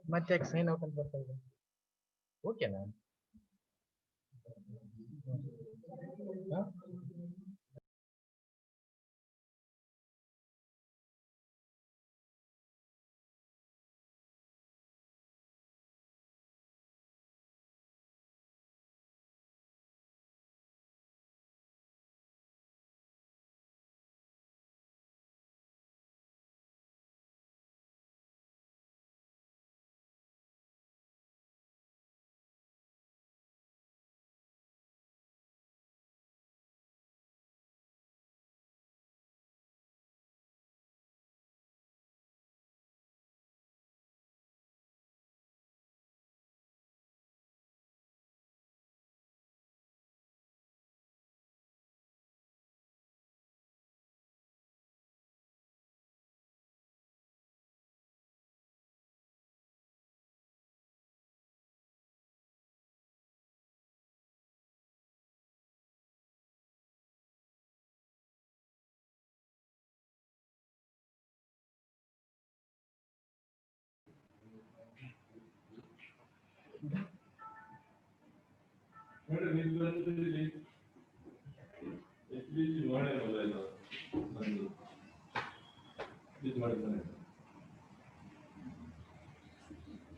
ಮತ್ತೆ sign out ಅಂತ ಬರ್ತಾ ಇದೆ. ಓಕೆನಾ?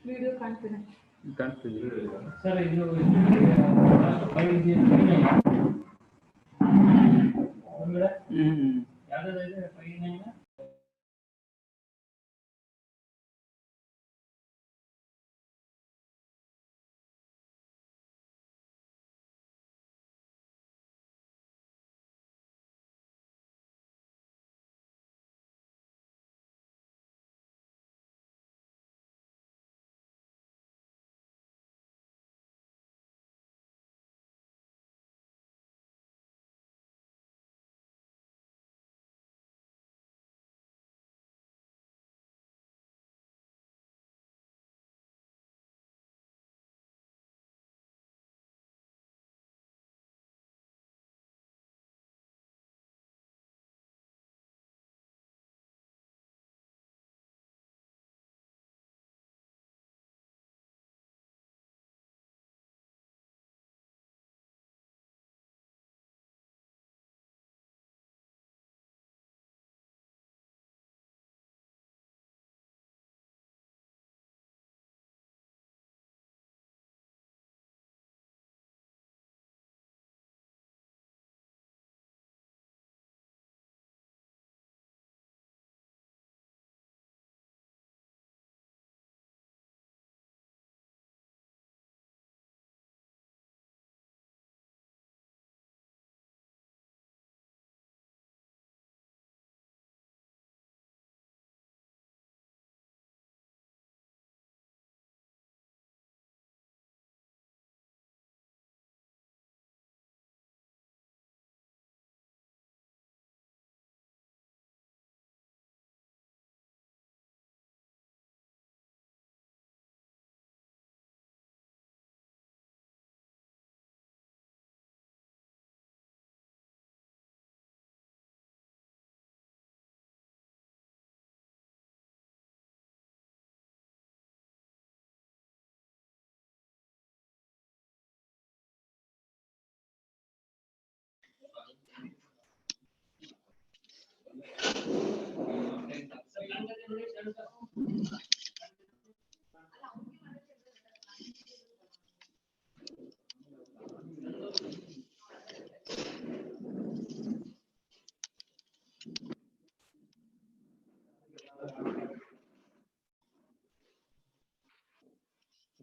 ವಿಡಿಯೋ ಕಾಣ್ತೀನಿ. ಸರ್ ಇದು ಯಾವ್ದಾದ್ರು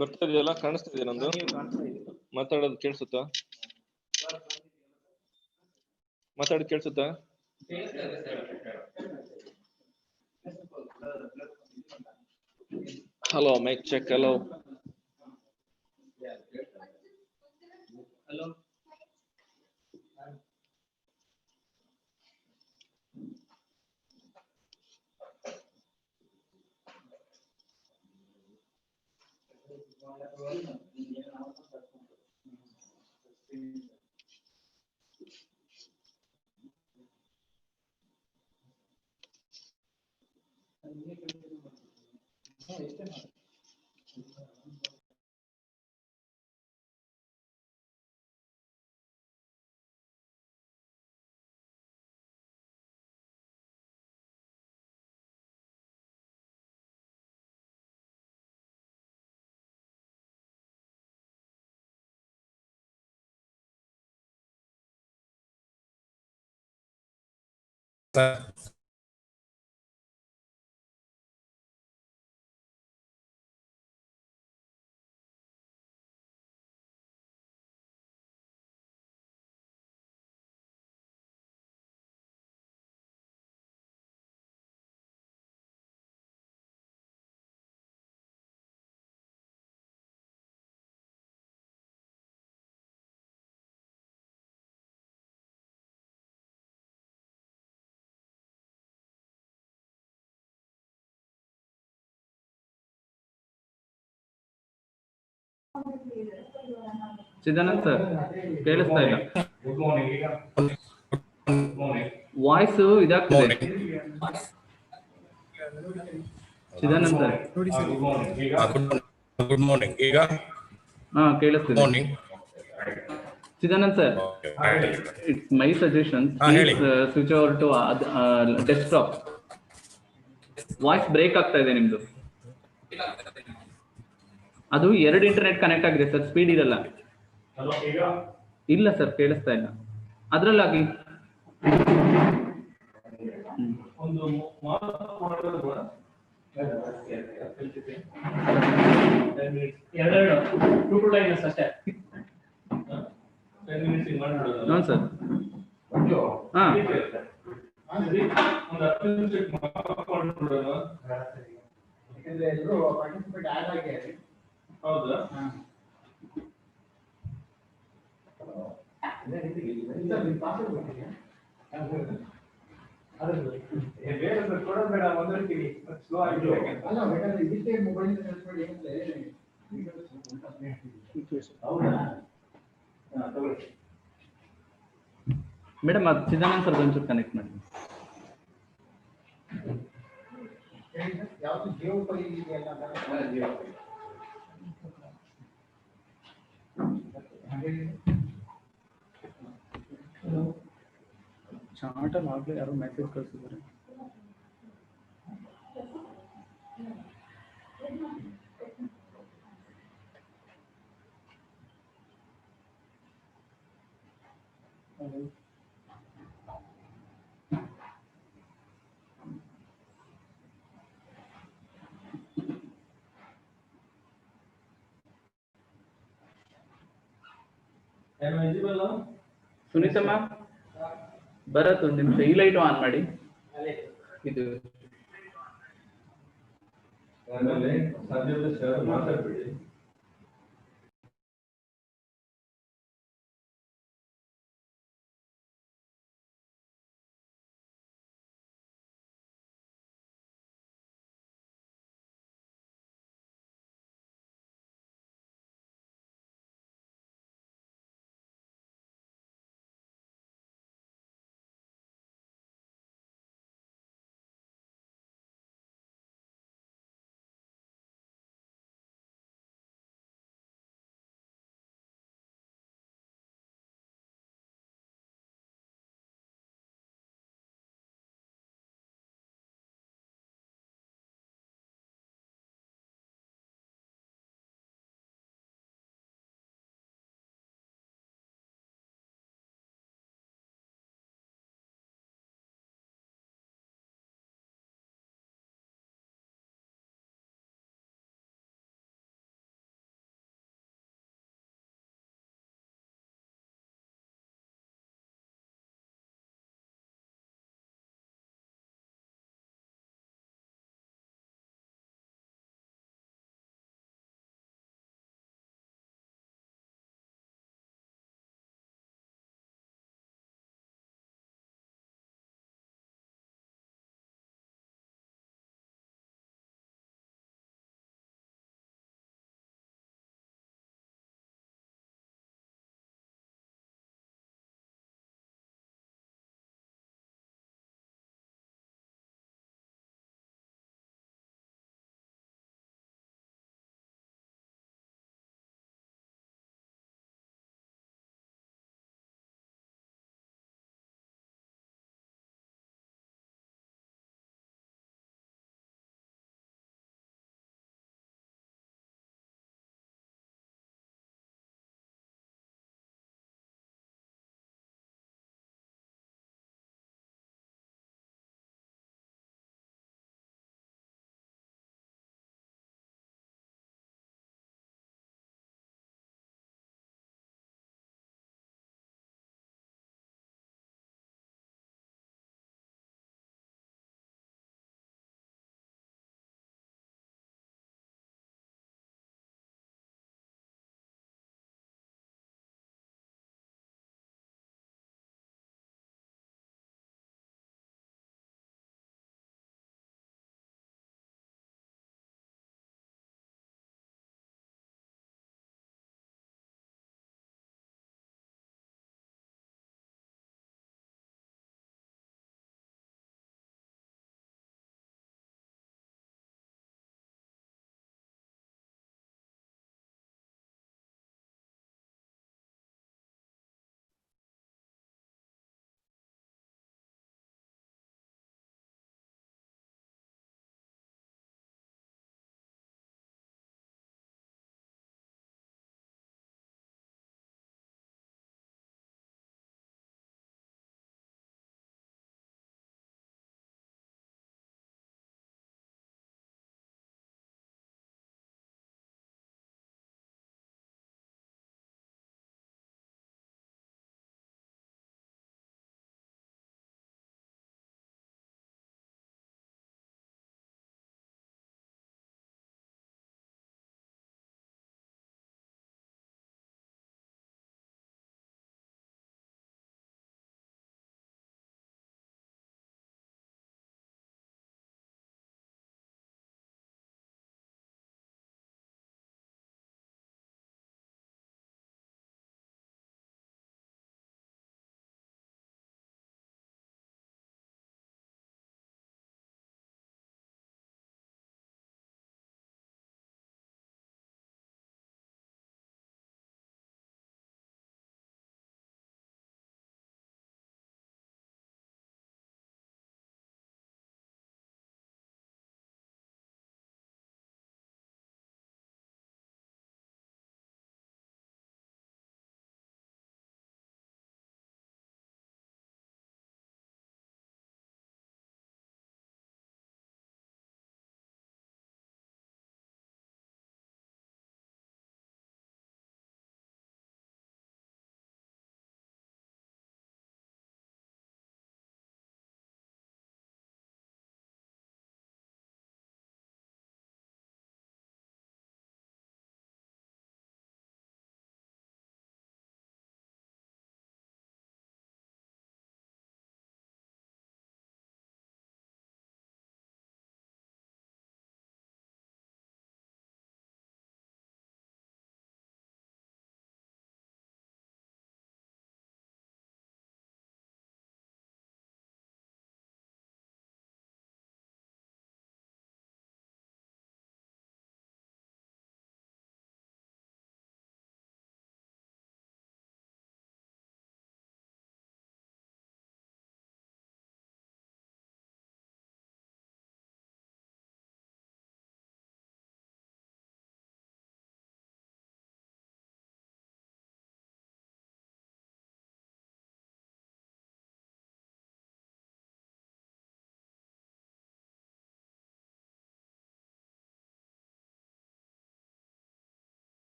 ಬರ್ತಾ ಇದೆಯಲ್ಲ, ಕಾಣಿಸ್ತಾ ಇದೆಯಾ ನಂದು? ಮಾತಾಡೋದು ಕೇಳಿಸುತ್ತಾ? ಮಾತಾಡೋದು ಕೇಳಿಸುತ್ತಾ? Hello, mic check. Hello, hello. Chidanand sir ಕೇಳಿಸ್ತಾ ಇಲ್ಲ. Good morning. ಈಗ ವಾಯ್ಸ್ ಇದಾಗ್ತದೆ. Chidanand sir good morning. ಈಗ ಗುಡ್ ಮಾರ್ನಿಂಗ್. ಈಗ ಹಾ ಕೇಳಿಸ್ತಿದೆ. Morning. Chidanand sir, it's my suggestion, ಹೇಳಿ. Please switch over to desktop. Voice break ಆಗ್ತಾ ಇದೆ ನಿಮ್ದು. ಅದು 2 ಇಂಟರ್ನೆಟ್ ಕನೆಕ್ಟ್ ಆಗಿದೆ ಸರ್, ಸ್ಪೀಡ್ ಇರಲ್ಲ. ಹಲೋ. ಈಗ ಇಲ್ಲ ಸರ್, ಕೇಳಿಸ್ತಾ ಇಲ್ಲ. ಅದ್ರಲ್ಲಾಗಿ ಒಂದು ಮಾಡೋದು ಎರಡು 2 to lines ಅಷ್ಟೇ. 10 minutes ಮಾಡಿಬಿಡೋದು. ಹ್ಞೂ ಸರ್. ಹಾಂ ಒಂದು 10 ನಿಮಿಷ ಮಾಡಿಬಿಡೋದು. ಯಾಕಂದ್ರೆ ಎಲ್ಲರೂ ಪಾರ್ಟಿಸಿಪೇಟ್ ಆಗಿದ್ದಾರೆ. ಹೌದಾ? ಬೇರೆ ಕೊಡೋದು ಬೇಡ, ಒಂದೊಂದಿಗೆ ಸ್ಲೋ ಆಗಿ. ಅಲ್ಲ, ಬೇಕಾದ್ರೆ ಇದಕ್ಕೆ ಮೊಬೈಲ್ ಕಳಿಸ್ಬೇಡಿ ಅಂತ ಹೌದಾ? ಹಾಂ, ತಗೊಳ್ಳಿ. ಮೇಡಮ್, ಅದು ಚಿದಾನಂದ್ ಸರ್ ಒಂಚೂರು ಕನೆಕ್ಟ್ ಮಾಡಿ. ಯಾವುದು ಜೀವೋಪಯೋಗಿ ಇದೆಯಲ್ಲ ಚಾಟಲ್ಲಿ ಆಗಲೇ ಯಾರೋ ಮೆಸೇಜ್ ಕಳಿಸಿದ್ದಾರೆ. ಸುನೀತಮ್ಮ, ಬರತ್ ಒಂದು ನಿಮಿಷ, ಈ ಲೈಟು ಆನ್ ಮಾಡಿ. ಇದು ಆಮೇಲೆ ಸಾಧ್ಯವಾದಷ್ಟು ಮಾತಾಡ್ಬೇಡಿ.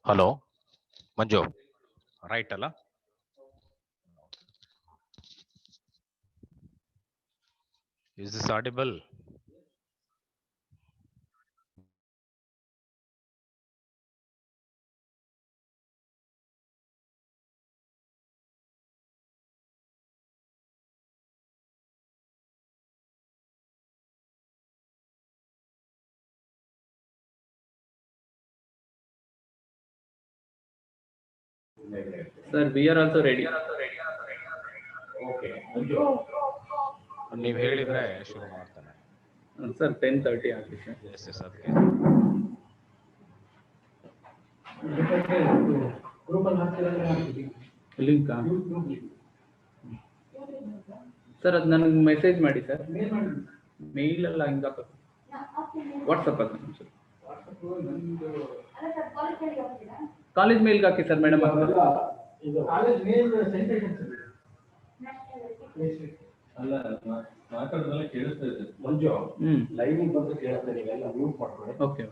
Hello, Manju. Right, Allah? Is this audible? Sir, we are also ready. Okay, Manju. ನೀವು ಹೇಳಿದ್ರೆ ಶುರು ಮಾಡ್ತಾನೆ. Sir, 10:30 ಆಗಲಿ ಸರ್. ಎಸ್ ಎಸ್ ಅದಕ್ಕೆ. ಲಿಂಕ್ ಸರ್ ಅದು ನನಗೆ ಮೆಸೇಜ್ ಮಾಡಿ ಸರ್. ಮೇಲ್ ಅಲ್ಲ ಹಿಂಗೆ ಹಾಕೋದು. ವಾಟ್ಸಪ್ ಹಾಕೋದು ಸರ್. ಕಾಲೇಜ್ ಮೇಲ್ಗೆ ಹಾಕಿ ಸರ್ ಮೇಡಮ್. ಅಲ್ಲ ಮಾತಾಡೋದೆಲ್ಲ ಕೇಳಿಸ್ತಾ ಇದೆ ಮಂಜು. ಲೈನಿಗೆ ಬಂದು ಕೇಳ್ತಾ ನೀವೆಲ್ಲ ಮ್ಯೂಟ್ ಮಾಡ್ಕೊಳ್ಳಿ. ಓಕೆ.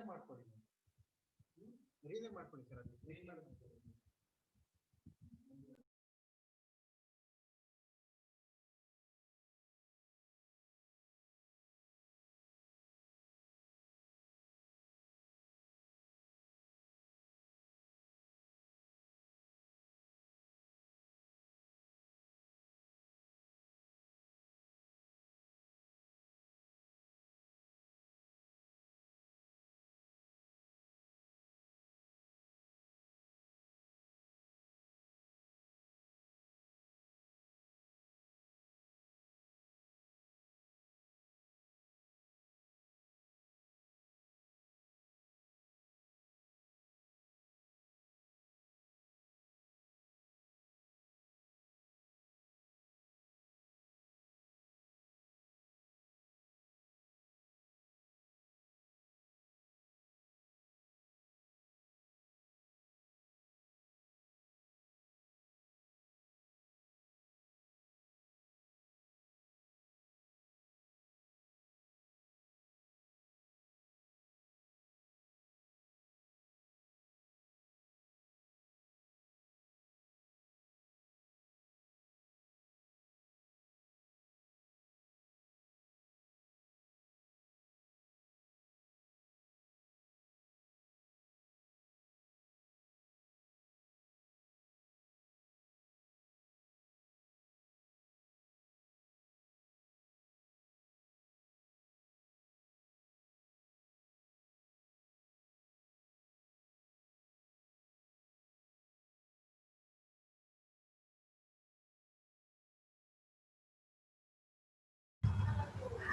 ಮಾಡ್ಕೊಳ್ಳಿ ಸರ್ ಅದು.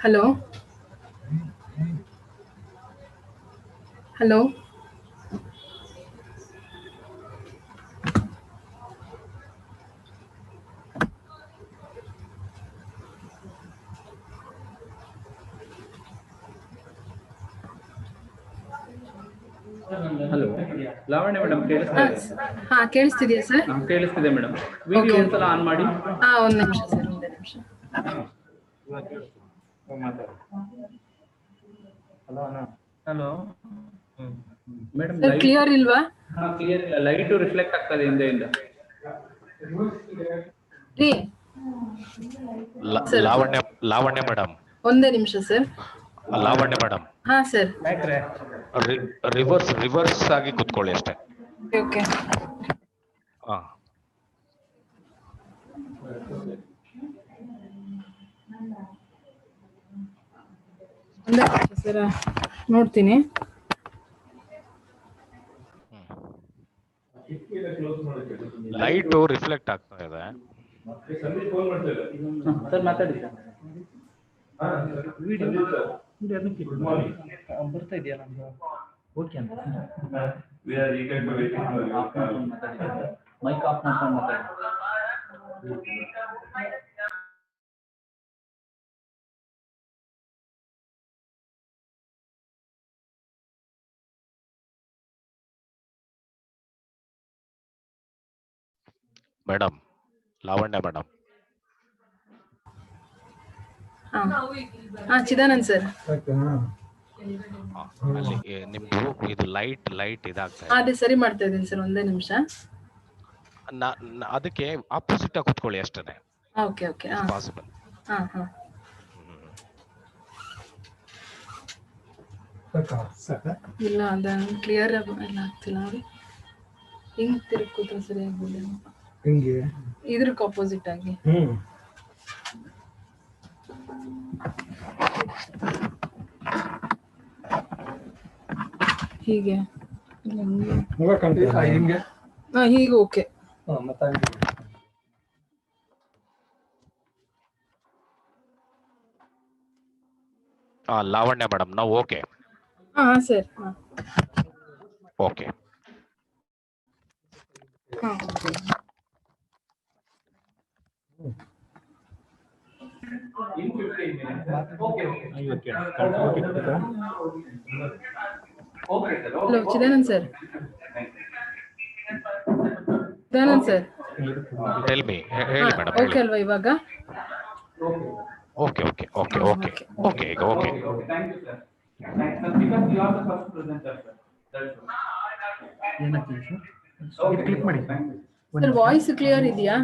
Hello hello hello Lavanya madam ಕೇಳಿಸ್ತಾ ಇದೆ? ಹಾ ಕೇಳಿಸ್ತಿದೆಯಾ ಸರ್? ಕೇಳಿಸ್ತಿದೆ ಮೇಡಮ್. ವಿಡಿಯೋ ಒಂದ್ಸಲ ಆನ್ ಮಾಡಿ. ಒಂದ್ ನಿಮಿಷ ಸರ್, ಒಂದೇ ನಿಮಿಷ. ಹಲೋ ಅಣ್ಣ. ಹಲೋ ಹ್ಮ್. ಮೇಡಮ್ ಸರ್ ಕ್ಲಿಯರ್ ಇಲ್ವಾ? ಕ್ಲಿಯರ್ ಇಲ್ಲ, ಲೈಟು ರಿಫ್ಲೆಕ್ಟ್ ಆಗ್ತದೆ ಹಿಂದೆಯಿಂದ. ರೀ ಸರ್ ಲಾವಣ್ಯ ಲಾವಣ್ಯ ಮೇಡಮ್, ಒಂದೇ ನಿಮಿಷ ಸರ್. ಲಾವಣ್ಯ ಮೇಡಮ್, ಹಾ ಸರ್. ರಿವರ್ಸ್ ಆಗಿ ಕುತ್ಕೊಳ್ಳಿ ಅಷ್ಟೇ. ಓಕೆ. ಹಾ, ಒಂದೇ ನಿಮಿಷ ಸರ್, ನೋಡ್ತೀನಿ. ಲೈಟು ರಿಫ್ಲೆಕ್ಟ್ ಆಗ್ತಾ ಇದೆ. ಸಂದೀಪ್ ಫೋನ್ ಮಾಡ್ತಾ ಇಲ್ಲ. ಸರ್ ಮಾತಾಡಿ ಸರ್. ಬರ್ತಾ ಇದೆಯಾ ನಮ್ದು? ಓಕೆ ಅಂತ. ಮೈಕ್ ಆಫ್ ಮಾಡ್ಕೊಂಡು ಮಾತಾಡಿ. ಮೇಡಮ್, ಲಾವಣ್ಯ ಮೇಡಮ್, ಹಾ ಚಿದಾನಂದ್ ಸರ್. ಅಲ್ಲಿ ನಿಮ್ದು ಇದು ಲೈಟ್ ಇದಾಗ್ತಾ ಅದೇ ಇದೆ. ಸರಿ ಮಾಡ್ತಾ ಇದ್ದೀನಿ ಸರ್, ಒಂದೇ ನಿಮಿಷ. ಅದಕ್ಕೆ ಆಪೋಸಿಟ್ ಆಗಿ ಕುತ್ಕೊಳ್ಳಿ ಅಷ್ಟೇ. Okay okay. ಹಾ ಪಾಸಿಬಲ್. ಹಾ ಹಾ. ಇಲ್ಲ ಅದ ಕ್ಲಿಯರ್ ಎಲ್ಲ ಆಗ್ತಿಲ್ಲ ನೋಡಿ. ಹಿಂಗ್ ತಿರುಗಿ ಕೂತ್ರೆ ಸರಿ ಆಗ್ಬಿಲ್ಲ. ಹಿಂಗೆ ಇದ್ರಕ್ಕೆ ಆಪೋಸಿಟ್ ಆಗಿ. ಹೀಗೆ ಹಿಂಗೆ. ಹಾ ಹೀಗೆ ಓಕೆ. ಲಾವಣ್ಯ ಮೇಡಮ್, ನಾವು ಓಕೆ. ಹಾ ಸರ್. ಹಾ ಓಕೆ. ಹಾ. Hello Chidanand sir. Chidanand sir. Tell me, ಹೇಳಿ ಮೇಡಮ್. ಓಕೆ ಅಲ್ವಾ ಇವಾಗ? Okay okay okay okay okay ಈಗ ಓಕೆ. ಕ್ಲಿಕ್ ಮಾಡಿ ಸರ್ ವಾಯ್ಸ್ ಕ್ಲಿಯರ್ ಇದೆಯಾ?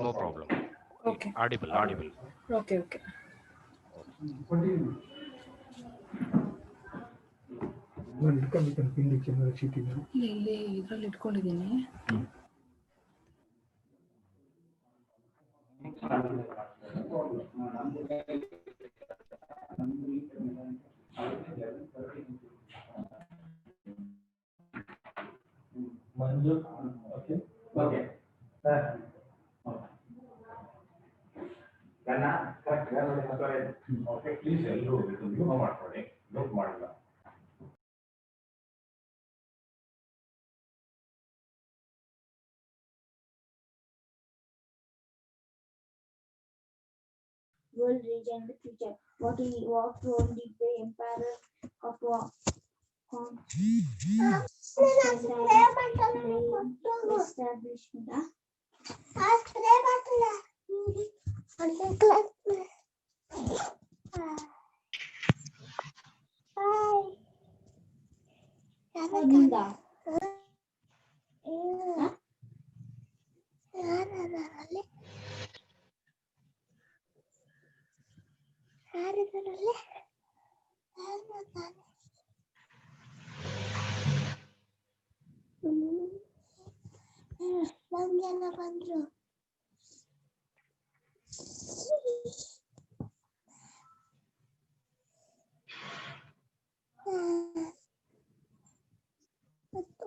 No problem. Okay audible. Okay okay. ಇಲ್ಲಿ ಇದ್ರಲ್ಲಿ ಇಟ್ಕೊಂಡಿದ್ದೀನಿ. ಪ್ಲೀಸ್ ಎಲ್ಲರೂ ಇದು ಮಾಡ್ಕೊಳ್ಳಿ, ಲೋಕ್ ಮಾಡಿಲ್ಲ. World region in the future. What role did the Empire of establishment?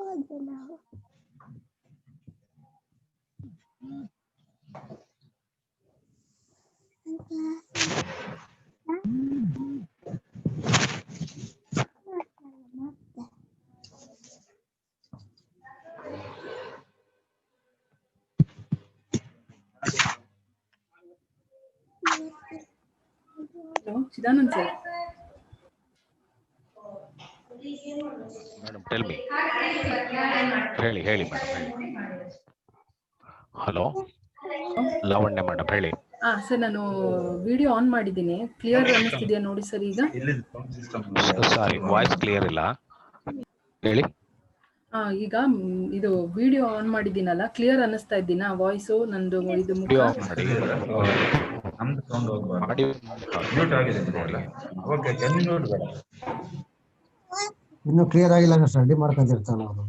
ಬಂದ್ರು ನಾವು hello Chidanand sir. Madam tell me. ಹೇಳಿ ಮೇಡಮ್ ಹೇಳಿ. ಹಲೋ ಲಾವಣ್ಯ ಮೇಡಮ್ ಹೇಳಿ. ಸರ್ ನಾನು ವಿಡಿಯೋ ಆನ್ ಮಾಡಿದ್ದೀನಿ. ಕ್ಲಿಯರ್ ಅನ್ನಿಸ್ತಿದೆಯಾ ನೋಡಿ ಸರ್ ಈಗ? ಸಾರಿ ವಾಯ್ಸ್ ಕ್ಲಿಯರ್ ಇಲ್ಲ, ಹೇಳಿ. ಈಗ ಇದು ವಿಡಿಯೋ ಆನ್ ಮಾಡಿದ್ದೀನಲ್ಲ, ಕ್ಲಿಯರ್ ಅನ್ನಿಸ್ತಾ ಇದ್ದೀನಾ ವಾಯ್ಸು ನಂದು? ಇದು ಮುಖ ವಿಡಿಯೋ ಆಫ್ ಮಾಡಿ. ನಮ್ದು ಸೌಂಡ್ ಹೋಗ್ಬಾರ್ದು. ಮ್ಯೂಟ್ ಆಗಿದೆ ನೋಡಿ. ಓಕೆ ಮ್ಯೂಟ್ ಬೇಡ. ಇನ್ನು ಕ್ಲಿಯರ್ ಆಗಿಲ್ಲ ಅಂದ್ರೆ ಸ್ಟಡಿ ಮಾಡ್ಕೊಂತಿರ್ತಾನೆ ಅವರು.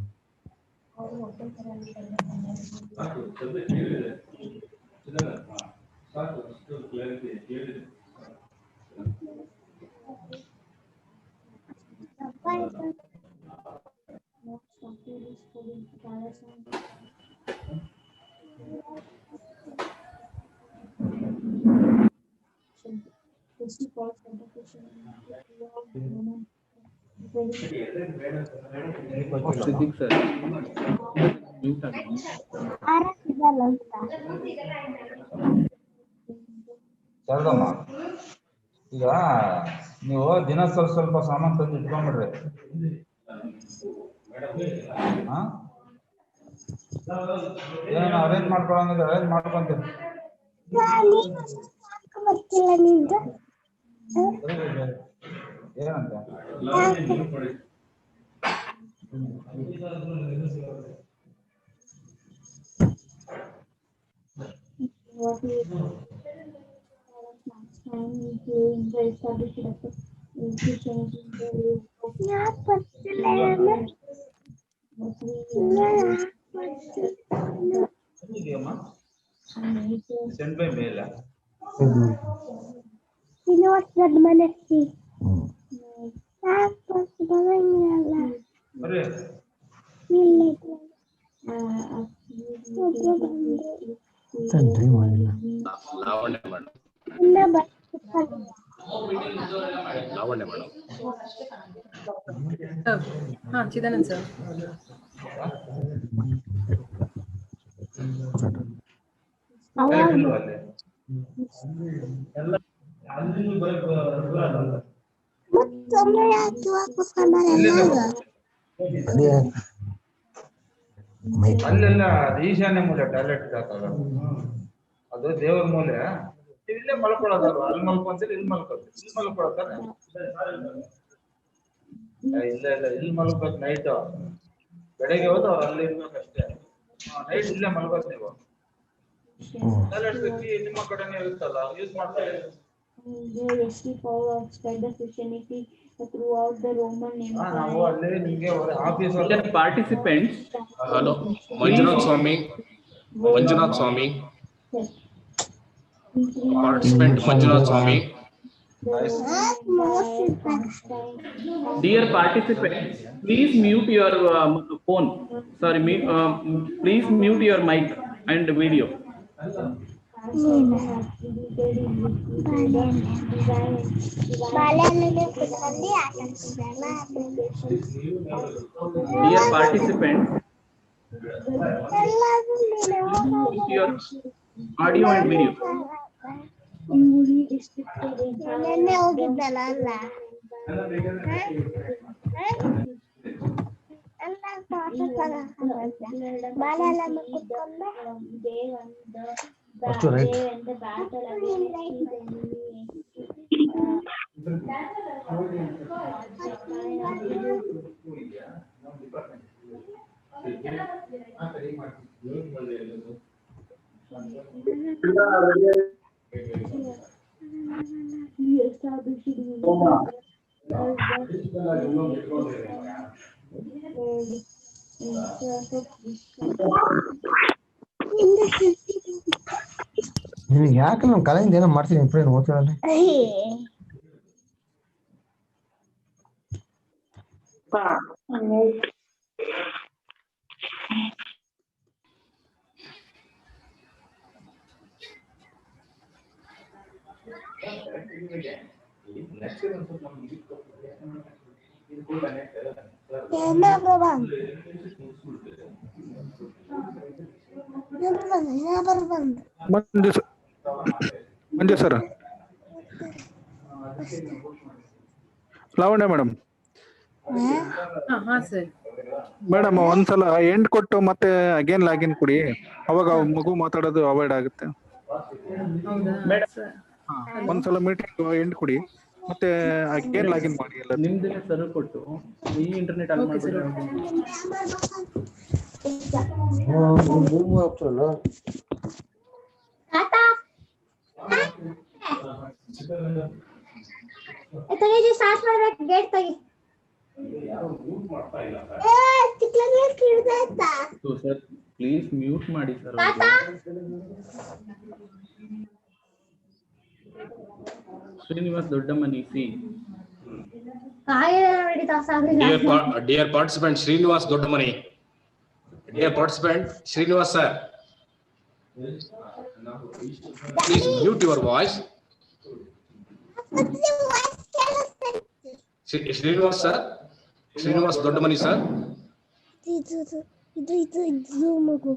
ಶಾರದಮ್ಮ, ಈಗ ನೀವು ದಿನ ಸ್ವಲ್ಪ ಸಾಮಾನು ತಂದು ಇಟ್ಕೊಂಡ್ಬಿಡ್ರಿ. ಏನೋ ಅರೇಂಜ್ ಮಾಡ್ಕೊಳ್ಳೋಂಗಿದ್ರೆ ಅರೇಂಜ್ ಮಾಡ್ಕೊಂತೀವಿ. ಏನಂತ send by mail. Lavanya madam Chidanand sir. ಅಲ್ಲೆಲ್ಲ ಈಶಾನ್ಯ ಮೂಲೆ ಟಾಯ್ಲೆಟ್ ಅದು ದೇವ್ರ ಮೂಲೆ. ಇಲ್ಲೇ ಮಲ್ಕೊಳ್ಳೋದಲ್ವ, ಅಲ್ಲಿ ಮಲ್ಕೊಂತೀರಿ ಇಲ್ಲಿ ಮಲ್ಕೋತೀರಿ, ಇಲ್ಲಿ ಮಲ್ಕೊಳತ್ತಾನೆ. ಇಲ್ಲ ಇಲ್ಲಿ ಮಲ್ಕೋದ್ ನೈಟ್. ಬೆಳಗ್ಗೆ ಹೋದ ಅವ್ರು ಅಲ್ಲಿ ಇರ್ಬೇಕಷ್ಟೇ. ನೈಟ್ ಇಲ್ಲೇ ಮಲ್ಕೋದ್ ನೀವು. ಟಾಯ್ಲೆಟ್ ನಿಮ್ಮ ಕಡೆನೇ ಇರುತ್ತಲ್ಲ, ಯೂಸ್ ಮಾಡ್ತಾರೆ. throughout the Roman Empire. Participants. Hello, Manjunath Swamy. Participant Manjunath Swamy. Dear participants, please mute your phone. Sorry, please mute your mic and video. Dear participants, mute your audio and video. ನಿನಗೆ ಯಾಕೆ ನಾನು ಕಲೆಯಿಂದ ಏನೋ ಮಾಡ್ತೀನಿ ಇಪ್ರೇನು ಓದ್ತಿರಲ್ಲ. ಮಂಜು ಸರ್, ಲಾವಣ್ಯ ಮೇಡಮ್. ಹಾ ಸರ್. ಮೇಡಮ್ ಒಂದ್ಸಲ end ಕೊಟ್ಟು ಮತ್ತೆ again login ಕೊಡಿ, ಅವಾಗ ಮಗು ಮಾತಾಡೋದು ಅವಾಯ್ಡ್ ಆಗುತ್ತೆ. ಹೌದಾ ಸರ್? ಒಂದ್ಸಲ ಮೀಟಿಂಗ್ ಎಂಡ್ ಕೊಡಿ, ಮತ್ತೆ ಅಗೇನ್ ಲಾಗಿನ್ ಮಾಡಿ ಎಲ್ಲ. ನಿಮ್ದನ್ನೇ ಸರ್ವ್ ಕೊಟ್ಟು ಈ ಇಂಟರ್ನೆಟ್ ಆನ್ ಓಕೆ ಸರ್. ಮಾಡ್ಬಿಟ್ರೆ ತೆಗಿ ಸ್ಟಾರ್ಟ್ ಮಾಡ್ಬೇಕು, ಗೇಟ್ ತೆಗಿ. ಸರ್ ಪ್ಲೀಸ್ ಮ್ಯೂಟ್ ಮಾಡಿ sir. Srinivas Doddamani C. Dear participant Srinivas Dodamani. Dear participant Srinivas sir. Please mute your voice. Srinivas sir. Srinivas Dodamani sir. ಇದು zoom ಆಗು.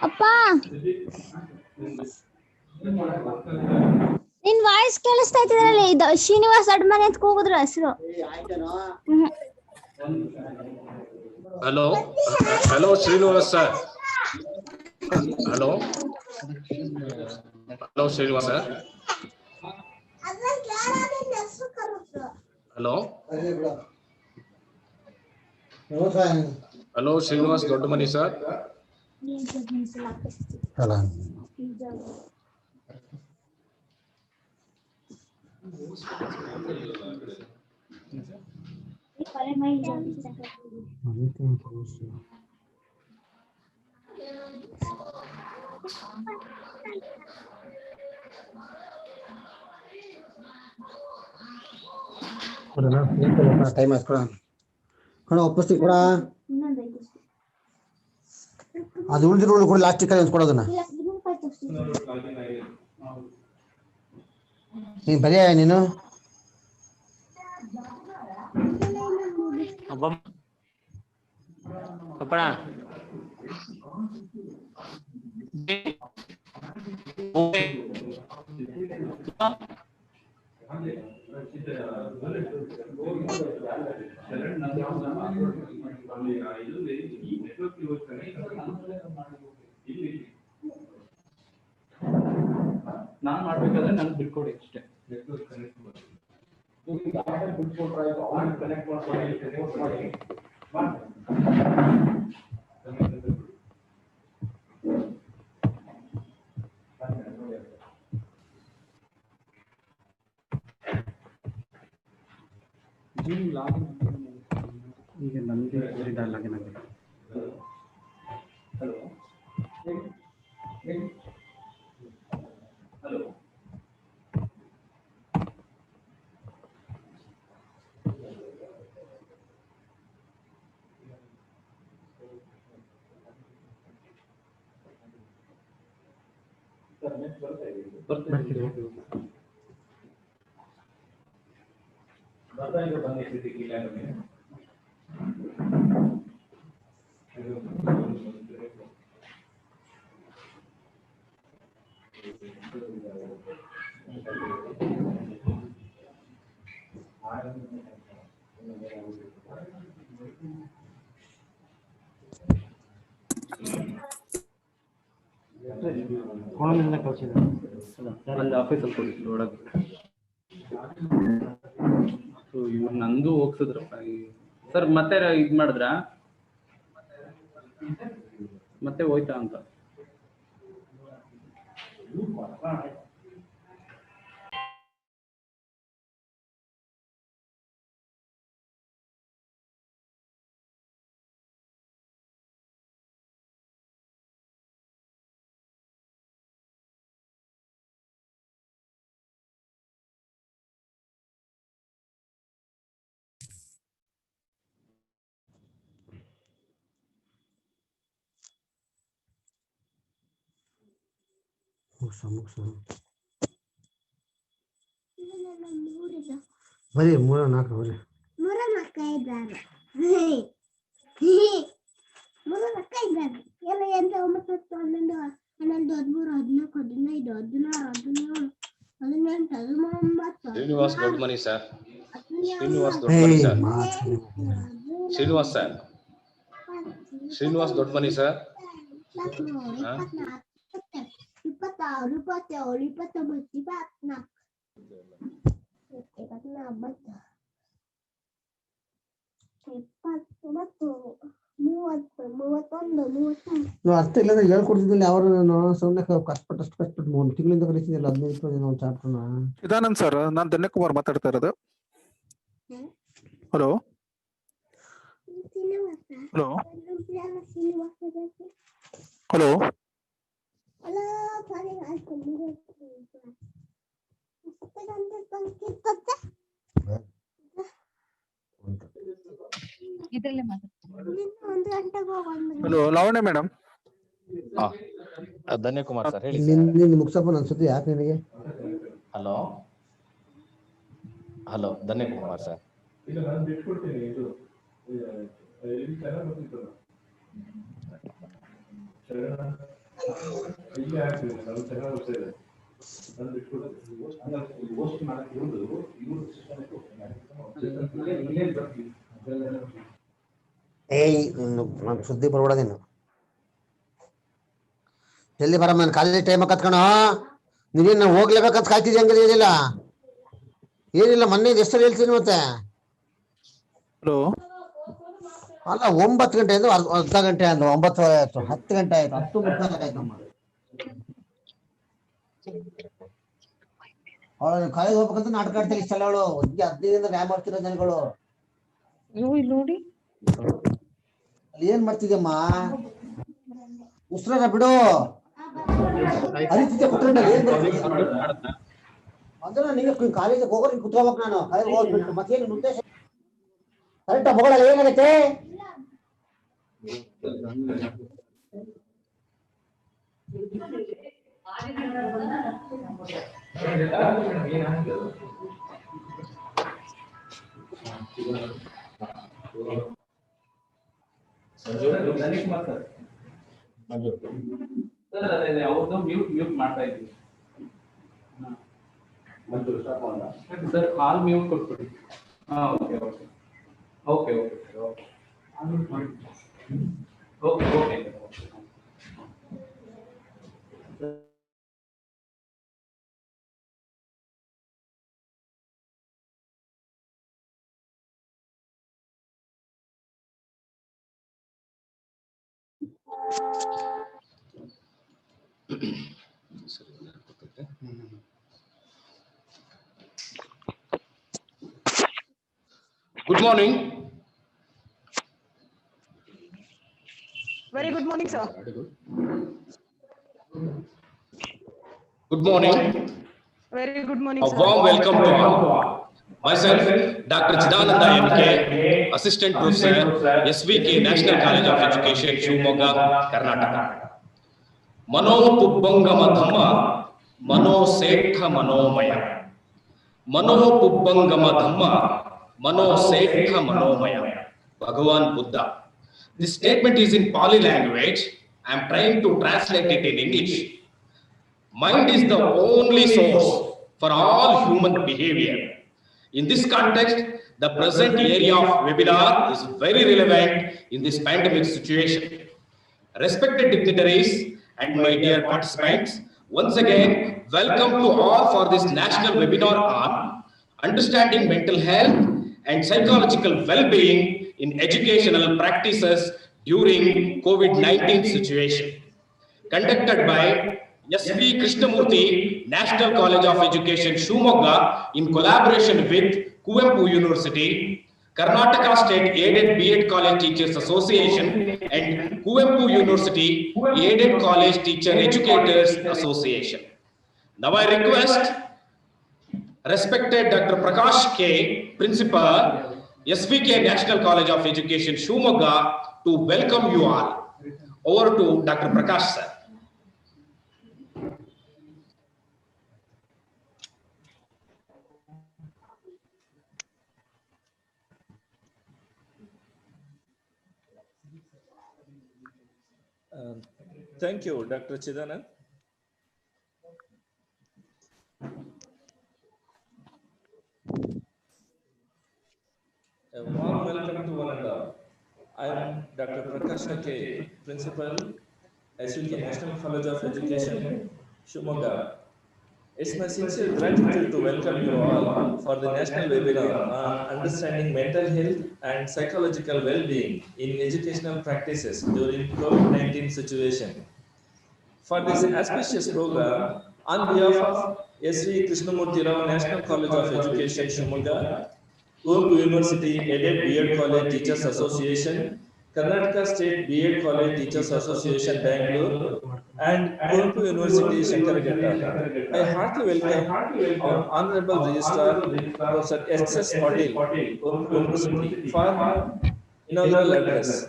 ಅಪ್ಪ ನಿನ್ ವಾಯ್ಸ್ ಕೇಳಿಸ್ತಾ ಇದ್ರಲ್ಲಿ ಇದು ಶ್ರೀನಿವಾಸ್ ಅಡ್ಮನೆ ಅಂತ ಕೂಗಿದ್ರು ಹೆಸರು. Hello. Hello Srinivas sir. Hello. Hello Srinivas sir. Hello. Hello Srinivas Dodamani sir. Hello. Time ಆಯ್ತು ಕೊಡ ಕೊಡ ಒಪ್ಪಿಸ್ತೀವಿ ಕೊಡ. ಅದು ಉಳಿದಿರೋ ಕೂಡ ಲಾಸ್ಟಿಗೆ ಕೈ ಕೊಡೋದನ್ನ ನೀನು ಬರೀ ನೀನು ನಾನು ಮಾಡ್ಬೇಕಾದ್ರೆ ನನಗೆ ಬಿಟ್ಕೊಡಿ ಅಷ್ಟೇ. ಈಗ ನಮಗೆ ಲಾಗಿನ್ ಆಗಿದೆ. ಹಲೋ ಹಲೋ ಫೋನಿಂದ ಕಳಿಸಿದ ಅಲ್ಲಿ ಆಫೀಸಲ್ಲಿ ಕೊಡಿ ಒಳಗೆ. ಸೊ ಇವ್ರು ನಂದು ಹೋಗ್ಸಿದ್ರಪ್ಪ ಸರ್. ಮತ್ತೆ ಇದು ಮಾಡಿದ್ರಾ ಮತ್ತೆ ಹೋಯ್ತಾ ಅಂತ. ಮುಗಿಸ ಬರೀ 3-4 ಬರೀ 3-4 ಇದ್ದಾರೆ. 3-4 ಇದ್ದಾರೆ. ಎಲ್ಲ 8, 9, 10, 11, 12, 13, 14, 15, 16, 17, 18, 19. Srinivas Doddamani sir. Srinivas Doddamani sir. Srinivas sir. Srinivas Doddamani sir. 26, 27, 28, 29, 24. 31. ನಾವು ಅರ್ಥ ಇಲ್ಲಂದ್ರೆ ಹೇಳ್ಕೊಡ್ತಿದ್ದಿಲ್ಲ ಅವರು. ನಾನು ಸುಮ್ಮನೆ ಕಷ್ಟಪಟ್ಟು 3 ತಿಂಗಳಿಂದ ಕಲಿಸಿದ್ದಿಲ್ಲ 15 ದಿನ ಒಂದು ಚಾಪ್ಟರ್ನ. ಇದಾನಂದ್ ಸರ್, ನಾನು ಧನ್ಯಕುಮಾರ್ ಮಾತಾಡ್ತಾ ಇರೋದು. Hello hello hello hello Lavanya madam. Dhanyakumar sir ಹೇಳಿ. ನಿನ್ನ ಮುಗ್ಸಪ್ಪ ನನ್ನ ಸುದ್ದಿ ಯಾಕೆ ನಿನಗೆ? Hello hello Dhanyakumar sir. ಈಗ ನಾನು ಬಿಟ್ಕೊಡ್ತೀನಿ. ಇದು ಇಲ್ಲಿ ಚೆನ್ನಾಗಿ ಗೊತ್ತಿತ್ತು. ಇಲ್ಲಿ ಆಗ್ತಿದೆ ನಾನು ಚೆನ್ನಾಗಿ ಗೊತ್ತಿದೆ. ನಾನು ಬಿಟ್ಕೊಡ್ತೀನಿ. ಹೋಸ್ಟ್ ಮಾಡಕ್ಕೆ ಇವರು ನಾನು ಸುದ್ದಿ ಬರ್ಬಿಡೋದೇನು. ಜಲ್ದಿ ಬರಮ್ಮ, ನಾನು ಕಾಲೇಜ್ ಟೈಮ್ ಕತ್ಕಣ. ನೀವೇನು ಹೋಗ್ಲೇಬೇಕಂತ ಕಾಯ್ತಿದ್ದೆ ಹಂಗೆ ಏನಿಲ್ಲ ಏನಿಲ್ಲ. ಮೊನ್ನೆ ಎಷ್ಟು ಹೇಳ್ತೀನಿ ಮತ್ತೆ. ಹಲೋ ಅಲ್ಲ 9 ಗಂಟೆಯಿಂದ ಅರ್ಧ ಗಂಟೆ ಅಂದು 9:30 ಆಯ್ತು, 10 ಗಂಟೆ ಆಯ್ತು, 10:30 ಆಯ್ತಮ್ಮ. ಅವಳು ಕಾಲೇಜ್ ಹೋಗ್ಬೇಕಂತ ನಾಟಕ ಆಡ್ತಾರೆ ಇಷ್ಟೆಲ್ಲ. ಅವಳು 15 ವ್ಯಾಯಾಮ ಮಾಡ್ತಿರೋ ಜನಗಳು ನೋಡಿ ಅಲ್ಲಿ ಏನ್ ಮಾಡ್ತಿದ್ಯಮ್ಮ? ಉಸ್ರ ಬಿಡು. ಅದನ್ನ ನಿಂಗೆ ಕಾಲೇಜಿಗೆ ಹೋಗೋರು ಕುತ್ಕೋಬೇಕು. ನಾನು ಕಾಲೇಜ್ ಹೋಗ್ಬಿಟ್ಟು ಮತ್ತೇನು ಉದ್ದೇಶ? ಕರೆಕ್ಟ್ ಮಗಳಲ್ಲ ಏನಾಗೈತೆ? ಅವ್ರದ್ದು ಮ್ಯೂಟ್ ಮಾಡ್ತಾ ಇದ್ದೀವಿ ಸರ್. ಹಾಲ್ ಮ್ಯೂಟ್ ಕೊಟ್ಬಿಡಿ. Okay okay okay okay okay okay. Good morning. Very good morning, sir. Good morning. Very good morning, A sir. warm welcome to all. Myself, Dr. Chidananda MK, Assistant Professor, SVK National College of Education, Shivamogga, Karnataka. Mano Pubbangama Dhamma, Mano Setha Manomaya. Mano Pubbangama Dhamma, Mano Setha Manomaya. Bhagavan Buddha. This statement is in Pali language. I am trying to translate it in English. Mind is the only source for all human behavior. In this context, the present area of webinar is very relevant in this pandemic situation. Respected dignitaries and my dear participants, once again, welcome to all for this national webinar on understanding mental health and psychological well-being in educational practices during COVID-19 situation. Conducted by SV Krishnamurthy, National College of Education, Shivamogga, in collaboration with Kuvempu University, Karnataka State Aided B.Ed College Teachers Association, and Kuvempu University Aided College Teacher Educators Association. Now I request respected Dr. Prakash K, Principal, SVK National College of Education, Shivamogga, to welcome you all. Over to Dr. Prakash, sir. Thank you, Dr. Chidanand. A warm welcome to one and all. I am Dr. Prakash K, Principal, SVK National College of Education, Shumoga. It's my sincere gratitude to welcome you all for the national webinar on understanding mental health and psychological well-being in educational practices during COVID-19 situation. For this auspicious program, on behalf of SV Krishnamurti Rao National College of Education, Shumoga, Kuvempu University Aided B.Ed College Teachers Association, Karnataka State B.Ed College Teachers Association, Bangalore, and Kuvempu University, Shankaraghatta. I heartily welcome our Honorable Registrar, Professor S.S. Patil, Kuvempu University, for inaugural address.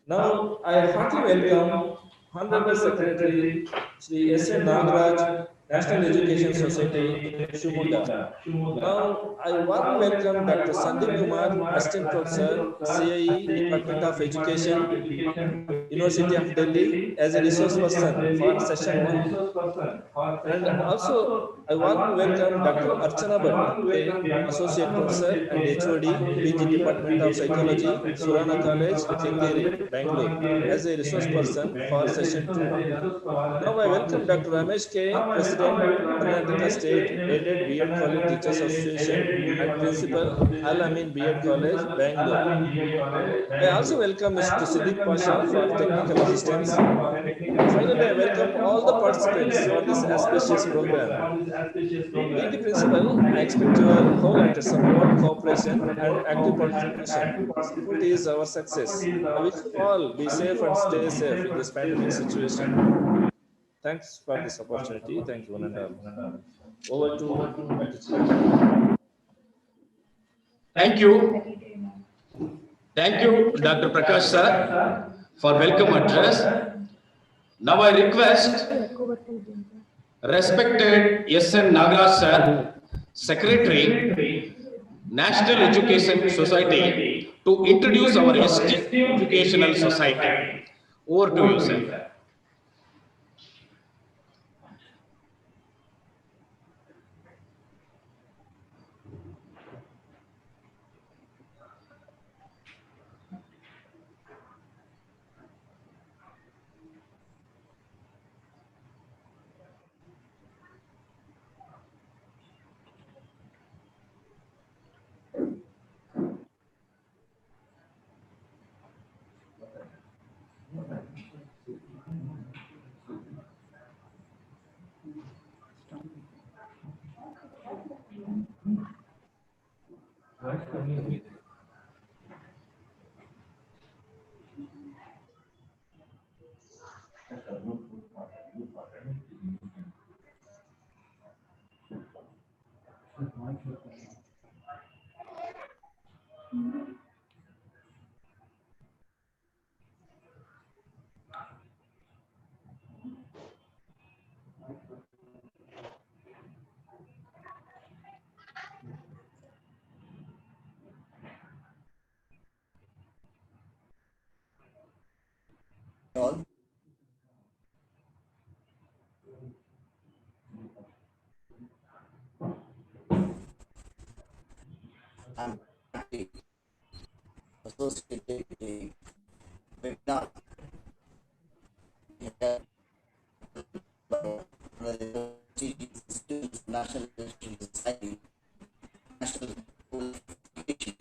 Now, I heartily welcome Honorable Secretary Shri S.N. Nagaraj, National Education Society, Shumoga. Now, I warmly welcome Dr. Sandeep Kumar, Assistant Professor, CIE, Department of Education, University of Delhi, as a resource person for session 1. And also, I warmly welcome Dr. Archana Bhatt, Associate Professor and HOD, PG Department of Psychology, Surana College, Kengeri, Bangalore, as a resource person for session 2. Now I welcome Dr. Ramesh K, President, Karnataka State Aided B.Ed College Teachers Association and Principal, Al Amin B.Ed College, Bangalore. I also welcome Mr. Siddiq Pasha for technical assistance. Finally, I welcome all the participants for this auspicious program. Being the principal, I expect your wholehearted support, cooperation, and active participation. Support is our success. I wish you all be safe and stay safe in this pandemic situation. Thanks for this opportunity. Thank you, one and all. Over to Dr. Chidanand. Thank you. Thank you, Dr. Prakash sir, for welcome address. Now I request respected S.N. Nagaraj sir, Secretary, National Education Society, to introduce our esteemed educational society. Over to you, sir. I'm associated with a webinar National Education Society, National Education.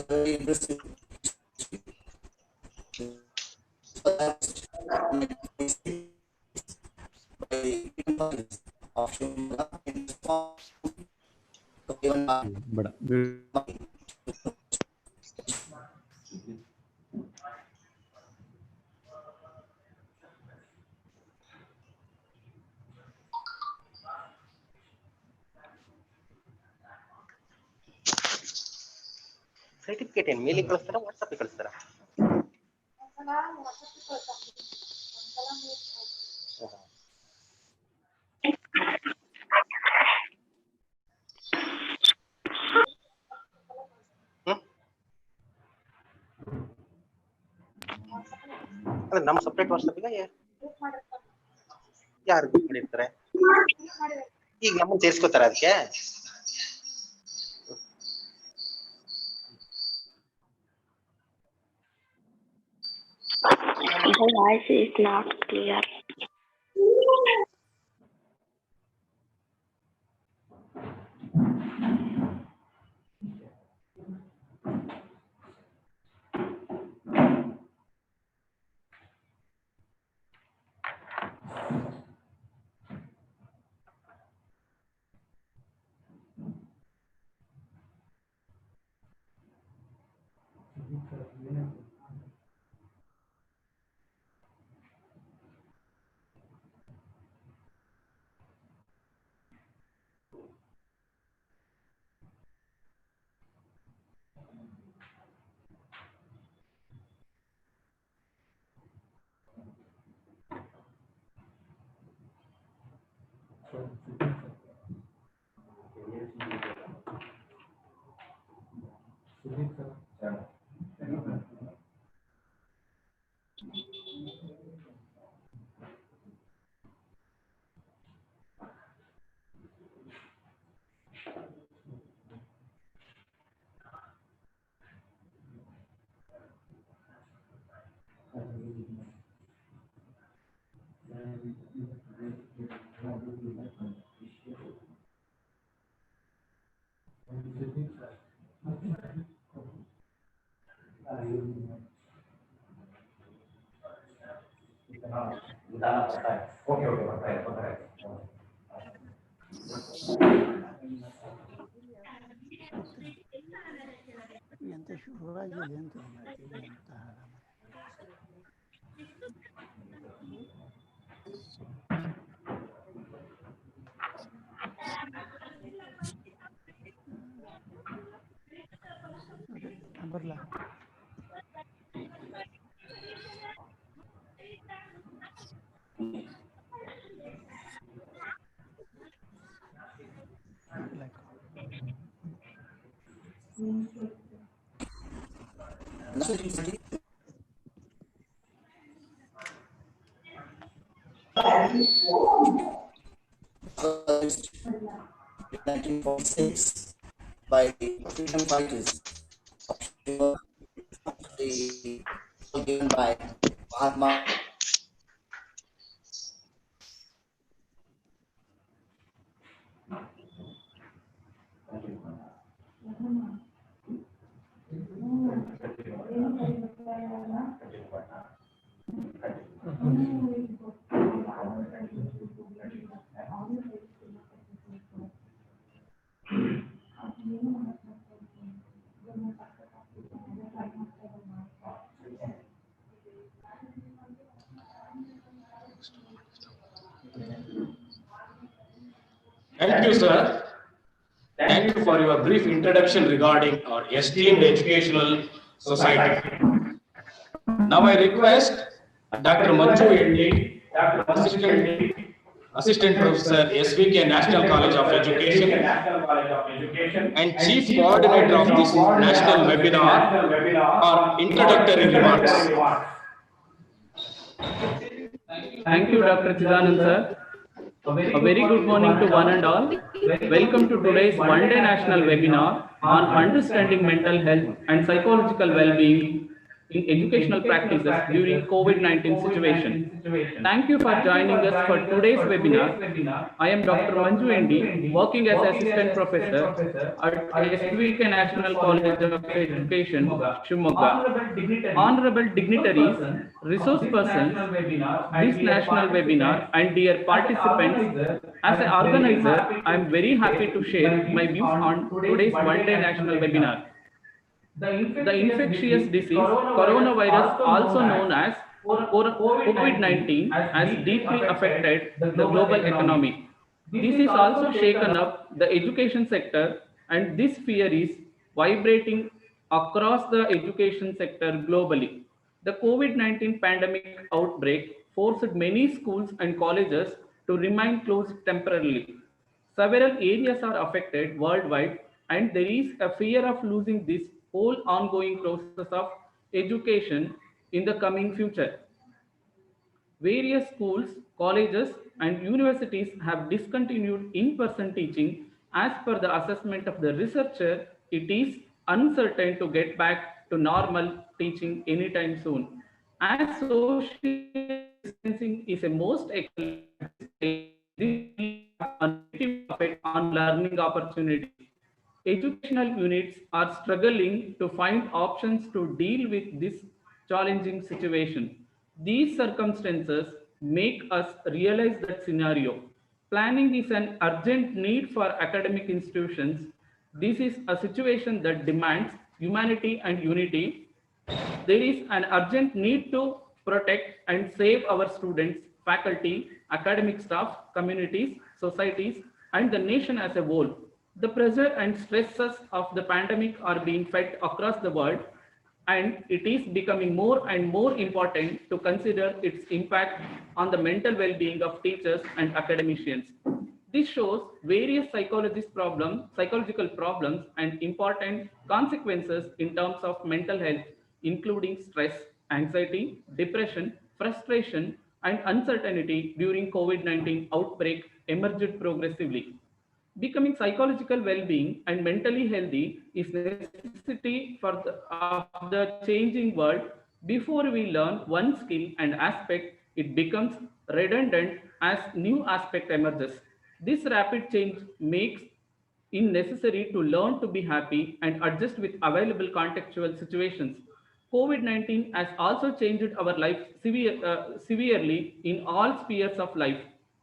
Very interesting. Certificate ಏನು ಮೇಲಿಗೆ ಕಳಿಸ್ತಾರ WhatsApp ಕಳಿಸ್ತಾರ? ಅಂದ್ರೆ ನಮ್ಮ separate ವಾಟ್ಸಪ್ಪಿಗೆ ಯಾರು group ಮಾಡಿರ್ತಾರೆ? ಈಗ ನಮ್ಮನ್ನ ಸೇರ್ಸ್ಕೋತಾರೆ ಅದಕ್ಕೆ. The voice is not clear. ಎಂತ ಶುರುವಾಗಿದೆ ಅಂತ ಎಂತ ಬರಲ First, 1946 by freedom fighters, given by Mahatma. Thank you, sir. Thank you for your brief introduction regarding our esteemed educational society. Now I request Dr. Manju Endi, Assistant Professor, SVK National College of Education, and Chief Coordinator of this national webinar, for introductory remarks. Thank you, Dr. Chidanand, sir. A very good morning to one and all. Welcome to today's one-day national webinar on understanding mental health and psychological well-being in educational practices during COVID-19 situation. Thank you for joining us for today's webinar. I am Dr. Manju Endi, working as Assistant Professor at SVK National College of Education, Shimoga. Honorable dignitaries, resource persons, this national webinar, and dear participants, as an organizer, I am very happy to share my views on today's one-day national webinar. The infectious disease, coronavirus, also known as COVID-19, has deeply affected the global economy. This has also shaken up the education sector, and this fear is vibrating across the education sector globally. The COVID-19 pandemic outbreak forced many schools and colleges to remain closed temporarily. Several areas are affected worldwide, and there is a fear of losing this whole ongoing process of education in the coming future. Various schools, colleges, and universities have discontinued in-person teaching. As per the assessment of the researcher, it is uncertain to get back to normal teaching anytime soon. As social distancing is a most excellent at this stage, this will have a negative effect on learning opportunities. Educational units are struggling to find options to deal with this challenging situation. These circumstances make us realize that scenario. Planning is an urgent need for academic institutions. This is a situation that demands humanity and unity. There is an urgent need to protect and save our students, faculty, academic staff, communities, societies, and the nation as a whole. The pressure and stresses of the pandemic are being felt across the world, and it is becoming more and more important to consider its impact on the mental well-being of teachers and academicians. This shows various psychological problems and important consequences in terms of mental health, including stress, anxiety, depression, frustration, and uncertainty during COVID-19 outbreak emerged progressively. Becoming psychological well-being and mentally healthy is necessity for of the changing world. Before we learn one skill and aspect, it becomes redundant as new aspect emerges. This rapid change makes it necessary to learn to be happy and adjust with available contextual situations. COVID 19 has also changed our life severely in all spheres of life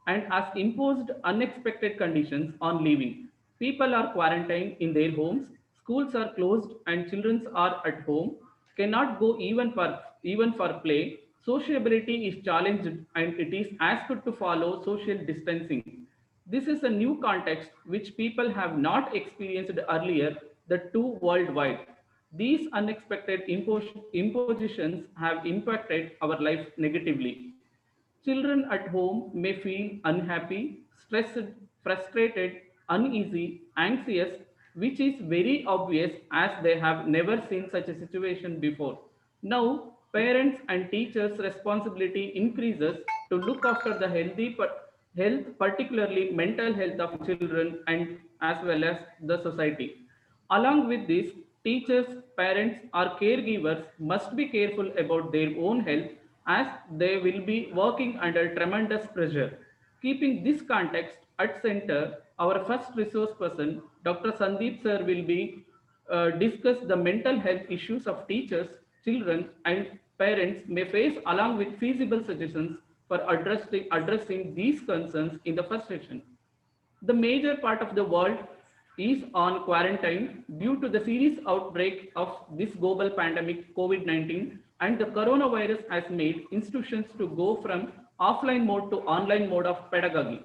and has imposed unexpected conditions on living. People are quarantined in their homes, schools are closed, and children are at home, cannot go even for play. Sociability is challenged and it is asked to follow social distancing. This is a new context which people have not experienced earlier, the two worldwide. These unexpected impositions have impacted our life negatively. Children at home may feel unhappy, stressed, frustrated, uneasy, anxious, which is very obvious as they have never seen such a situation before. Now, parents and teachers' responsibility increases to look after the health, particularly mental health of children and as well as the society. Along with this, teachers, parents, or caregivers must be careful about their own health as they will be working under tremendous pressure. Keeping this context at center, our first resource person, Dr. Sandeep sir, will be discuss the mental health issues of teachers, children, and parents may face, along with feasible suggestions for addressing these concerns in the first section. The major part of the world is on quarantine due to the serious outbreak of this global pandemic COVID-19, and the coronavirus has made institutions to go from offline mode to online mode of pedagogy.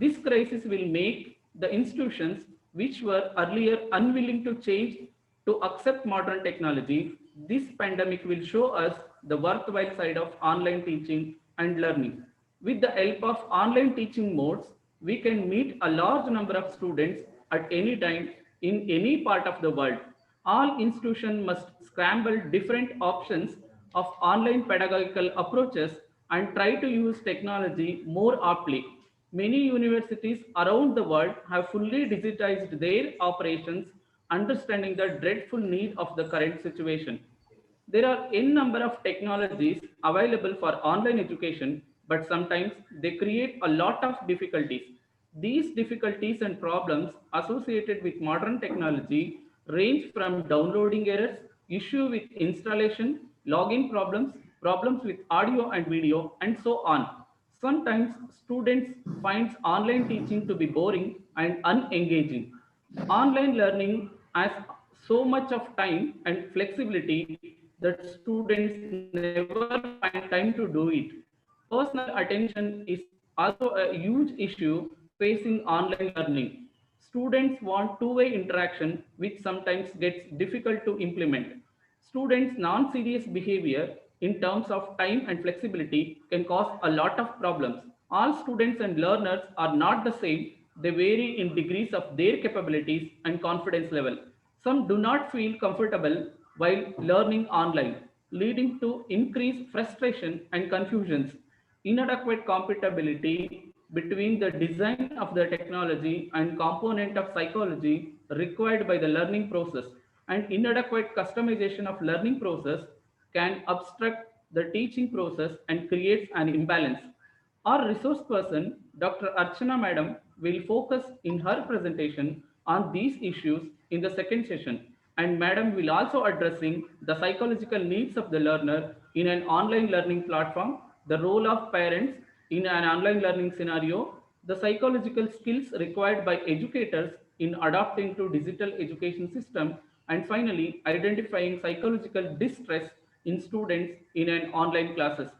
This crisis will make the institutions which were earlier unwilling to change to accept modern technology. This pandemic will show us the worthwhile side of online teaching and learning. With the help of online teaching modes, we can meet a large number of students at any time in any part of the world. All institutions must scramble different options of online pedagogical approaches and try to use technology more aptly. Many universities around the world have fully digitized their operations, understanding the dreadful need of the current situation. There are n number of technologies available for online education, but sometimes they create a lot of difficulties. These difficulties and problems associated with modern technology range from downloading errors, issue with installation, login problems, problems with audio and video, and so on. Sometimes students find online teaching to be boring and unengaging. Online learning has so much of time and flexibility that students never find time to do it. Personal attention is also a huge issue facing online learning. Students want two-way interaction, which sometimes gets difficult to implement. Students' non-serious behavior in terms of time and flexibility can cause a lot of problems. All students and learners are not the same. They vary in degrees of their capabilities and confidence level. Some do not feel comfortable while learning online, leading to increased frustration and confusions. inadequate compatibility between the design of the technology and component of psychology required by the learning process, and inadequate customization of learning process can obstruct the teaching process and creates an imbalance. Our resource person, Dr. Archana Madam, will focus in her presentation on these issues in the second session, and Madam will also addressing the psychological needs of the learner in an online learning platform, the role of parents in an online learning scenario, the psychological skills required by educators in adapting to digital education system, and finally identifying psychological distress in students in an online classes.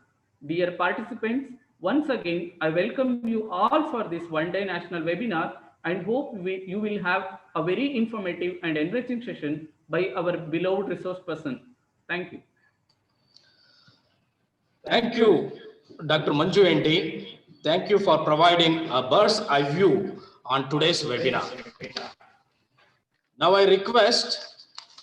Dear participants, once again, I welcome you all for this one-day national webinar and hope you will have a very informative and enriching session by our beloved resource person. Thank you. Thank you, Dr. Manju Enti. Thank you for providing a bird's eye view on today's webinar. Now I request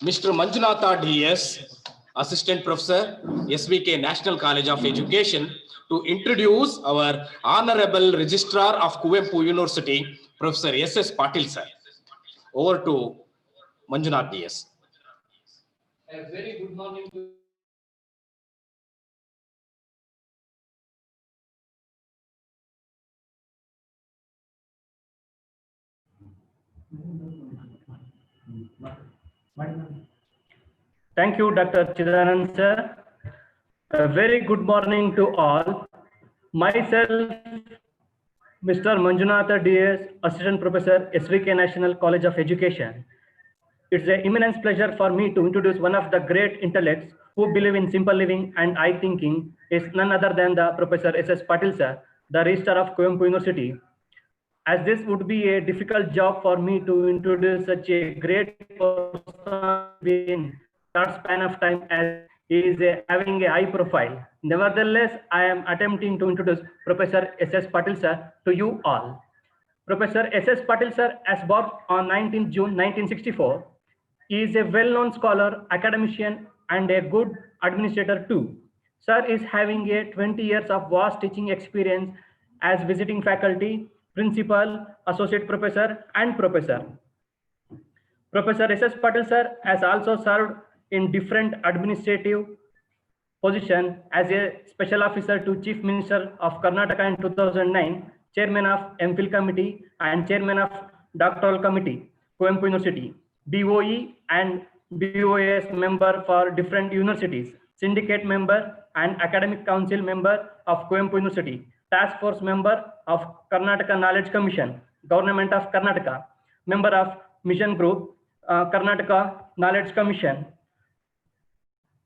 Mr. Manjunatha DS, Assistant Professor, SVK National College of Education, to introduce our Honorable Registrar of Kuvempu University, Professor S.S. Patil sir. Over to Manjunath DS. A very good morning to Thank you, Dr. Chidanand sir. A very good morning to all. Myself, Mr. Manjunatha DS, Assistant Professor, SVK National College of Education. It's an immense pleasure for me to introduce one of the great intellects who believe in simple living and high thinking is none other than the Professor S.S. Patil sir, the Registrar of Kuvempu University. As this would be a difficult job for me to introduce such a great person in short span of time as he is having a high profile. Nevertheless, I am attempting to introduce Professor S.S. Patil sir to you all. Professor S.S. Patil sir, as born on 19th June 1964, he is a well-known scholar, academician, and a good administrator too. Sir is having a 20 years of vast teaching experience as visiting faculty, principal, associate professor, and professor. Professor S.S. Patil sir has also served in different administrative position as a special officer to Chief Minister of Karnataka in 2009, Chairman of MPhil Committee and Chairman of Doctoral Committee, Kuvempu University, BOE and BOS member for different universities, syndicate member and academic council member of Kuvempu University, task force member of Karnataka Knowledge Commission, Government of Karnataka, member of Mission Group, Karnataka Knowledge Commission,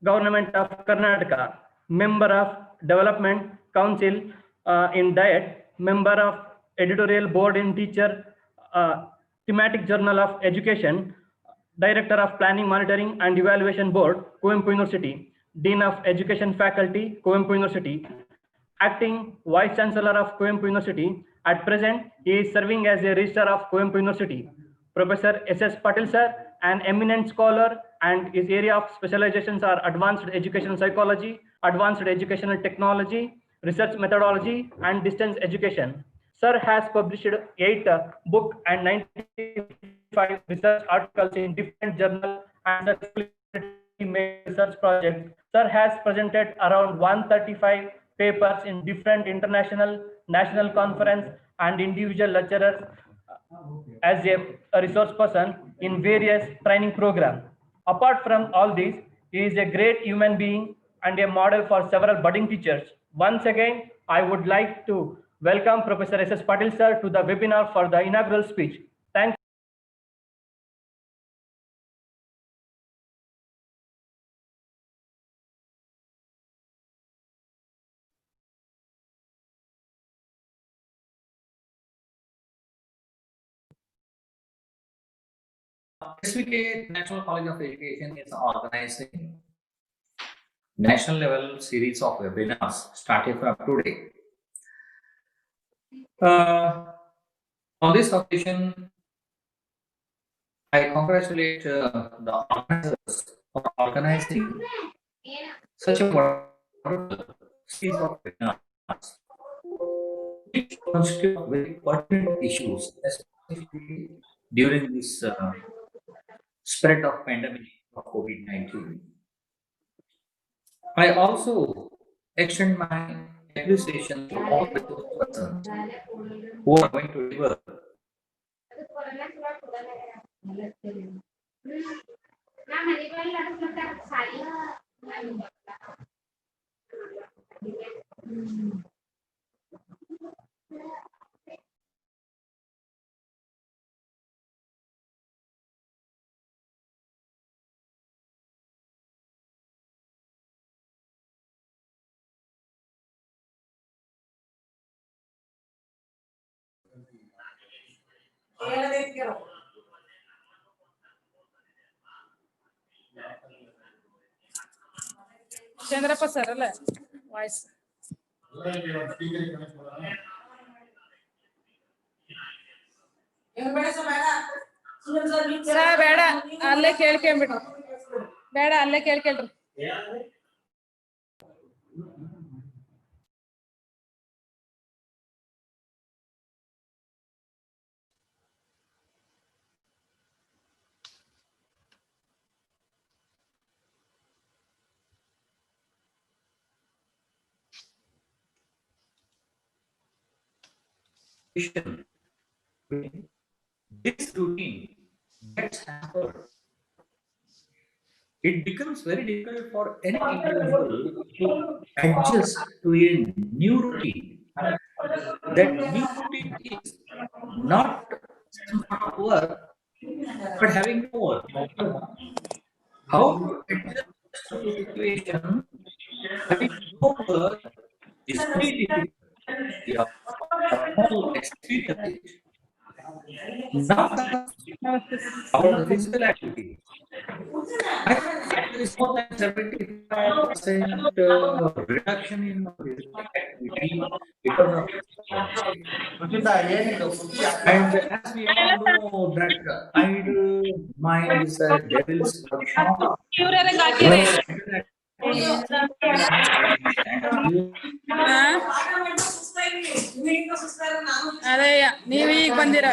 Government of Karnataka, member of Development Council in Diet, member of Editorial Board in Teacher, Thematic Journal of Education, Director of Planning, Monitoring and Evaluation Board, Kuvempu University, Dean of Education Faculty, Kuvempu University, acting Vice Chancellor of Kuvempu University. At present, he is serving as a Registrar of Kuvempu University. Professor S.S. Patil sir, an eminent scholar, and his area of specializations are advanced educational psychology, advanced educational technology, research methodology, and distance education. Sir has published 8 books and 95 research articles in different journals and research projects. Sir has presented around 135 papers in different international, national conference and individual lecturers as a resource person in various training programs. Apart from all this, he is a great human being and a model for several budding teachers. Once again, I would like to welcome Professor S.S. Patil sir to the webinar for the inaugural speech. Thank you. SVK National College of Education is organizing national level series of webinars starting from today. On this occasion, I congratulate the organizers for organizing such a wonderful series of webinars. which constitute very pertinent issues, especially during this spread of pandemic of COVID-19. I also extend my appreciation to all resource persons who are going to deliver Chandrappa sir ಅಲ್ಲ voice sir ಬೇಡ ಅಲ್ಲೇ ಕೇಳ್ಕೊಂಬಿಡ್ರಿ ಬೇಡ ಅಲ್ಲೇ ಕೇಳ್ಕೊಳ್ರಿ this routine gets hampered, it becomes very difficult for any individual to adjust to a new routine. That new routine is not some sort of work, but having no work. How to adjust to the situation having no work is very difficult. Yeah, all experience it. Now our physical activity. I think there is more than 75% reduction in physical activity because of and as we all know that idle mind is a devil's workshop. ಅದೇ ನೀವ್ ಈಗ ಬಂದಿರ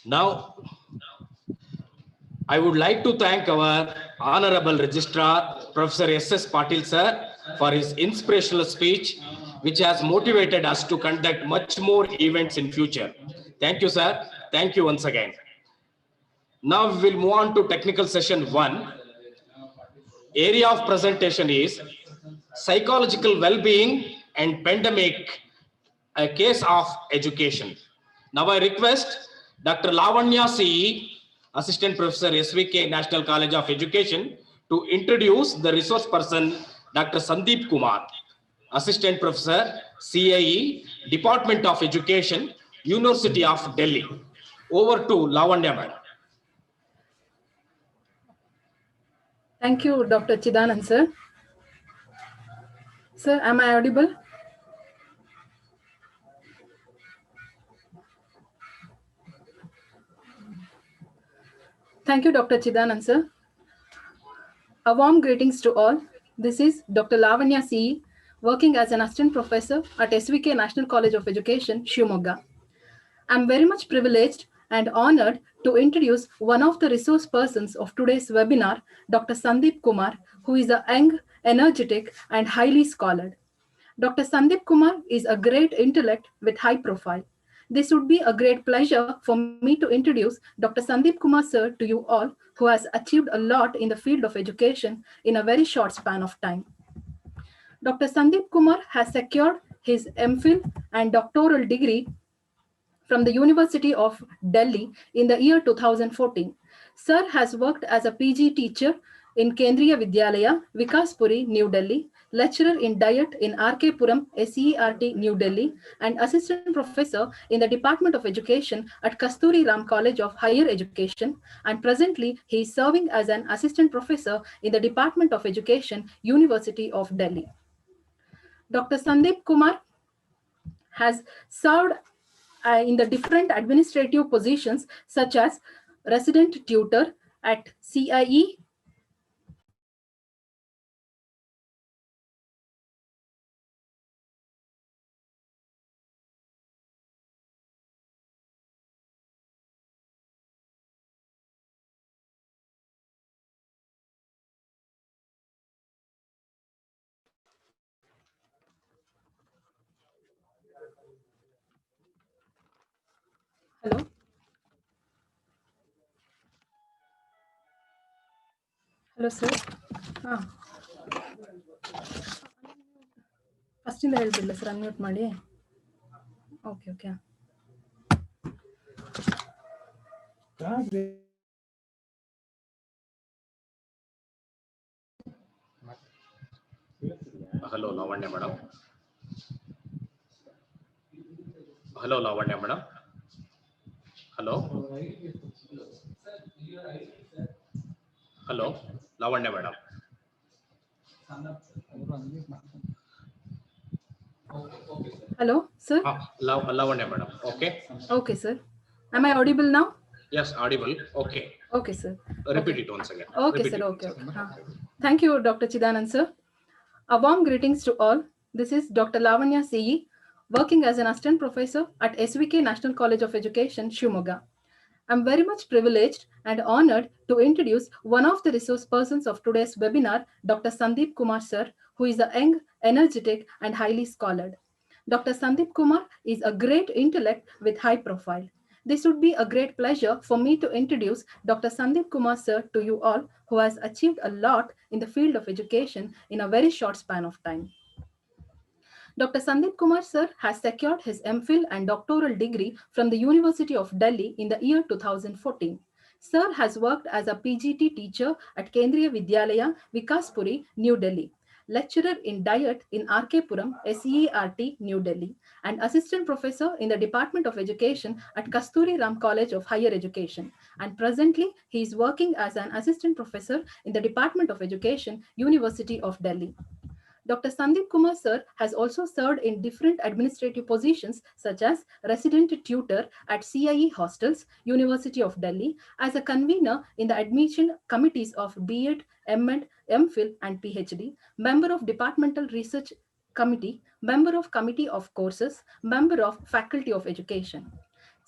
Now, I would like to thank our Honorable Registrar, Professor S.S. Patil sir, for his inspirational speech, which has motivated us to conduct much more events in future. Thank you, sir. Thank you once again. Now we will move on to technical session 1. Area of presentation is psychological well-being and pandemic, a case of education. Now I request Dr. Lavanya CE, Assistant Professor SVK National College of Education, to introduce the resource person Dr. Sandeep Kumar, Assistant Professor CIE, Department of Education, University of Delhi. Over to Lavanya ma'am. Thank you, Dr. Chidanand, sir. Sir, am I audible? Thank you, Dr. Chidanand, sir. A warm greetings to all. This is Dr. Lavanya CE, working as an assistant professor at SVK National College of Education, Shivamogga. I'm very much privileged and honored to introduce one of the resource persons of today's webinar, Dr. Sandeep Kumar, who is a young, energetic, and highly scholared. Dr. Sandeep Kumar is a great intellect with high profile. This would be a great pleasure for me to introduce Dr. Sandeep Kumar sir to you all, who has achieved a lot in the field of education in a very short span of time. Dr. Sandeep Kumar has secured his MPhil and doctoral degree from the University of Delhi in the year 2014. Sir has worked as a PG teacher in Kendriya Vidyalaya, Vikaspuri, New Delhi, lecturer in Diet in RK Puram, SERT, New Delhi, and assistant professor in the Department of Education at Kasturi Ram College of Higher Education. And presently, he is serving as an assistant professor in the Department of Education, University of Delhi. Dr. Sandeep Kumar has served in the different administrative positions such as resident tutor at CIE, hello. Hello, sir. First in the help, sir. Unmute ಮಾಡಿ. Okay, okay. Hello, Lavanya madam. Hello, Lavanya madam. Hello. Hello, Lavanya madam. Hello, sir. Lavanya madam. Okay. Okay, sir. Am I audible now? Yes, audible. Okay. Okay, sir. Repeat Okay. it once again. Okay, Repeat sir. it Okay, once okay. again. Thank you, Dr. Chidanand, sir. A warm greetings to all. This is Dr. Lavanya CE, working as an assistant professor at SVK National College of Education, Shivamogga. I'm very much privileged and honored to introduce one of the resource persons of today's webinar, Dr. Sandeep Kumar sir, who is a young, energetic, and highly scholared. Dr. Sandeep Kumar is a great intellect with high profile. This would be a great pleasure for me to introduce Dr. Sandeep Kumar sir to you all, who has achieved a lot in the field of education in a very short span of time. Dr. Sandeep Kumar sir has secured his MPhil and doctoral degree from the University of Delhi in the year 2014. Sir has worked as a PGT teacher at Kendriya Vidyalaya, Vikaspuri, New Delhi, lecturer in Diet in RK Puram, SERT, New Delhi, and assistant professor in the Department of Education at Kasturi Ram College of Higher Education. And presently, he is working as an assistant professor in the Department of Education, University of Delhi. Dr. Sandeep Kumar sir has also served in different administrative positions such as resident tutor at CIE hostels, University of Delhi, as a convener in the admission committees of BEd, MEd, MPhil, and PhD, member of departmental research committee, member of committee of courses, member of faculty of education.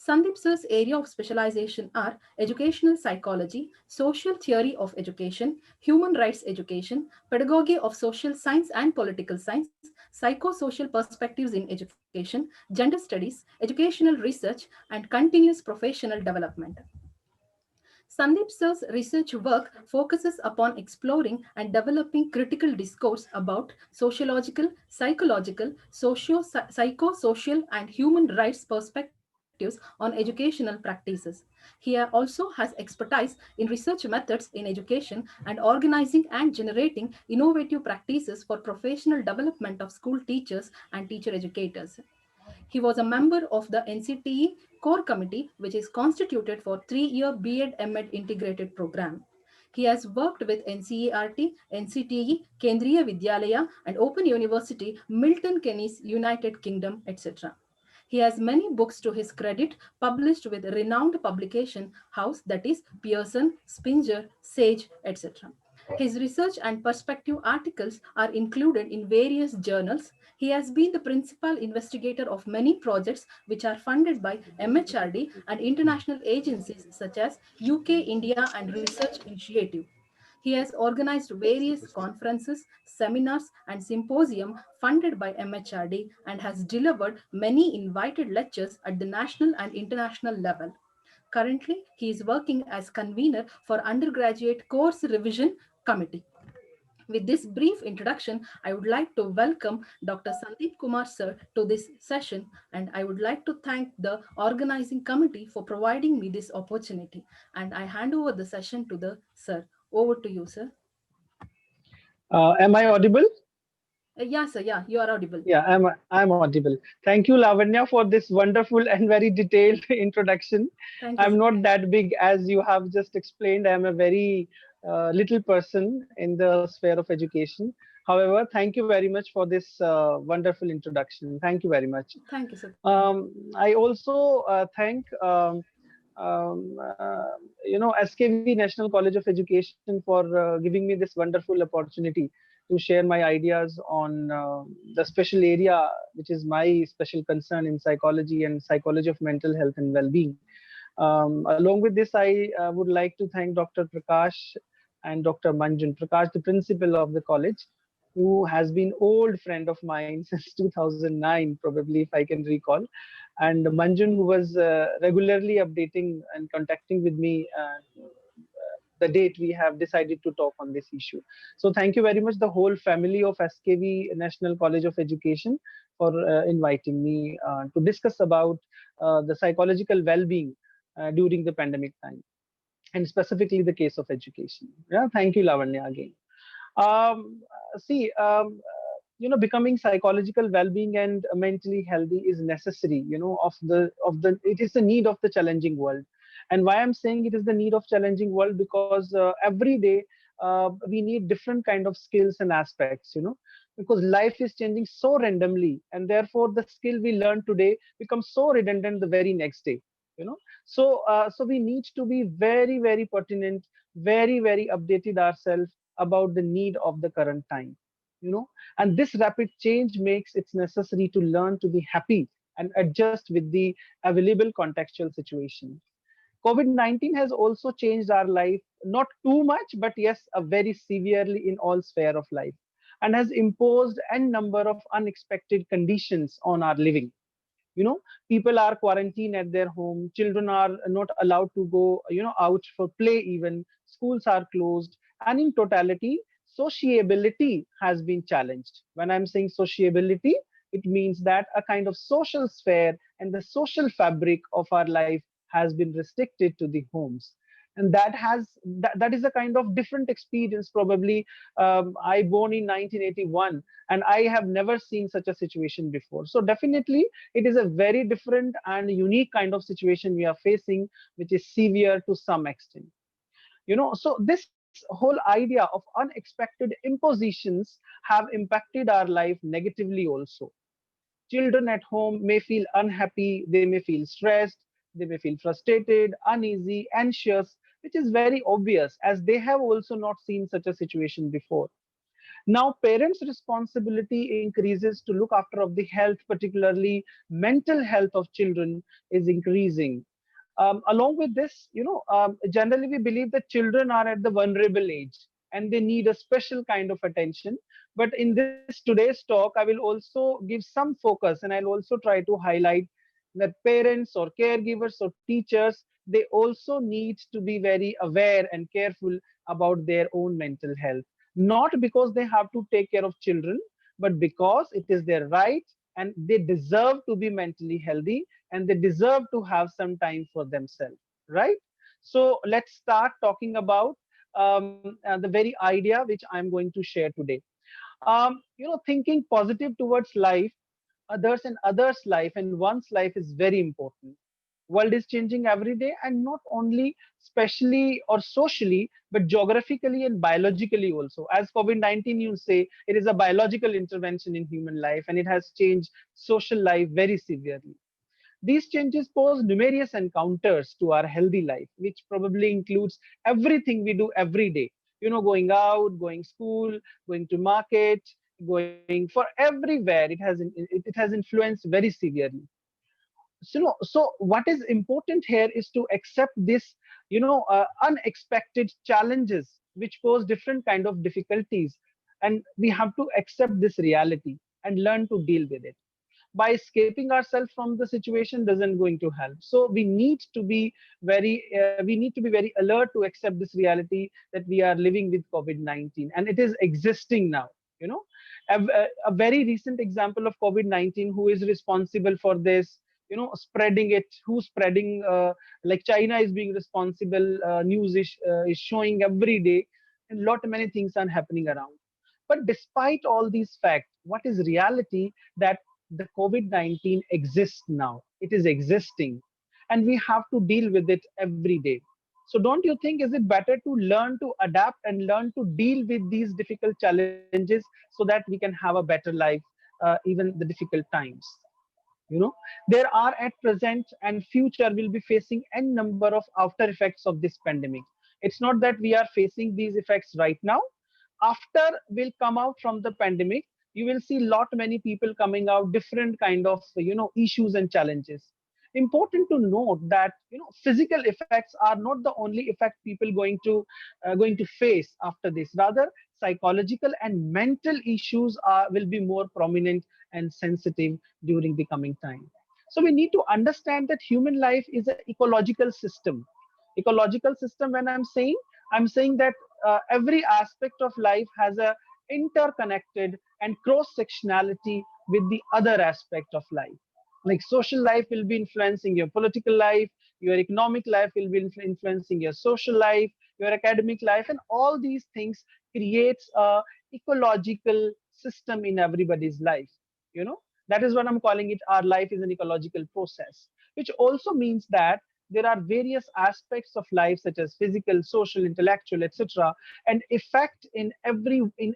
Sandeep sir's area of specialization are educational psychology, social theory of education, human rights education, pedagogy of social science and political science, psychosocial perspectives in education, gender studies, educational research, and continuous professional development. Sandeep Sir's research work focuses upon exploring and developing critical discourse about sociological, psychological, psychosocial, and human rights perspectives on educational practices. He also has expertise in research methods in education and organizing and generating innovative practices for professional development of school teachers and teacher educators. He was a member of the NCTE Core Committee, which is constituted for 3-year B.Ed M.Ed integrated program. He has worked with NCERT, NCTE, Kendriya Vidyalaya, and Open University, Milton Keynes, United Kingdom, etc. He has many books to his credit published with renowned publication house that is Pearson, Springer, Sage, etc. His research and perspective articles are included in various journals. He has been the principal investigator of many projects which are funded by MHRD and international agencies such as UK, India, and Research Initiative. He has organized various conferences, seminars, and symposium funded by MHRD and has delivered many invited lectures at the national and international level. Currently, he is working as convener for undergraduate course revision committee. With this brief introduction, I would like to welcome Dr. Sandeep Kumar sir to this session, and I would like to thank the organizing committee for providing me this opportunity. And I hand over the session to the sir. Over to you, sir. Am I audible? Yeah, sir. Yeah, you are audible. Yeah, I'm audible. Thank you, Lavanya, for this wonderful and very detailed introduction. Thank you, I'm sir. not that big as you have just explained. I'm a very little person in the sphere of education. However, thank you very much for this wonderful introduction. Thank you very much. Thank you, sir. I also thank SKV National College of Education for giving me this wonderful opportunity to share my ideas on the special area which is my special concern in psychology and psychology of mental health and well-being. Along with this, I would like to thank Dr. Prakash and Dr. Manjun. Prakash, the principal of the college, who has been old friend of mine since 2009, probably, if I can recall. And Manjun, who was regularly updating and contacting with me the date we have decided to talk on this issue. So thank you very much, the whole family of SKV National College of Education, for inviting me to discuss about the psychological well-being during the pandemic time, and specifically the case of education. Yeah, thank you, Lavanya, again. Um, see, becoming psychological well-being and mentally healthy is necessary. It is the need of the challenging world. And why I'm saying it is the need of challenging world, because every day we need different kind of skills and aspects. Because life is changing so randomly, and therefore the skill we learn today becomes so redundant the very next day. So we need to be very, very pertinent, very, very updated ourselves about the need of the current time. And this rapid change makes it necessary to learn to be happy and adjust with the available contextual situation. COVID-19 has also changed our life, not too much, but yes, very severely in all sphere of life, and has imposed a number of unexpected conditions on our living. People are quarantined at their home, children are not allowed to go out for play, even schools are closed, and in totality sociability has been challenged. When I'm saying sociability, it means that a kind of social sphere and the social fabric of our life has been restricted to the homes. And that is a kind of different experience. Probably I born in 1981, and I have never seen such a situation before. So definitely it is a very different and unique kind of situation we are facing, which is severe to some extent. So this whole idea of unexpected impositions have impacted our life negatively also. Children at home may feel unhappy, they may feel stressed, they may feel frustrated, uneasy, anxious, which is very obvious as they have also not seen such a situation before. Now, parents' responsibility increases to look after of the health, particularly mental health of children, is increasing. Along with this, generally we believe that children are at the vulnerable age and they need a special kind of attention. But in this today's talk, I will also give some focus, and I'll also try to highlight that parents or caregivers or teachers, they also need to be very aware and careful about their own mental health, not because they have to take care of children, but because it is their right and they deserve to be mentally healthy and they deserve to have some time for themselves, right? So let's start talking about the very idea which I'm going to share today. Thinking positive towards life, others life and one's life is very important. World is changing every day, and not only specially or socially, but geographically and biologically also. As COVID-19, you say, it is a biological intervention in human life and it has changed social life very severely. These changes pose numerous encounters to our healthy life, which probably includes everything we do every day. Going out, going school, going to market, going for everywhere. It has influenced very severely. So what is important here is to accept this, unexpected challenges which pose different kind of difficulties, and we have to accept this reality and learn to deal with it. By escaping ourselves from the situation doesn't going to help. So we need to be very alert to accept this reality that we are living with COVID-19 and it is existing now. you know a very recent example of COVID-19, who is responsible for this, spreading it, who's spreading, like China is being responsible. News is showing every day, and lot many things are happening around. But despite all these facts, what is reality? That the COVID-19 exists now. It is existing, and we have to deal with it every day. So don't you think, is it better to learn to adapt and learn to deal with these difficult challenges so that we can have a better life, even the difficult times? There are at present and future will be facing n number of after effects of this pandemic. It's not that we are facing these effects right now. After we'll come out from the pandemic, you will see lot many people coming out different kind of issues and challenges. Important to note that physical effects are not the only effect people going to face after this. Rather, psychological and mental issues will be more prominent and sensitive during the coming time. So we need to understand that human life is an ecological system. Ecological system, when I'm saying that every aspect of life has a interconnected and cross sectionality with the other aspect of life. Like social life will be influencing your political life, your economic life will be influencing your social life, your academic life, and all these things creates a ecological system in everybody's life. you know that is what I'm calling it. Our life is an ecological process, which also means that there are various aspects of life such as physical, social, intellectual, etc., and effect in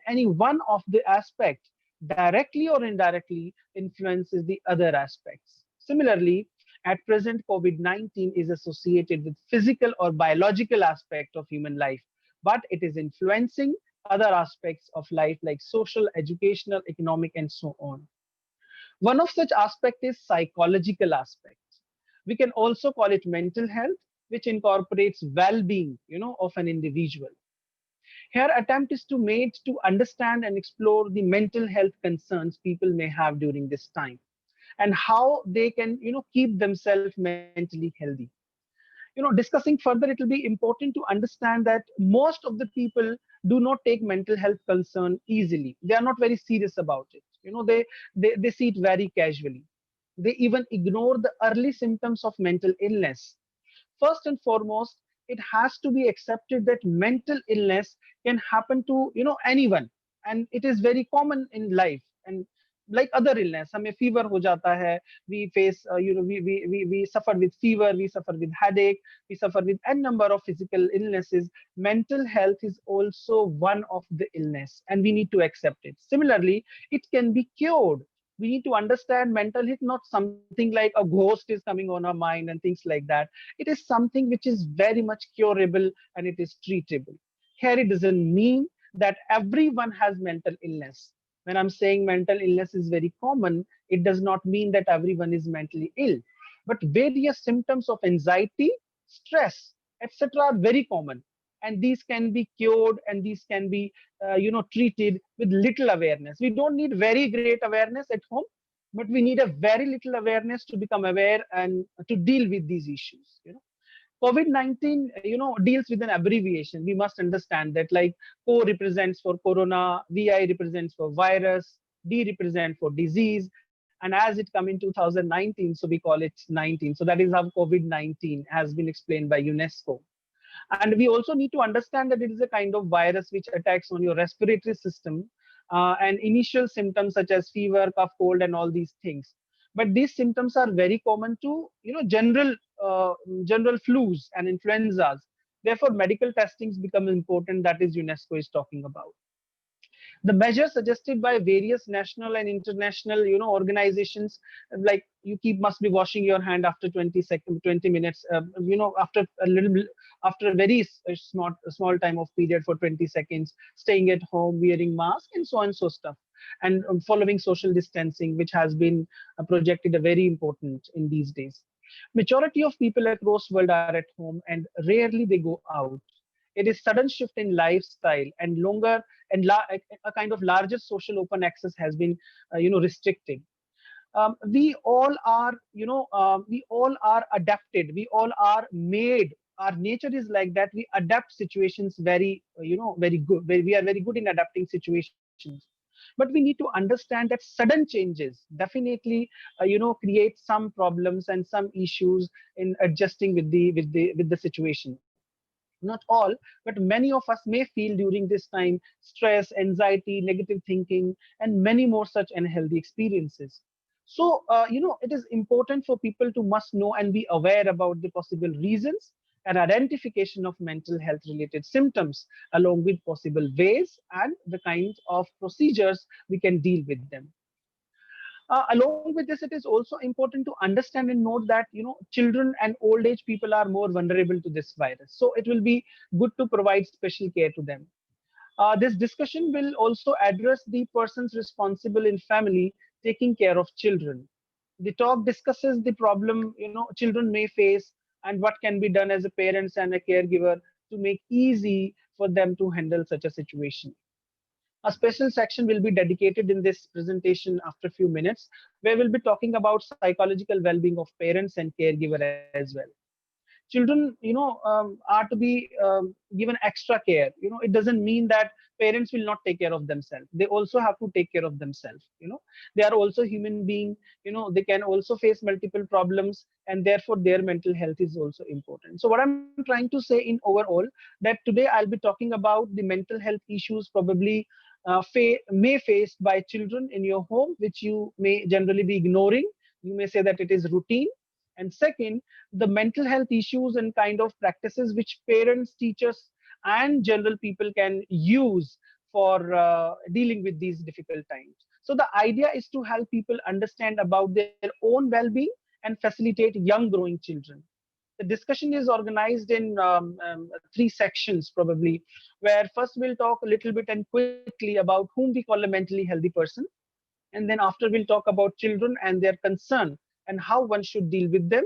any one of the aspect directly or indirectly influences the other aspects. Similarly, at present, COVID-19 is associated with physical or biological aspect of human life, but it is influencing other aspects of life like social, educational, economic, and so on. One of such aspect is psychological aspect. We can also call it mental health, which incorporates well-being, of an individual. Here, attempt is to made to understand and explore the mental health concerns people may have during this time, and how they can, keep themselves mentally healthy. Discussing further, it will be important to understand that most of the people do not take mental health concern easily. They are not very serious about it. They see it very casually. They even ignore the early symptoms of mental illness. First and foremost, it has to be accepted that mental illness can happen to anyone, and it is very common in life. And like other illness, हमें fever हो जाता है, we face we suffer with fever, we suffer with headache, we suffer with n number of physical illnesses. Mental health is also one of the illness, and we need to accept it. Similarly, it can be cured. We need to understand mental health not something like a ghost is coming on our mind and things like that. It is something which is very much curable and it is treatable. Here, it doesn't mean that everyone has mental illness. When I'm saying mental illness is very common, it does not mean that everyone is mentally ill. But various symptoms of anxiety, stress, etc. are very common. And these can be cured and these can be treated with little awareness. We don't need very great awareness at home, but we need a very little awareness to become aware and to deal with these issues. COVID-19, deals with an abbreviation. We must understand that, like, O represents for corona, VI represents for virus, D represents for disease, and as it come in 2019, so we call it 19. So that is how COVID-19 has been explained by UNESCO. And we also need to understand that it is a kind of virus which attacks on your respiratory system, and initial symptoms such as fever, cough, cold, and all these things. But these symptoms are very common to general flus and influenzas. Therefore, medical testings become important. That is UNESCO is talking about. The measures suggested by various national and international organizations, like you must be washing your hand after 20 minutes, after a after a very small time of period for 20 seconds, staying at home, wearing mask, and so on and so stuff, and following social distancing, which has been projected a very important in these days. Majority of people across world are at home and rarely they go out. It is sudden shift in lifestyle and longer and a kind of larger social open access has been restricted. We all are adapted. We all are made. Our nature is like that. We adapt situations very good. We are very good in adapting situations. But we need to understand that sudden changes definitely, create some problems and some issues in adjusting with the situation. Not all, but many of us may feel during this time stress, anxiety, negative thinking, and many more such unhealthy experiences. So, it is important for people to must know and be aware about the possible reasons and identification of mental health related symptoms, along with possible ways and the kinds of procedures we can deal with them. Along with this, it is also important to understand and note that children and old age people are more vulnerable to this virus. So it will be good to provide special care to them. This discussion will also address the persons responsible in family taking care of children. The talk discusses the problem children may face and what can be done as a parents and a caregiver to make easy for them to handle such a situation. A special section will be dedicated in this presentation after a few minutes, where we'll be talking about psychological well-being of parents and caregiver as well. Children, are to be given extra care. It doesn't mean that parents will not take care of themselves. They also have to take care of themselves. They are also human being. They can also face multiple problems, and therefore their mental health is also important. So what I'm trying to say in overall, that today I'll be talking about the mental health issues probably may faced by children in your home, which you may generally be ignoring. You may say that it is routine. And second, the mental health issues and kind of practices which parents, teachers, and general people can use for dealing with these difficult times. So the idea is to help people understand about their own well-being and facilitate young growing children. The discussion is organized in three sections probably, where first we'll talk a little bit and quickly about whom we call a mentally healthy person. And then after we'll talk about children and their concern and how one should deal with them.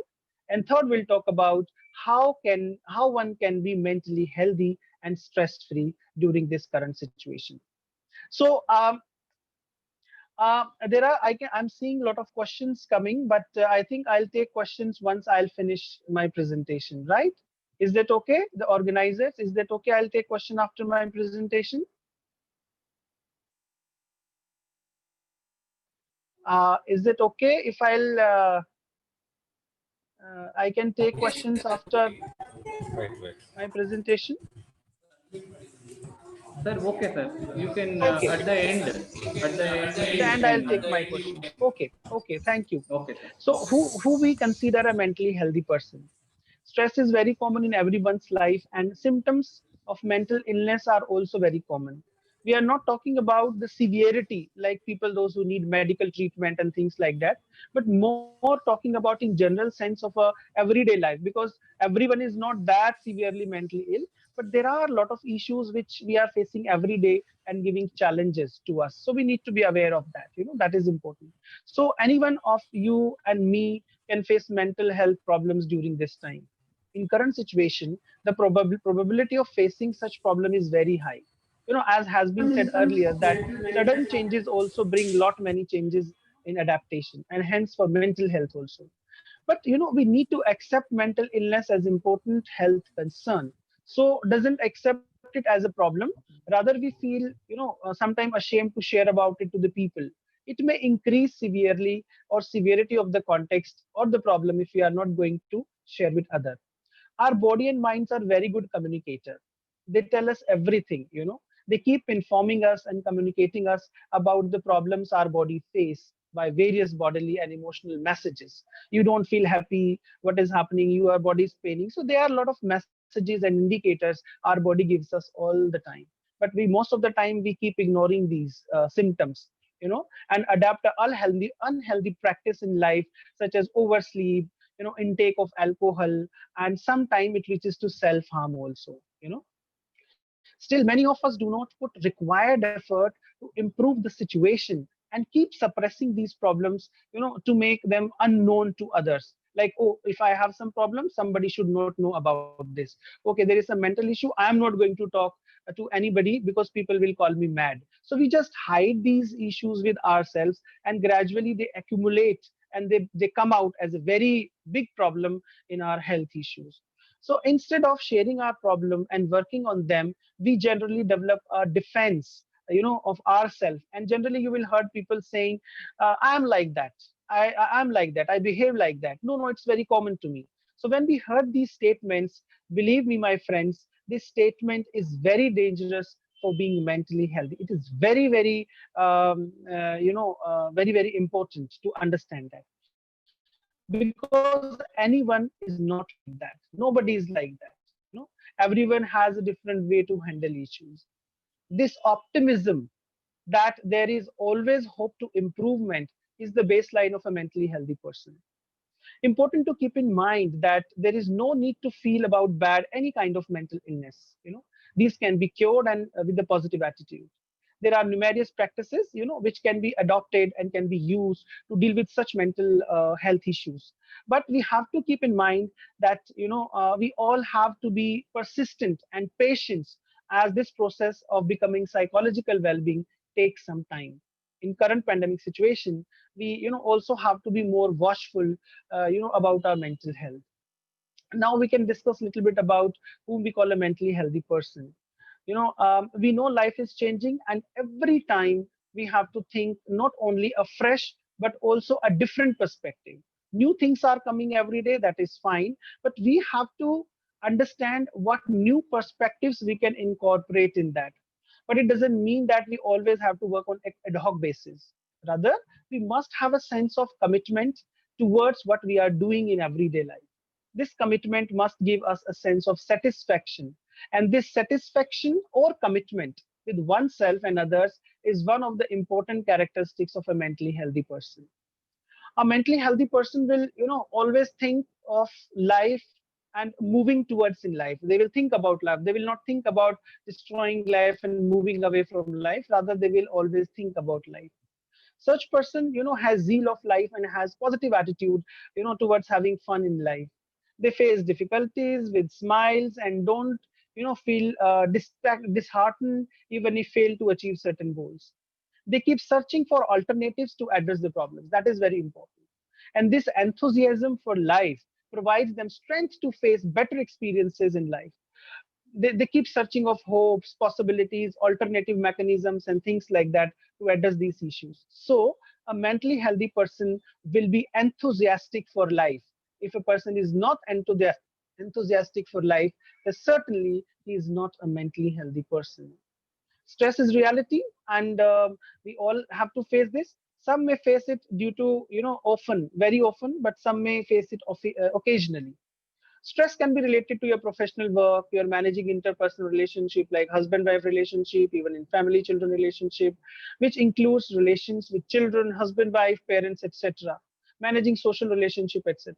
And third, we'll talk about how one can be mentally healthy and stress-free during this current situation. So I'm seeing a lot of questions coming, but I think I'll take questions once I'll finish my presentation, right? Is that okay? The organizers, is that okay? I'll take question after my presentation. Is it okay if I can take questions after my presentation? Sir, okay, sir. You can Okay. at the end. At the end, At the you end, I'll can. take my questions. Okay. Okay. Thank you. Okay, sir. So, who we consider a mentally healthy person? Stress is very common in everyone's life, and symptoms of mental illness are also very common. We are not talking about the severity, like people, those who need medical treatment and things like that, but more talking about in general sense of a everyday life, because everyone is not that severely mentally ill, but there are a lot of issues which we are facing every day and giving challenges to us. So we need to be aware of that. That is important. So anyone of you and me can face mental health problems during this time. In current situation, the probability of facing such problem is very high. As has been said earlier, that sudden changes also bring lot many changes in adaptation, and hence for mental health also. But we need to accept mental illness as important health concern. So doesn't accept it as a problem. Rather, we feel sometimes ashamed to share about it to the people. It may increase severely or severity of the context or the problem if we are not going to share with others. Our body and minds are very good communicator. They tell us everything. They keep informing us and communicating us about the problems our body face by various bodily and emotional messages. You don't feel happy, what is happening, your body is paining. So there are a lot of messages and indicators our body gives us all the time. But we most of the time we keep ignoring these symptoms, and adapt a unhealthy practice in life, such as oversleep, intake of alcohol, and sometimes it reaches to self-harm also. Still, many of us do not put required effort to improve the situation and keep suppressing these problems, to make them unknown to others. Like, oh, if I have some problem, somebody should not know about this. Okay, there is a mental issue, I am not going to talk to anybody because people will call me mad. So we just hide these issues with ourselves, and gradually they accumulate, and they come out as a very big problem in our health issues. So instead of sharing our problem and working on them, we generally develop a defense, of ourselves. And generally, you will heard people saying, "I am like that. I'm like that. I behave like that." No, no, it's very common to me. So when we heard these statements, believe me, my friends, this statement is very dangerous for being mentally healthy. It is very, very, very, very important to understand that. Because anyone is not like that. Nobody is like that. Everyone has a different way to handle issues. This optimism that there is always hope to improvement is the baseline of a mentally healthy person. Important to keep in mind that there is no need to feel about bad any kind of mental illness. These can be cured and with a positive attitude. There are numerous practices, which can be adopted and can be used to deal with such mental health issues. But we have to keep in mind that we all have to be persistent and patient, as this process of becoming psychological well-being takes some time. In current pandemic situation, we also have to be more watchful, about our mental health. Now we can discuss a little bit about whom we call a mentally healthy person. We know life is changing, and every time we have to think not only a fresh but also a different perspective. New things are coming every day, that is fine, but we have to understand what new perspectives we can incorporate in that. But it doesn't mean that we always have to work on ad hoc basis. Rather, we must have a sense of commitment towards what we are doing in everyday life. This commitment must give us a sense of satisfaction, and this satisfaction or commitment with oneself and others is one of the important characteristics of a mentally healthy person. A mentally healthy person will always think of life and moving towards in life. They will think about life. They will not think about destroying life and moving away from life. Rather, they will always think about life. Such person, has zeal of life and has positive attitude, towards having fun in life. They face difficulties with smiles and don't feel disheartened even if fail to achieve certain goals. They keep searching for alternatives to address the problems. That is very important. And this enthusiasm for life provides them strength to face better experiences in life. They keep searching of hopes, possibilities, alternative mechanisms, and things like that to address these issues. So a mentally healthy person will be enthusiastic for life. If a person is not enthusiastic for life, then certainly he is not a mentally healthy person. Stress is reality, and we all have to face this. Some may face it due to often, very often, but some may face it occasionally. Stress can be related to your professional work, your managing interpersonal relationship like husband-wife relationship, even in family-children relationship, which includes relations with children, husband-wife, parents, etc. Managing social relationship, etc.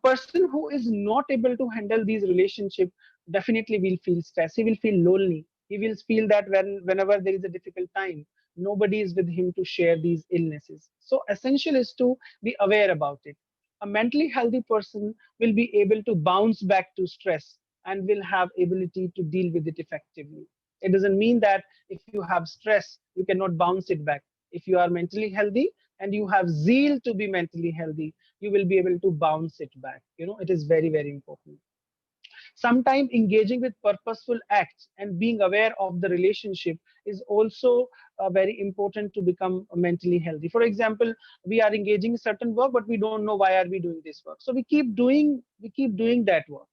Person who is not able to handle these relationships definitely will feel stress. He will feel lonely. He will feel that whenever there is a difficult time, nobody is with him to share these illnesses. So essential is to be aware about it. A mentally healthy person will be able to bounce back to stress and will have ability to deal with it effectively. It doesn't mean that if you have stress, you cannot bounce it back. If you are mentally healthy and you have zeal to be mentally healthy, you will be able to bounce it back. It is very, very important. Sometimes engaging with purposeful acts and being aware of the relationship is also very important to become mentally healthy. For example, we are engaging in certain work, but we don't know why are we doing this work. So we keep doing that work.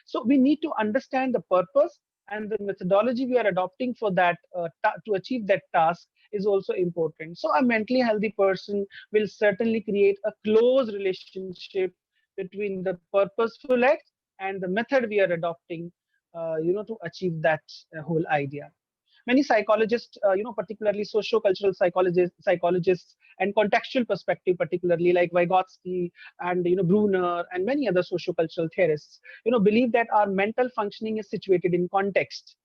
So we need to understand the purpose, and the methodology we are adopting for that to achieve that task is also important. So a mentally healthy person will certainly create a close relationship between the purposeful act and the method we are adopting, to achieve that whole idea. Many psychologists, particularly socio-cultural psychologists and contextual perspective, particularly like Vygotsky and Bruner and many other socio-cultural theorists, believe that our mental functioning is situated in context.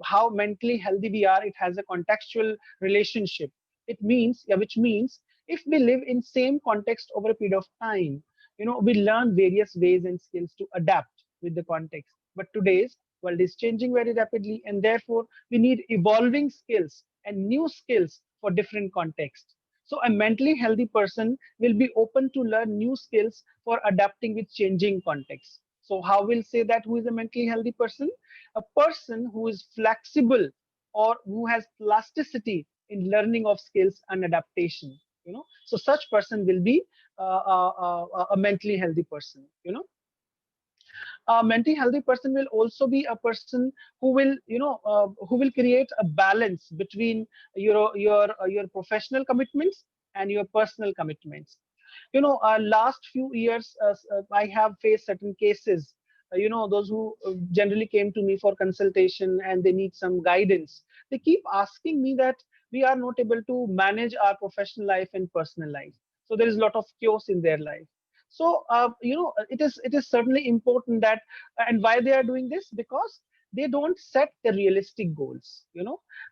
How mentally healthy we are, it has a contextual relationship. Which means if we live in same context over a period of time, we learn various ways and skills to adapt with the context. But today's world is changing very rapidly, and therefore we need evolving skills and new skills for different contexts. So a mentally healthy person will be open to learn new skills for adapting with changing contexts. So how we'll say that who is a mentally healthy person? A person who is flexible or who has plasticity in learning of skills and adaptation. So such person will be a mentally healthy person. A mentally healthy person will also be a person who will create a balance between your professional commitments and your personal commitments. Last few years, I have faced certain cases, those who generally came to me for consultation and they need some guidance. They keep asking me that we are not able to manage our professional life and personal life. So there is a lot of chaos in their life. So it is certainly important that, and why they are doing this, because they don't set the realistic goals.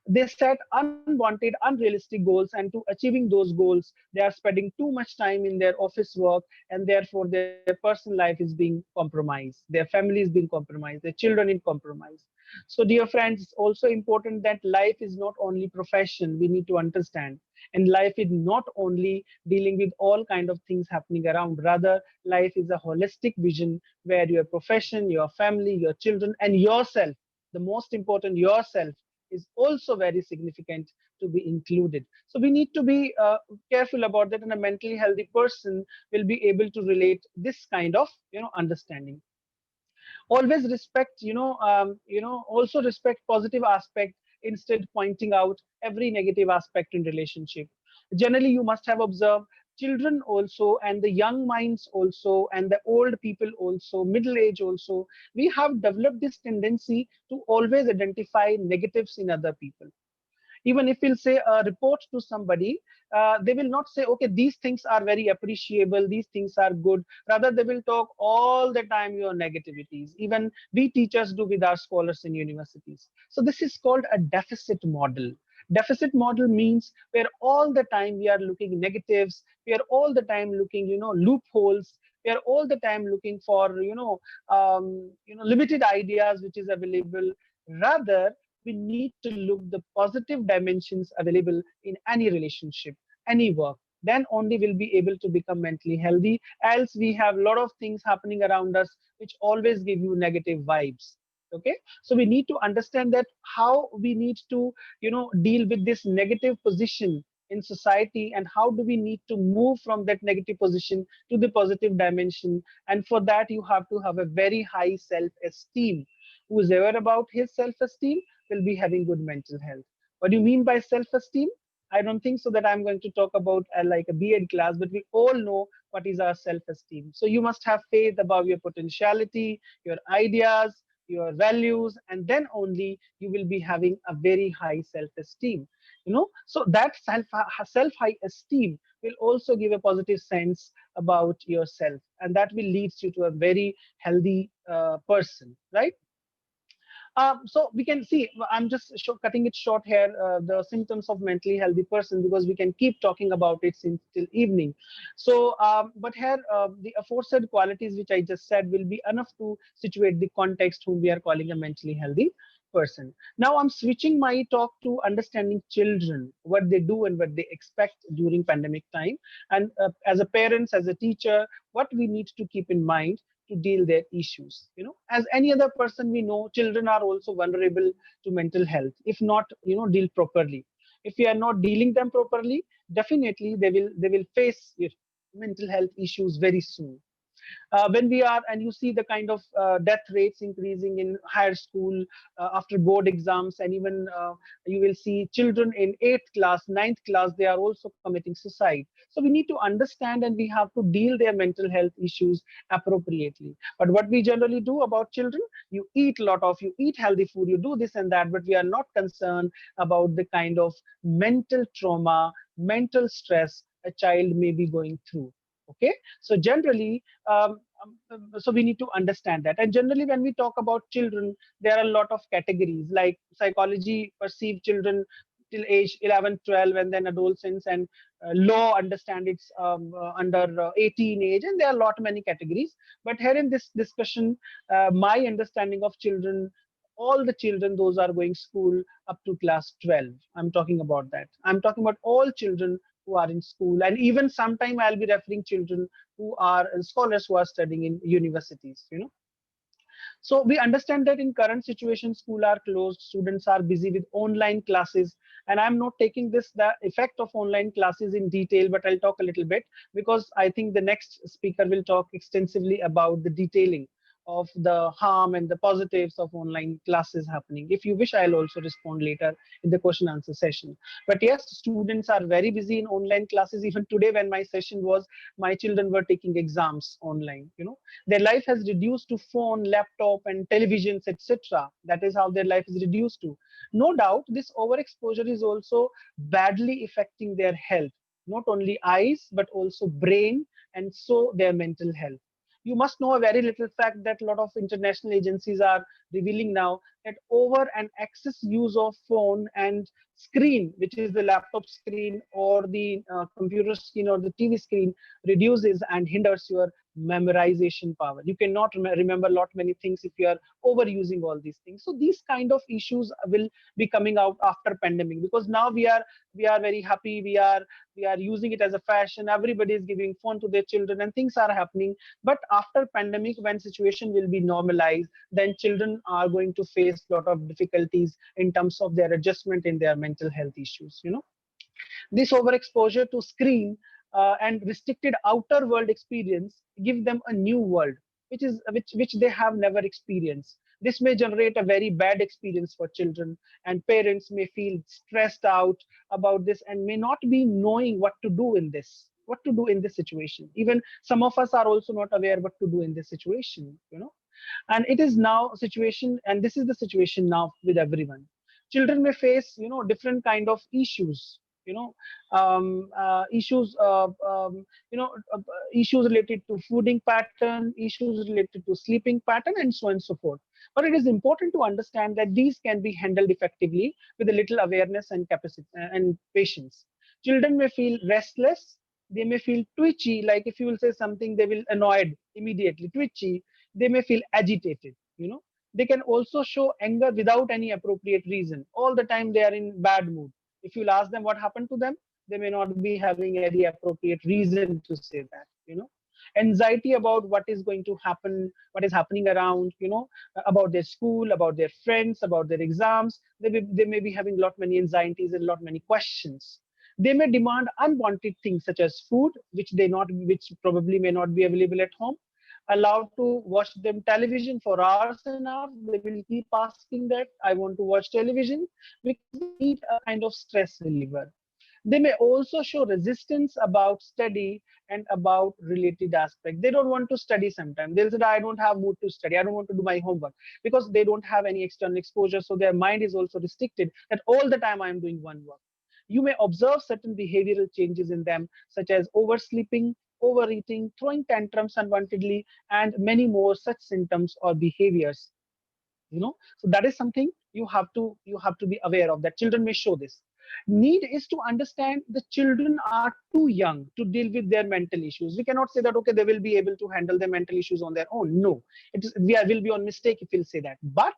They set unwanted, unrealistic goals, and to achieving those goals, they are spending too much time in their office work, and therefore their personal life is being compromised, their family is being compromised, their children in compromise. So dear friends, it's also important that life is not only profession. We need to understand, and life is not only dealing with all kind of things happening around. Rather, life is a holistic vision where your profession, your family, your children, and yourself, the most important, yourself, is also very significant to be included. So we need to be careful about that, and a mentally healthy person will be able to relate this kind of understanding. Always respect, also respect positive aspect instead pointing out every negative aspect in relationship. Generally, you must have observed children also, and the young minds also, and the old people also, middle age also, we have developed this tendency to always identify negatives in other people. Even if we'll say a report to somebody, they will not say, okay, these things are very appreciable, these things are good. Rather, they will talk all the time your negativities. Even we teachers do with our scholars in universities. So this is called a deficit model. Deficit model means where all the time we are looking negatives, we are all the time looking, loopholes, we are all the time looking for, limited ideas which is available. Rather, we need to look the positive dimensions available in any relationship, any work. Then only we'll be able to become mentally healthy. Else we have a lot of things happening around us which always give you negative vibes. Okay, so we need to understand that how we need to deal with this negative position in society, and how do we need to move from that negative position to the positive dimension. And for that, you have to have a very high self-esteem. Who is aware about his self-esteem will be having good mental health. What do you mean by self-esteem? I don't think so that I'm going to talk about like a B.Ed class, but we all know what is our self-esteem. So you must have faith about your potentiality, your ideas, your values, and then only you will be having a very high self-esteem. So that self-high esteem will also give a positive sense about yourself, and that will lead you to a very healthy person, right? So we can see, I'm just cutting it short here, the symptoms of mentally healthy person, because we can keep talking about it since till evening. So, but here the aforesaid qualities which I just said will be enough to situate the context whom we are calling a mentally healthy person. Now I'm switching my talk to understanding children, what they do and what they expect during pandemic time. And as a parents, as a teacher, what we need to keep in mind to deal their issues. As any other person, we know children are also vulnerable to mental health if not deal properly. If we are not dealing them properly, definitely they will face mental health issues very soon. When we are, and you see the kind of death rates increasing in higher school after board exams, and even you will see children in 8th class, 9th class, they are also committing suicide. So we need to understand and we have to deal their mental health issues appropriately. But what we generally do about children, you eat healthy food, you do this and that, but we are not concerned about the kind of mental trauma, mental stress a child may be going through. Okay, so generally, so we need to understand that. And generally, when we talk about children, there are a lot of categories. Like psychology perceive children till age 11, 12, and then adolescence, and law understand it's under 18 age, and there are a lot many categories. But here in this discussion, my understanding of children, all the children, those are going school up to class 12. I'm talking about that. I'm talking about all children who are in school, and even sometime I'll be referring children who are scholars who are studying in universities. So we understand that in current situation, school are closed, students are busy with online classes, and I'm not taking the effect of online classes in detail, but I'll talk a little bit, because I think the next speaker will talk extensively about the detailing of the harm and the positives of online classes happening. If you wish, I'll also respond later in the question answer session. But yes, students are very busy in online classes. Even today when my session was, my children were taking exams online. Their life has reduced to phone, laptop, and televisions, etc. That is how their life is reduced to. No doubt, this overexposure is also badly affecting their health, not only eyes, but also brain, and so their mental health. You must know a very little fact that a lot of international agencies are revealing now that over and excess use of phone and screen, which is the laptop screen or the computer screen or the TV screen, reduces and hinders your memorization power. You cannot remember a lot many things if you are overusing all these things. So these kind of issues will be coming out after pandemic, because now we are very happy, we are using it as a fashion, everybody is giving phone to their children and things are happening. But after pandemic, when situation will be normalized, then children are going to face a lot of difficulties in terms of their adjustment in their mental health issues. This overexposure to screen and restricted outer world experience give them a new world, which they have never experienced. This may generate a very bad experience for children, and parents may feel stressed out about this and may not be knowing what to do in this situation. Even some of us are also not aware what to do in this situation. And it is now a situation, and this is the situation now with everyone. Children may face different kind of issues, you know issues issues related to fooding pattern, issues related to sleeping pattern, and so on and so forth. But it is important to understand that these can be handled effectively with a little awareness and capacity and patience. Children may feel restless, they may feel twitchy, like if you will say something, they will annoyed immediately, twitchy. They may feel agitated. They can also show anger without any appropriate reason. All the time they are in bad mood. If you'll ask them what happened to them, they may not be having any appropriate reason to say that. Anxiety about what is going to happen, what is happening around, about their school, about their friends, about their exams. They may be having a lot many anxieties and a lot many questions. They may demand unwanted things such as food, which probably may not be available at home. Allowed to watch them television for hours and hours. They will keep asking that I want to watch television, because they need a kind of stress reliever. They may also show resistance about study and about related aspects. They don't want to study sometimes. They'll say, I don't have mood to study. I don't want to do my homework, because they don't have any external exposure. So their mind is also restricted that all the time I am doing one work. You may observe certain behavioral changes in them, such as oversleeping, overeating, throwing tantrums unwantedly, and many more such symptoms or behaviors. So that is something you have to be aware of, that children may show this. Need is to understand the children are too young to deal with their mental issues. We cannot say that okay, they will be able to handle their mental issues on their own. No, will be on mistake if we'll say that. But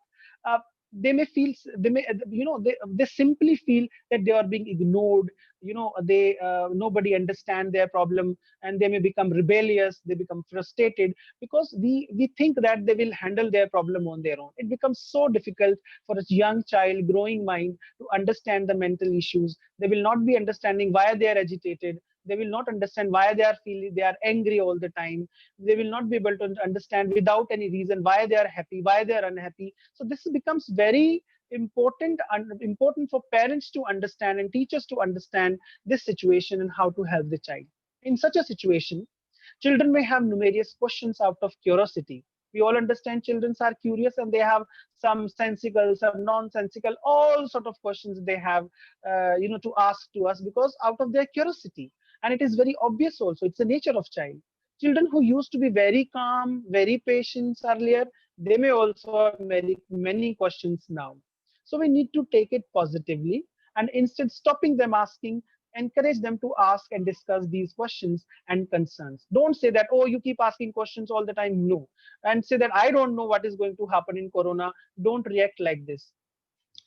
uh, they may feel, they simply feel that they are being ignored. They nobody understand their problem, and they may become rebellious, they become frustrated, because we think that they will handle their problem on their own. It becomes so difficult for a young child growing mind to understand the mental issues. They will not be understanding why they are agitated. They will not understand why they are feeling, they are angry all the time. They will not be able to understand without any reason why they are happy, why they are unhappy. So this becomes very important for parents to understand and teachers to understand this situation and how to help the child. In such a situation, children may have numerous questions out of curiosity. We all understand children are curious, and they have some sensical, some nonsensical, all sort of questions they have, to ask to us because out of their curiosity. And it is very obvious also. It's the nature of child. Children who used to be very calm, very patient earlier, they may also have many questions now. So we need to take it positively, and instead stopping them asking, encourage them to ask and discuss these questions and concerns. Don't say that, oh, you keep asking questions all the time. No. And say that I don't know what is going to happen in Corona. Don't react like this,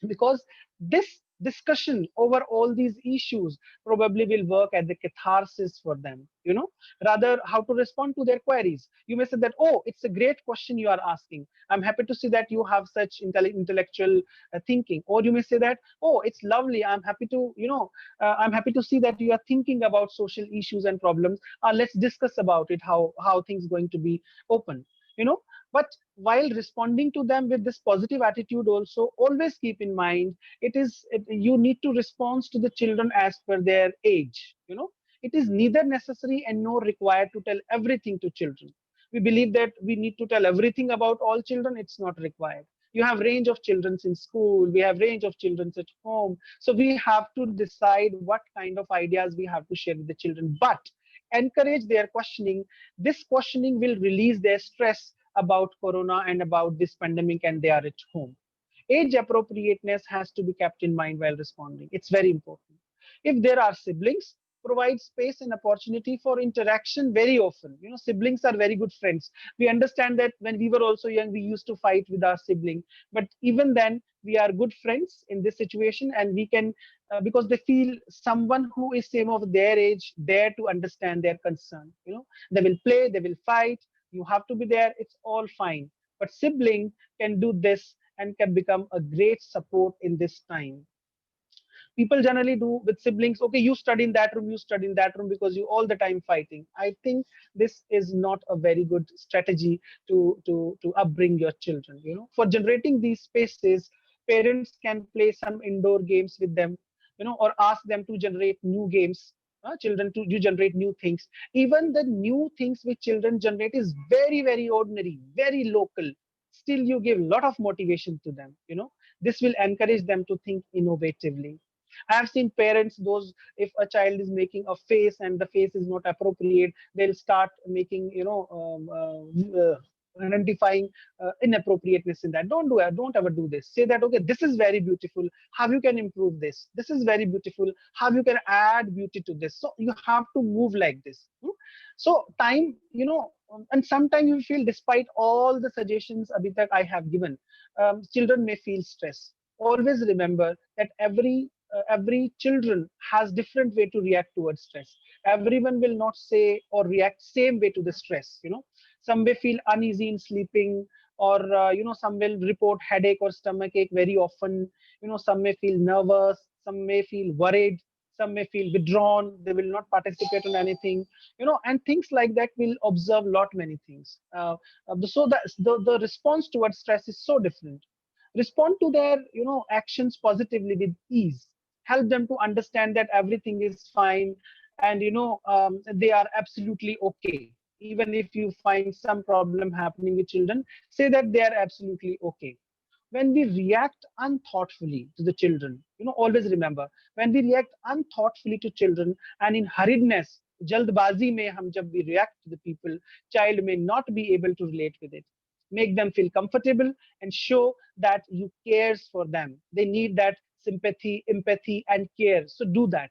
because this discussion over all these issues probably will work as a catharsis for them. Rather how to respond to their queries. You may say that, oh, it's a great question you are asking. I'm happy to see that you have such intellectual thinking. Or you may say that, oh, it's lovely, I'm happy to I'm happy to see that you are thinking about social issues and problems. Let's discuss about it, how things going to be open. But while responding to them with this positive attitude, also always keep in mind, you need to respond to the children as per their age. It is neither necessary and nor required to tell everything to children. We believe that we need to tell everything about all children. It's not required. You have range of children in school, we have range of children at home, so we have to decide what kind of ideas we have to share with the children. But encourage their questioning. This questioning will release their stress about Corona and about this pandemic, and they are at home. Age appropriateness has to be kept in mind while responding. It's very important. If there are siblings, provide space and opportunity for interaction very often. Siblings are very good friends. We understand that when we were also young, we used to fight with our sibling, but even then we are good friends in this situation, and we can, because they feel someone who is same of their age there to understand their concern. They will play, they will fight, you have to be there, it's all fine. But sibling can do this and can become a great support in this time. People generally do with siblings, okay, you study in that room, you study in that room, because you all the time fighting. I think this is not a very good strategy to upbring your children. For generating these spaces, parents can play some indoor games with them, or ask them to generate new games. Children to you generate new things. Even the new things which children generate is very, very ordinary, very local. Still you give a lot of motivation to them. This will encourage them to think innovatively. I have seen parents, those, if a child is making a face and the face is not appropriate, they'll start making, identifying inappropriateness in that. Don't do it. Don't ever do this. Say that, okay, this is very beautiful. How you can improve this? This is very beautiful. How you can add beauty to this? So you have to move like this. So time, and sometimes you feel, despite all the suggestions Abhitak I have given, children may feel stress. Always remember that every children has different way to react towards stress. Everyone will not say or react same way to the stress. Some may feel uneasy in sleeping, or some will report headache or stomach ache very often. Some may feel nervous, some may feel worried, some may feel withdrawn, they will not participate in anything, and things like that. Will observe lot many things. So the response towards stress is so different. Respond to their actions positively with ease. Help them to understand that everything is fine, and they are absolutely okay. Even if you find some problem happening with children, say that they are absolutely okay. When we react unthoughtfully to the children, always remember, when we react unthoughtfully to children and in hurriedness, jaldbazi mein hum jab we react to the people, child may not be able to relate with it. make them feel comfortable, and show that you cares for them. They need that sympathy, empathy, and care. So do that.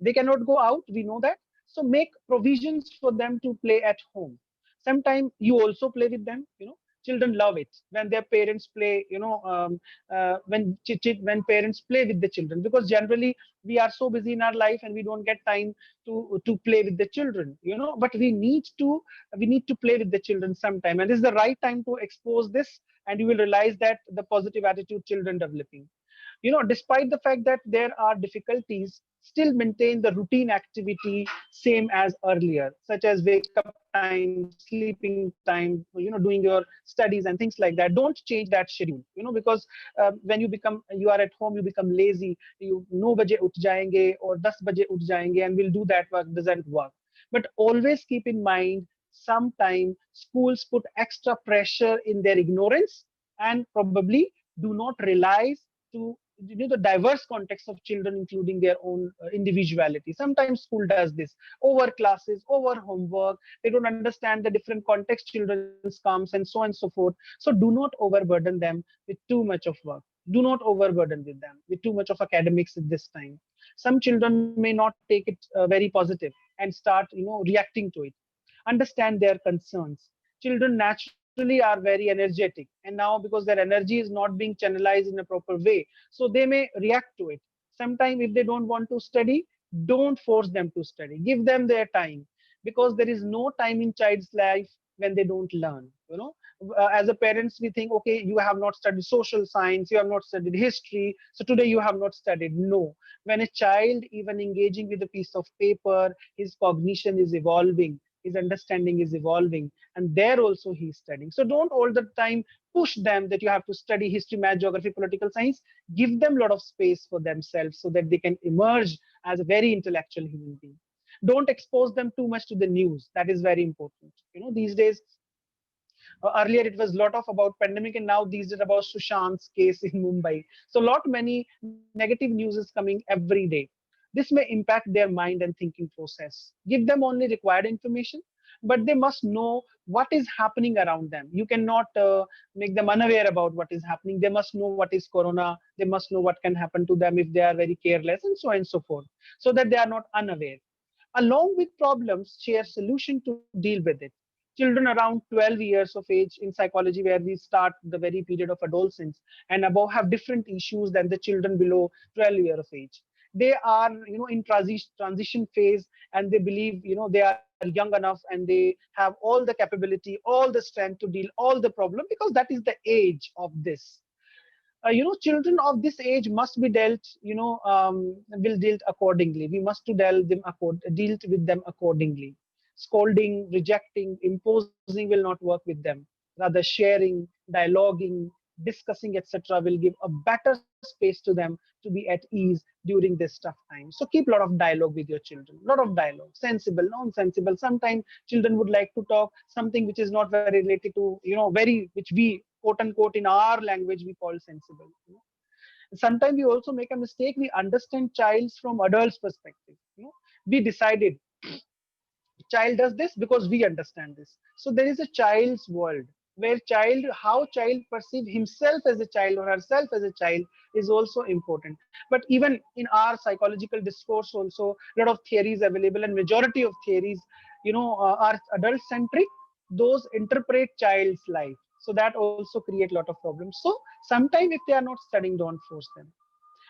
They cannot go out, we know that. So make provisions for them to play at home. Sometimes you also play with them. Children love it when their parents play. When parents play with the children, because generally we are so busy in our life and we don't get time to play with the children. But we need to play with the children sometime, and this is the right time to expose this, and you will realize that the positive attitude children developing. Despite the fact that there are difficulties, still maintain the routine activity same as earlier, such as wake up time, sleeping time, doing your studies and things like that. Don't change that schedule, because when you are at home, you become lazy. You 9 baje uth jayenge or 10 baje uth jayenge and will do that work, doesn't work. But always keep in mind, sometime schools put extra pressure in their ignorance and probably do not realize to the diverse context of children, including their own individuality. Sometimes school does this over classes, over homework. They don't understand the different context children comes, and so on and so forth. So do not overburden them with too much of work. Do not overburden with them with too much of academics at this time. Some children may not take it very positive and start reacting to it. Understand their concerns. Children naturally are very energetic, and now because their energy is not being channelized in a proper way, so they may react to it. Sometimes if they don't want to study, don't force them to study. Give them their time, because there is no time in child's life when they don't learn. As a parents, we think, okay, you have not studied social science, you have not studied history, so today you have not studied. No. When a child even engaging with a piece of paper, his cognition is evolving, his understanding is evolving, and there also he is studying. So don't all the time push them that you have to study history, math, geography, political science. Give them a lot of space for themselves so that they can emerge as a very intellectual human being. Don't expose them too much to the news. That is very important. These days, earlier it was a lot of about pandemic, and now these are about Sushant's case in Mumbai. So many negative news is coming every day. This may impact their mind and thinking process. Give them only required information, but they must know what is happening around them. You cannot make them unaware about what is happening. They must know what is corona. They must know what can happen to them if they are very careless, and so on and so forth, so that they are not unaware. Along with problems, share solution to deal with it. Children around 12 years of age in psychology, where we start the very period of adolescence and above, have different issues than the children below 12 years of age. They are in transition phase, and they believe they are young enough and they have all the capability, all the strength to deal all the problem, because that is the age of this. Children of this age must be dealt, will dealt accordingly. We must to dealt with them accordingly. Scolding, rejecting, imposing will not work with them. Rather, sharing, dialoguing, discussing, etc., will give a better space to them to be at ease during this tough time. So keep a lot of dialogue with your children. A lot of dialogue, sensible, non-sensible. Sometimes children would like to talk something which is not very related to, which we quote unquote in our language we call sensible. Sometimes we also make a mistake. We understand child's from adults' perspective. We decided child does this because we understand this. So there is a child's world where how child perceive himself as a child or herself as a child is also important. But even in our psychological discourse also, a lot of theories available, and majority of theories are adult centric. Those interpret child's life, so that also create a lot of problems. So sometimes if they are not studying, don't force them.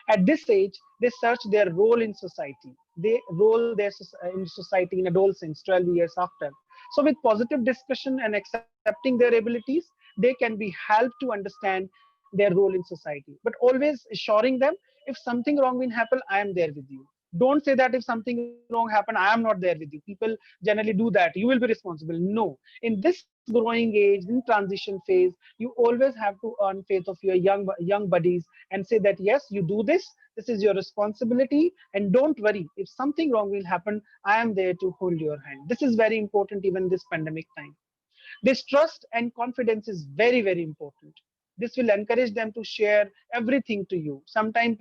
At this age, they search their role in society. They role in society in adolescence, 12 years after. So with positive discussion and accepting their abilities, they can be helped to understand their role in society. But always assuring them, if something wrong will happen, I am there with you. Don't say that if something wrong happen, I am not there with you. People generally do that. You will be responsible. No. In this growing age, in transition phase, you always have to earn faith of your young buddies and say that yes, you do this. This is your responsibility, and don't worry. If something wrong will happen, I am there to hold your hand. This is very important even this pandemic time. This trust and confidence is very, very important. This will encourage them to share everything to you. Sometimes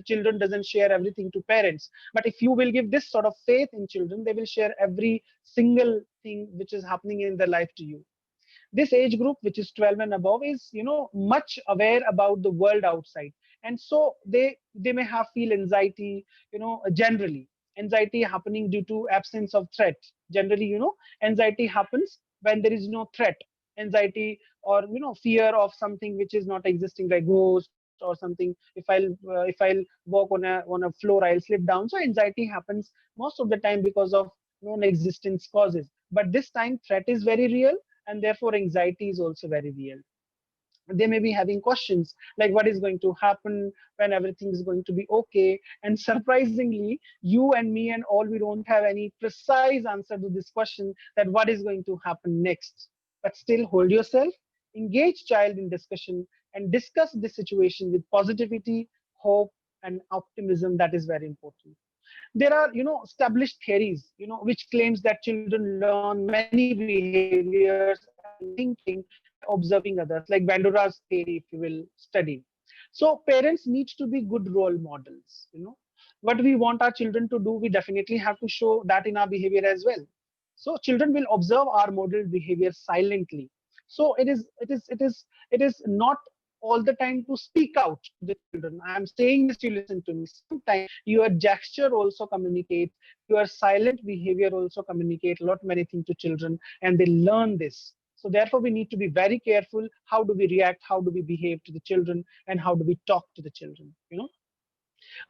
children doesn't share everything to parents, but if you will give this sort of faith in children, they will share every single thing which is happening in their life to you. This age group, which is 12 and above, is much aware about the world outside, and so they may have feel anxiety, generally anxiety happening due to absence of threat. Generally, anxiety happens when there is no threat. Anxiety, or fear of something which is not existing, like ghost or something. If I'll walk on a floor, I'll slip down. So anxiety happens most of the time because of non-existence causes. But this time threat is very real, and therefore anxiety is also very real. They may be having questions like what is going to happen, when everything is going to be okay. And surprisingly, you and me and all, we don't have any precise answer to this question, that what is going to happen next. But still, hold yourself, engage child in discussion, and discuss the situation with positivity, hope, and optimism. That is very important. There are established theories which claims that children learn many behaviors and thinking by observing others, like Bandura's theory, if you will study. So parents need to be good role models. What we want our children to do, we definitely have to show that in our behavior as well. So children will observe our model behavior silently. So it is not all the time to speak out to the children. I am saying this, you listen to me. Sometimes your gesture also communicates, your silent behavior also communicates a lot many things to children, and they learn this. So therefore, we need to be very careful. How do we react? How do we behave to the children? And how do we talk to the children?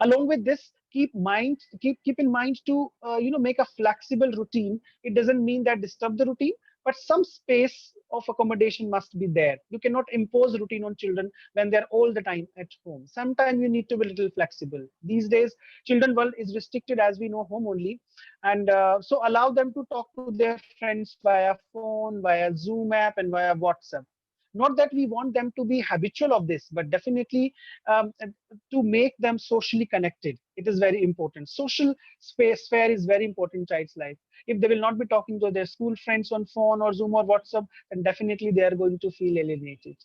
Along with this, keep in mind to make a flexible routine. It doesn't mean that disturb the routine, but some space of accommodation must be there. You cannot impose routine on children when they're all the time at home. Sometimes you need to be a little flexible. These days, children world is restricted, as we know, home only. And so allow them to talk to their friends via phone, via Zoom app, and via WhatsApp. Not that we want them to be habitual of this, but definitely to make them socially connected. It is very important. Social sphere is very important in child's life. If they will not be talking to their school friends on phone or Zoom or WhatsApp, then definitely they are going to feel alienated.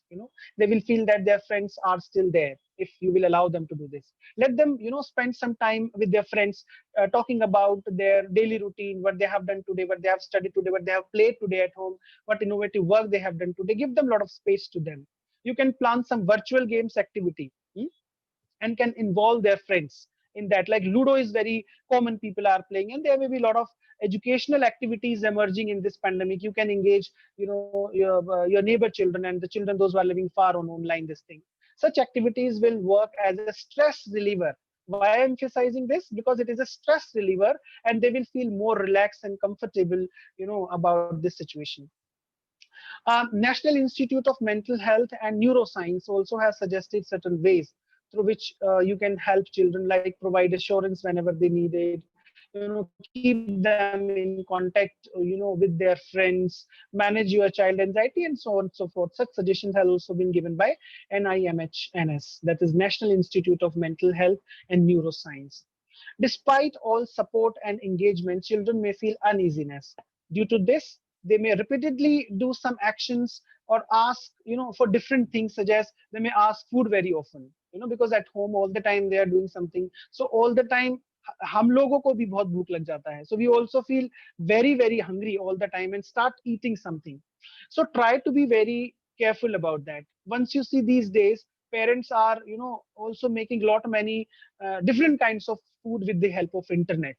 They will feel that their friends are still there if you will allow them to do this. Let them, spend some time with their friends, talking about their daily routine, what they have done today, what they have studied today, what they have played today at home, what innovative work they have done today. Give them a lot of space to them. You can plan some virtual games activity, and can involve their friends in that. Like Ludo is very common, people are playing, and there may be a lot of educational activities emerging in this pandemic. You can engage your neighbor children and the children those who are living far on online this thing. Such activities will work as a stress reliever. Why I'm emphasizing this? Because it is a stress reliever, and they will feel more relaxed and comfortable about this situation. National Institute of Mental Health and Neuroscience also has suggested certain ways through which you can help children, like provide assurance whenever they need it, keep them in contact, with their friends, manage your child anxiety, and so on and so forth. Such suggestions have also been given by NIMHNS, that is National Institute of Mental Health and Neuroscience. Despite all support and engagement, children may feel uneasiness. Due to this, they may repeatedly do some actions or ask, for different things, such as they may ask food very often, because at home all the time they are doing something. So all the time, हम लोगों को भी बहुत भूख लग जाता है. So we also feel very hungry all the time and start eating something. So try to be very careful about that. Once you see these days, parents are also making many different kinds of food with the help of internet.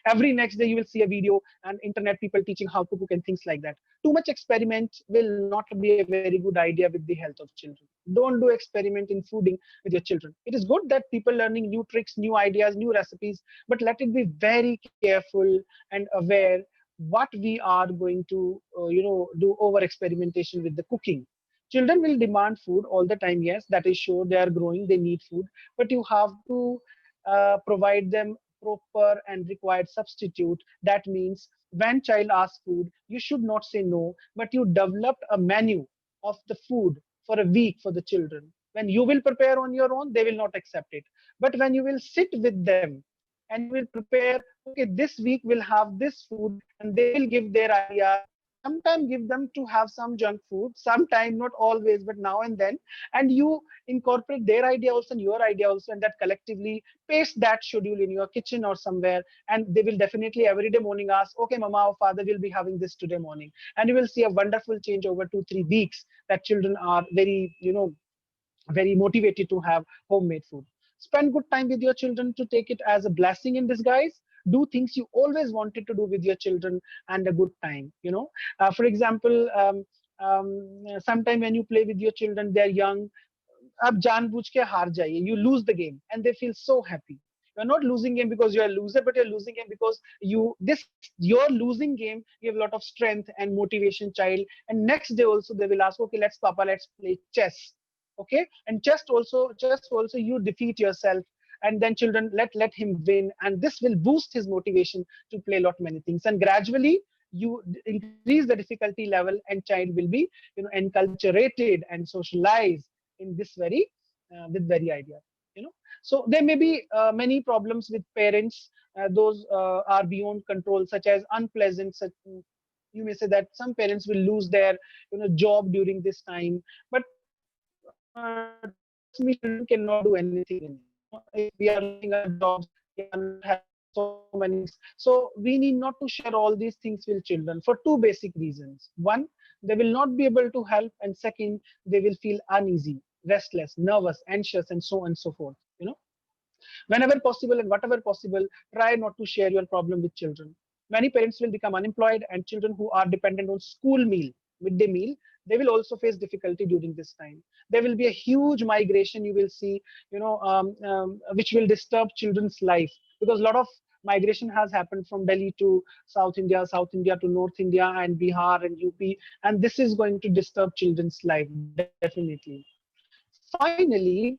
Every next day you will see a video and internet people teaching how to cook and things like that. Too much experiment will not be a very good idea with the health of children. Don't do experiment in fooding with your children. It is good that people learning new tricks, new ideas, new recipes, but let it be very careful and aware what we are going to do over experimentation with the cooking. Children will demand food all the time. Yes, that is sure. They are growing, they need food, but you have to provide them proper and required substitute. That means when child asks food, you should not say no, but you developed a menu of the food for a week for the children. When you will prepare on your own, they will not accept it. But when you will sit with them and you will prepare, okay, this week we'll have this food, and they will give their ideas, Sometimes give them to have some junk food, sometime, not always, but now and then, and you incorporate their idea also and your idea also, and that collectively paste that schedule in your kitchen or somewhere, and they will definitely every day morning ask, okay mama or father will be having this today morning, and you will see a wonderful change over 2-3 weeks, that children are very, very motivated to have homemade food. Spend good time with your children to take it as a blessing in disguise. Do things you always wanted to do with your children and a good time. For example, sometime when you play with your children, they're young. आप जानबूझ के हार जाइए, you lose the game and they feel so happy. You're not losing game because you're a loser, but you're losing game because you're losing game, you have a lot of strength and motivation child, and next day also they will ask, okay, let's play chess. Okay, and just also you defeat yourself, and then children let him win, and this will boost his motivation to play lot many things, and gradually you increase the difficulty level, and child will be enculturated and socialized in this very with very idea. So there may be many problems with parents. Those are beyond control, such as unpleasant, you may say that some parents will lose their job during this time, but trust me, children cannot do anything in it. If we are losing our jobs, we are not having so many things, so we need not to share all these things with children for two basic reasons. One, they will not be able to help, and second, they will feel uneasy, restless, nervous, anxious, and so on and so forth. Whenever possible and whatever possible, try not to share your problem with children. Many parents will become unemployed, and children who are dependent on school meal, midday meal, they will also face difficulty during this time. There will be a huge migration, you will see, which will disturb children's life, because a lot of migration has happened from Delhi to South India, South India to North India, and Bihar and UP, and this is going to disturb children's life, definitely. Finally,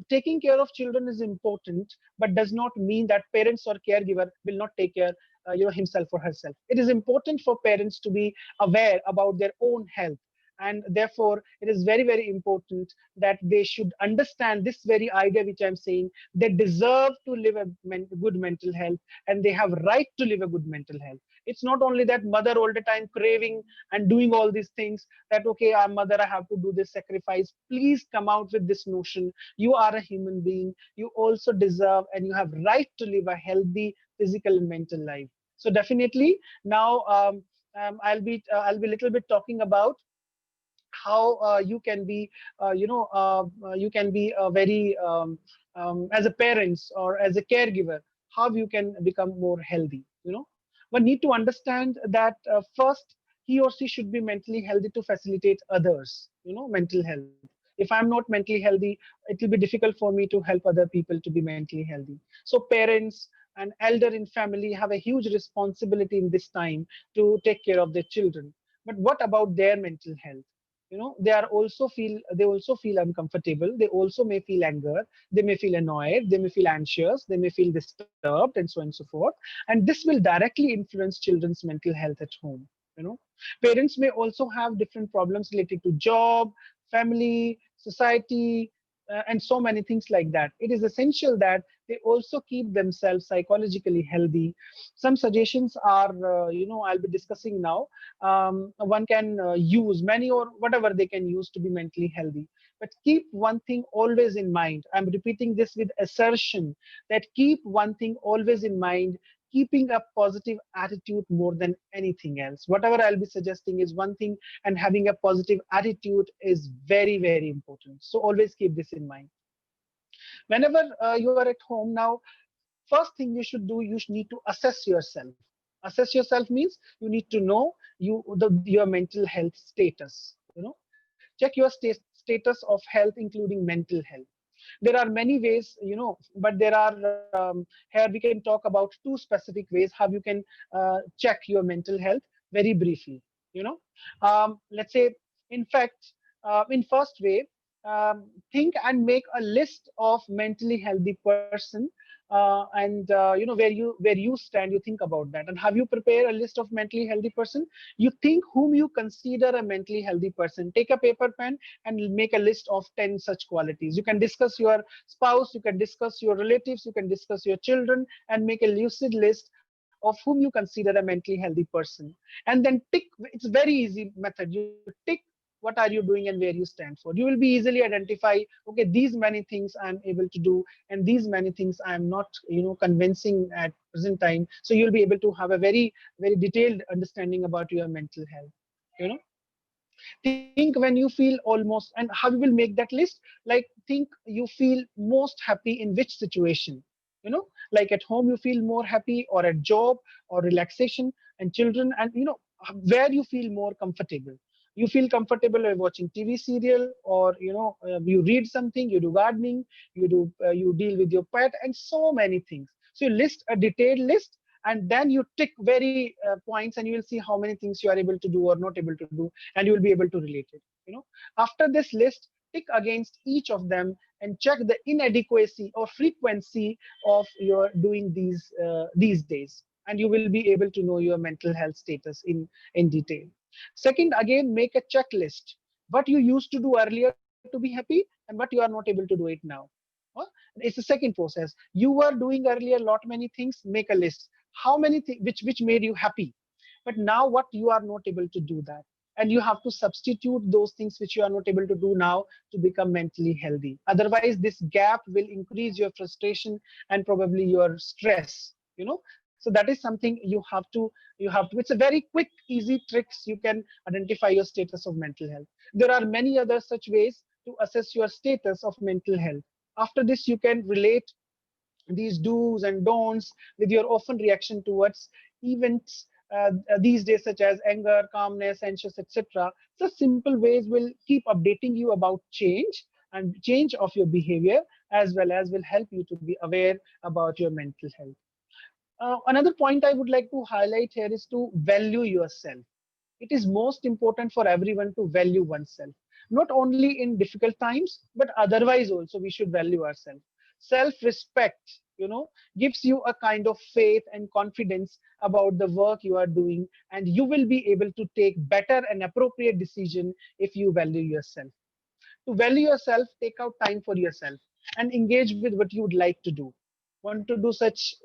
taking care of children is important, but does not mean that parents or caregiver will not take care, himself or herself. It is important for parents to be aware about their own health, and therefore it is very, very important that they should understand this very idea which I'm saying. They deserve to live a good mental health, and they have right to live a good mental health. It's not only that mother all the time craving and doing all these things, that okay, I'm mother, I have to do this sacrifice. Please come out with this notion. You are a human being, you also deserve and you have right to live a healthy physical and mental life. So definitely now I'll be a little bit talking about how you can be you can be a very as a parents or as a caregiver, how you can become more healthy. One need to understand that first, he or she should be mentally healthy to facilitate others mental health. If I'm not mentally healthy, it will be difficult for me to help other people to be mentally healthy. So parents and elder in family have a huge responsibility in this time to take care of their children. But what about their mental health? They also feel uncomfortable, they also may feel anger, they may feel annoyed, they may feel anxious, they may feel disturbed, and so on and so forth. And this will directly influence children's mental health at home. you know Parents may also have different problems related to job, family, society, and so many things like that. It is essential that they also keep themselves psychologically healthy. Some suggestions are, I'll be discussing now. One can use many or whatever they can use to be mentally healthy. But keep one thing always in mind. I'm repeating this with assertion, that keep one thing always in mind: keeping a positive attitude more than anything else. Whatever I'll be suggesting is one thing, and having a positive attitude is very, very important. So always keep this in mind. Whenever you are at home now, first thing you should do, you need to assess yourself. Assess yourself means you need to know your mental health status. Check your status of health, including mental health. There are many ways, but there are here we can talk about two specific ways how you can check your mental health very briefly. Let's say, in fact, in first way, think and make a list of mentally healthy person, and where you stand, you think about that. And have you prepare a list of mentally healthy person? You think whom you consider a mentally healthy person. Take a paper pen and make a list of 10 such qualities. You can discuss your spouse, you can discuss your relatives, you can discuss your children, and make a lucid list of whom you consider a mentally healthy person, and then tick. It's a very easy method. You tick what are you doing and where you stand for. You will be easily identify, okay, these many things I'm able to do, and these many things I'm not, convincing at present time. So you'll be able to have a very, very detailed understanding about your mental health. You know, think when you feel almost, and how you will make that list. Like, think you feel most happy in which situation. Like at home you feel more happy, or at job, or relaxation and children, and where you feel more comfortable. You feel comfortable by watching TV serial, or you read something, you do gardening, you deal with your pet, and so many things. So you list a detailed list, and then you tick very points, and you will see how many things you are able to do or not able to do, and you will be able to relate it. After this list, tick against each of them and check the inadequacy or frequency of your doing these days, and you will be able to know your mental health status in detail. Second, again, make a checklist. What you used to do earlier to be happy, and what you are not able to do it now. Huh? It's the second process. You were doing earlier lot many things. Make a list. How many things which made you happy, but now what you are not able to do that, and you have to substitute those things which you are not able to do now to become mentally healthy. Otherwise, this gap will increase your frustration and probably your stress. So that is something you have to. It's a very quick, easy tricks. You can identify your status of mental health. There are many other such ways to assess your status of mental health. After this, you can relate these do's and don'ts with your often reaction towards events these days, such as anger, calmness, anxious, etc. So simple ways will keep updating you about change and change of your behavior, as well as will help you to be aware about your mental health. Another point I would like to highlight here is to value yourself. It is most important for everyone to value oneself, not only in difficult times, but otherwise also we should value ourselves. Self-respect, gives you a kind of faith and confidence about the work you are doing, and you will be able to take better and appropriate decision if you value yourself. To value yourself, take out time for yourself and engage with what you would like to do. Want to do such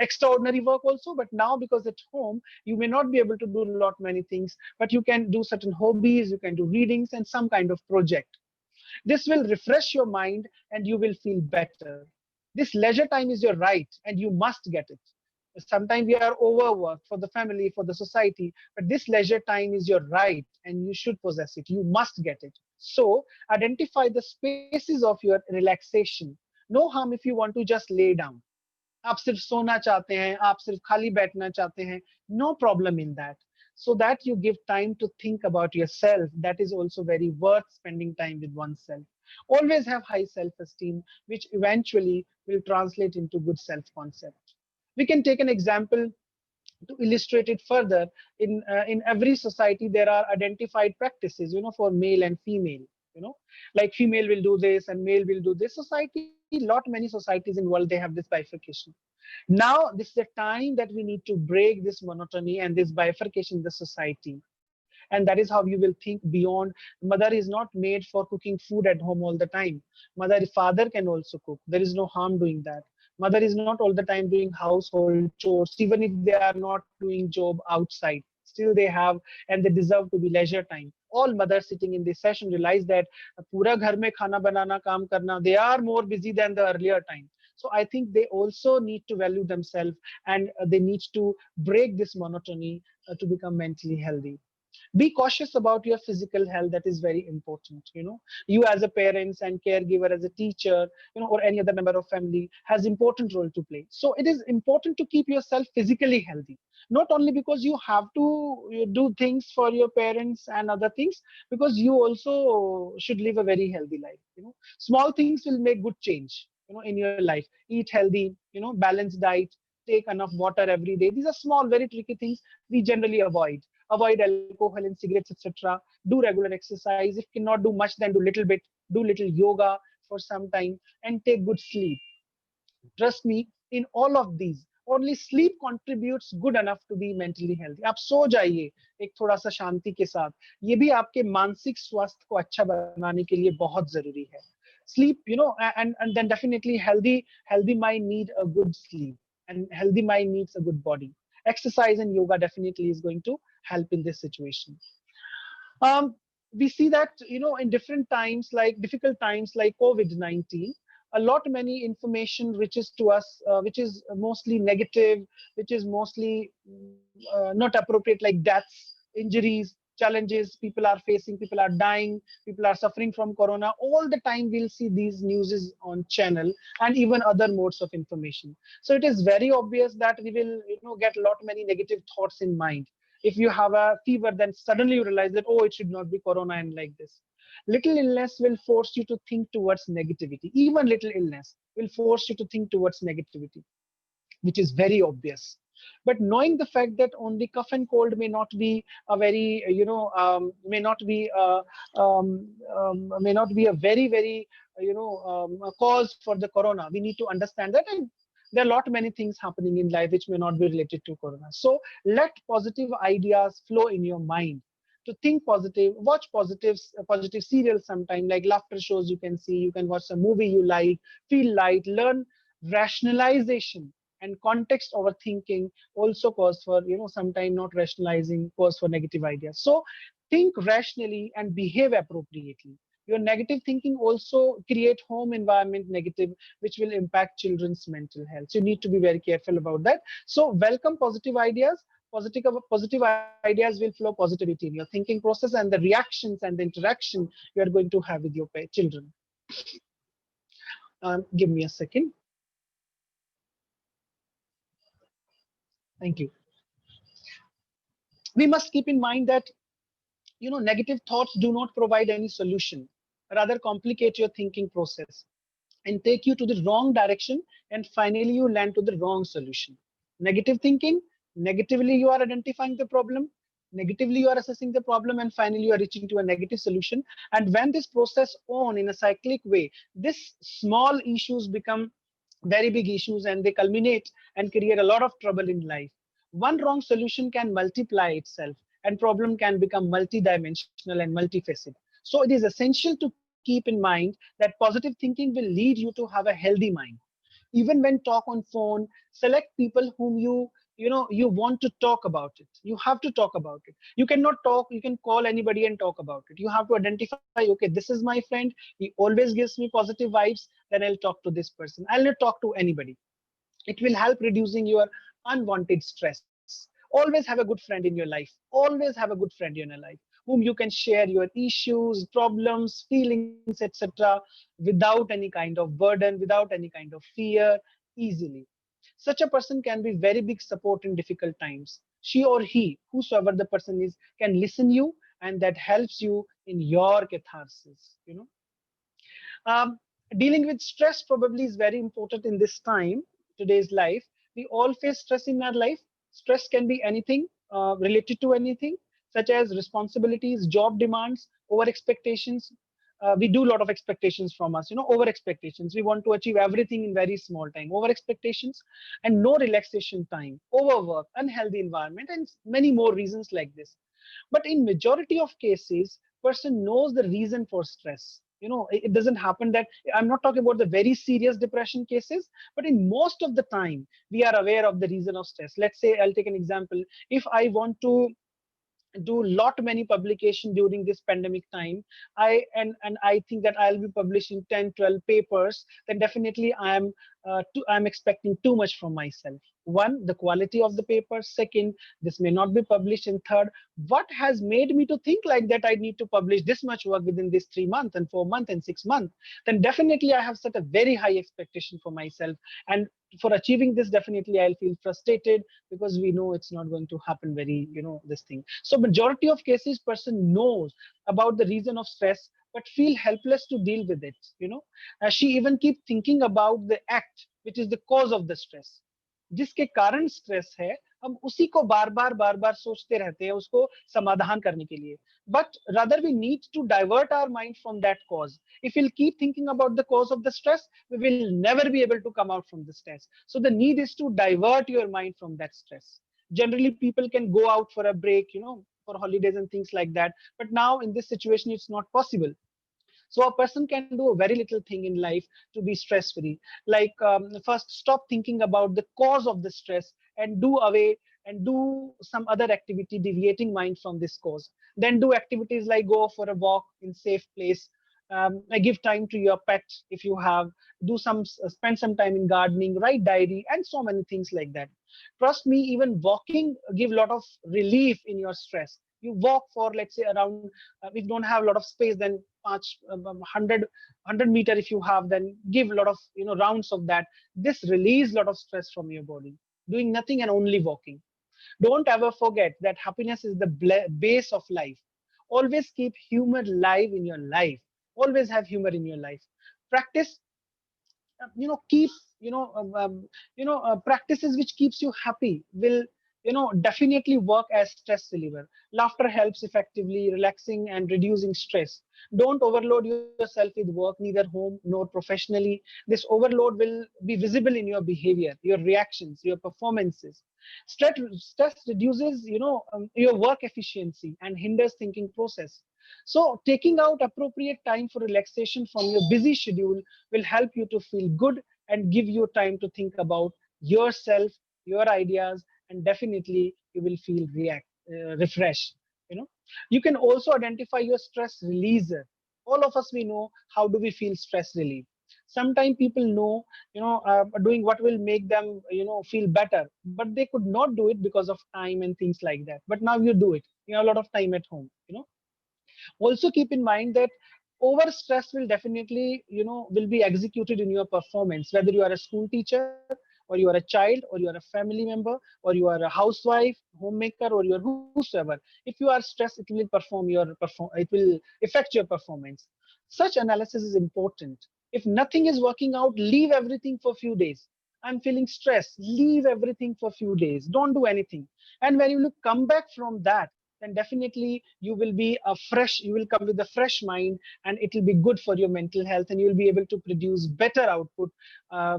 extraordinary work also, but now because at home you may not be able to do a lot many things, but you can do certain hobbies, you can do readings and some kind of project. This will refresh your mind and you will feel better. This leisure time is your right and you must get it. Sometimes we are overworked for the family, for the society, but this leisure time is your right and you should possess it. You must get it. So identify the spaces of your relaxation. No harm if you want to just lay down. आप सिर्फ सोना चाहते हैं, आप सिर्फ खाली बैठना चाहते हैं, no problem in that. So that you give time to think about yourself, that is also very worth spending time with oneself. Always have high self-esteem, which eventually will translate into good self-concept. We can take an example to illustrate it further. In every society there are identified practices, for male and female. Like female will do this and male will do this. Many societies in world, they have this bifurcation. Now this is the time that we need to break this monotony and this bifurcation in the society. And that is how you will think beyond. Mother is not made for cooking food at home all the time. Father can also cook. There is no harm doing that. Mother is not all the time doing household chores, even if they are not doing job outside. Still they have, and they deserve to be leisure time. All mothers sitting in this session realize that pura ghar mein khana banana, kaam karna, they are more busy than the earlier time. So I think they also need to value themselves, and they need to break this monotony to become mentally healthy. Be cautious about your physical health. That is very important. You as a parents and caregiver, as a teacher, or any other member of family has important role to play. So it is important to keep yourself physically healthy, not only because you have to do things for your parents and other things, because you also should live a very healthy life. Small things will make good change in your life. Eat healthy, balanced diet, take enough water every day. These are small, very tricky things we generally avoid alcohol and cigarettes, etc. Do regular exercise. If cannot do much, then do little bit. Do little yoga for some time and take good sleep. Trust me, in all of these, only sleep contributes good enough to be mentally healthy. आप सो जाइए एक थोड़ा सा शांति के साथ. ये भी आपके मानसिक स्वास्थ्य को अच्छा बनाने के लिए बहुत जरूरी है. Sleep, and then definitely healthy mind need a good sleep. and healthy mind needs a good body. Exercise and yoga definitely is going to help in this situation. We see that, in different times, like difficult times like COVID-19, a lot many information reaches to us, which is mostly negative, which is mostly not appropriate, like deaths, injuries, challenges people are facing, people are dying, people are suffering from corona. All the time we'll see these newses on channel and even other modes of information. So it is very obvious that we will, get a lot many negative thoughts in mind. If you have a fever, then suddenly you realize that, oh, it should not be corona and like this. Little illness will force you to think towards negativity. Even little illness will force you to think towards negativity, which is very obvious. But knowing the fact that only cough and cold may not be a very, may not be a very, very, a cause for the corona. We need to understand that, and there are a lot many things happening in life which may not be related to corona. So let positive ideas flow in your mind. To think positive, watch positive serials sometime, like laughter shows you can see, you can watch a movie you like, feel light, learn rationalization and context overthinking also cause for, sometime not rationalizing cause for negative ideas. So think rationally and behave appropriately. Your negative thinking also create home environment negative, which will impact children's mental health. So you need to be very careful about that. So welcome positive ideas. Positive ideas will flow positivity in your thinking process and the reactions and the interaction you are going to have with your children. Give me a second. Thank you. We must keep in mind that, negative thoughts do not provide any solution, rather complicate your thinking process and take you to the wrong direction, and finally you land to the wrong solution. Negative thinking, negatively you are identifying the problem, negatively you are assessing the problem, and finally you are reaching to a negative solution. And when this process on in a cyclic way, this small issues become very big issues and they culminate and create a lot of trouble in life. One wrong solution can multiply itself and problem can become multidimensional and multifaceted. So it is essential to keep in mind that positive thinking will lead you to have a healthy mind. Even when talk on phone, select people whom you want to talk about it. You have to talk about it. You cannot talk, you can call anybody and talk about it. You have to identify, okay, this is my friend, he always gives me positive vibes, then I'll talk to this person. I'll not talk to anybody. It will help reducing your unwanted stress. Always have a good friend in your life. Always have a good friend in your life whom you can share your issues, problems, feelings, etc. without any kind of burden, without any kind of fear, easily. Such a person can be very big support in difficult times. She or he, whosoever the person is, can listen you, and that helps you in your catharsis. Um, Dealing with stress probably is very important in this time, today's life. We all face stress in our life. Stress can be anything, related to anything, such as responsibilities, job demands, over expectations. We do a lot of expectations from us, over expectations. We want to achieve everything in very small time, over expectations, and no relaxation time, overwork, unhealthy environment, and many more reasons like this. But in majority of cases, person knows the reason for stress. It doesn't happen that, I'm not talking about the very serious depression cases, but in most of the time we are aware of the reason of stress. Let's say, I'll take an example. If I want to do lot many publication during this pandemic time, and I think that I'll be publishing 10 12 papers, then definitely I'm expecting too much from myself. One, the quality of the paper. Second, this may not be published. And third, what has made me to think like that I need to publish this much work within this 3 months and 4 months and 6 months? Then definitely I have set a very high expectation for myself, and for achieving this, definitely I'll feel frustrated, because we know it's not going to happen very, this thing. So majority of cases, person knows about the reason of stress but feel helpless to deal with it. She even keep thinking about the act which is the cause of the stress, जिसके कारण stress है, हम उसी को बार बार सोचते रहते हैं उसको समाधान करने के लिए. But rather we need to divert our mind from that cause. If we'll keep thinking about the cause of the stress, we will never be able to come out from the stress. So the need is to divert your mind from that stress. Generally people can go out for a break, for holidays and things like that, but now in this situation it's not possible. So a person can do a very little thing in life to be stress free. Like first, stop thinking about the cause of the stress and do some other activity deviating mind from this cause. Then do activities like go for a walk in safe place, give time to your pet if you have, spend some time in gardening, write diary, and so many things like that. Trust me, even walking give a lot of relief in your stress. You walk for, let's say, around, if you don't have a lot of space, then 100 meter if you have, then give a lot of rounds of that. This release a lot of stress from your body. Doing nothing and only walking. Don't ever forget that happiness is the base of life. Always keep humor live in your life. Always have humor in your life. Practice, keep, practices which keeps you happy will, definitely work as stress reliever. Laughter helps effectively relaxing and reducing stress. Don't overload yourself with work, neither home nor professionally. This overload will be visible in your behavior, your reactions, your performances. Stress reduces, your work efficiency and hinders thinking process. So taking out appropriate time for relaxation from your busy schedule will help you to feel good and give you time to think about yourself, your ideas, and definitely you will feel refreshed. You can also identify your stress releaser. All of us, we know how do we feel stress relief. Sometimes people know, doing what will make them, feel better, but they could not do it because of time and things like that. But now you do it. You have a lot of time at home. Also keep in mind that over stress will definitely, will be executed in your performance, whether you are a school teacher or you are a child or you are a family member or you are a housewife, homemaker, or you are whosoever. If you are stressed, it will it will affect your performance. Such analysis is important. If nothing is working out, leave everything for a few days. I'm feeling stressed. Leave everything for a few days. Don't do anything. And when you come back from that, then definitely you will be you will come with a fresh mind, and it will be good for your mental health, and you will be able to produce better output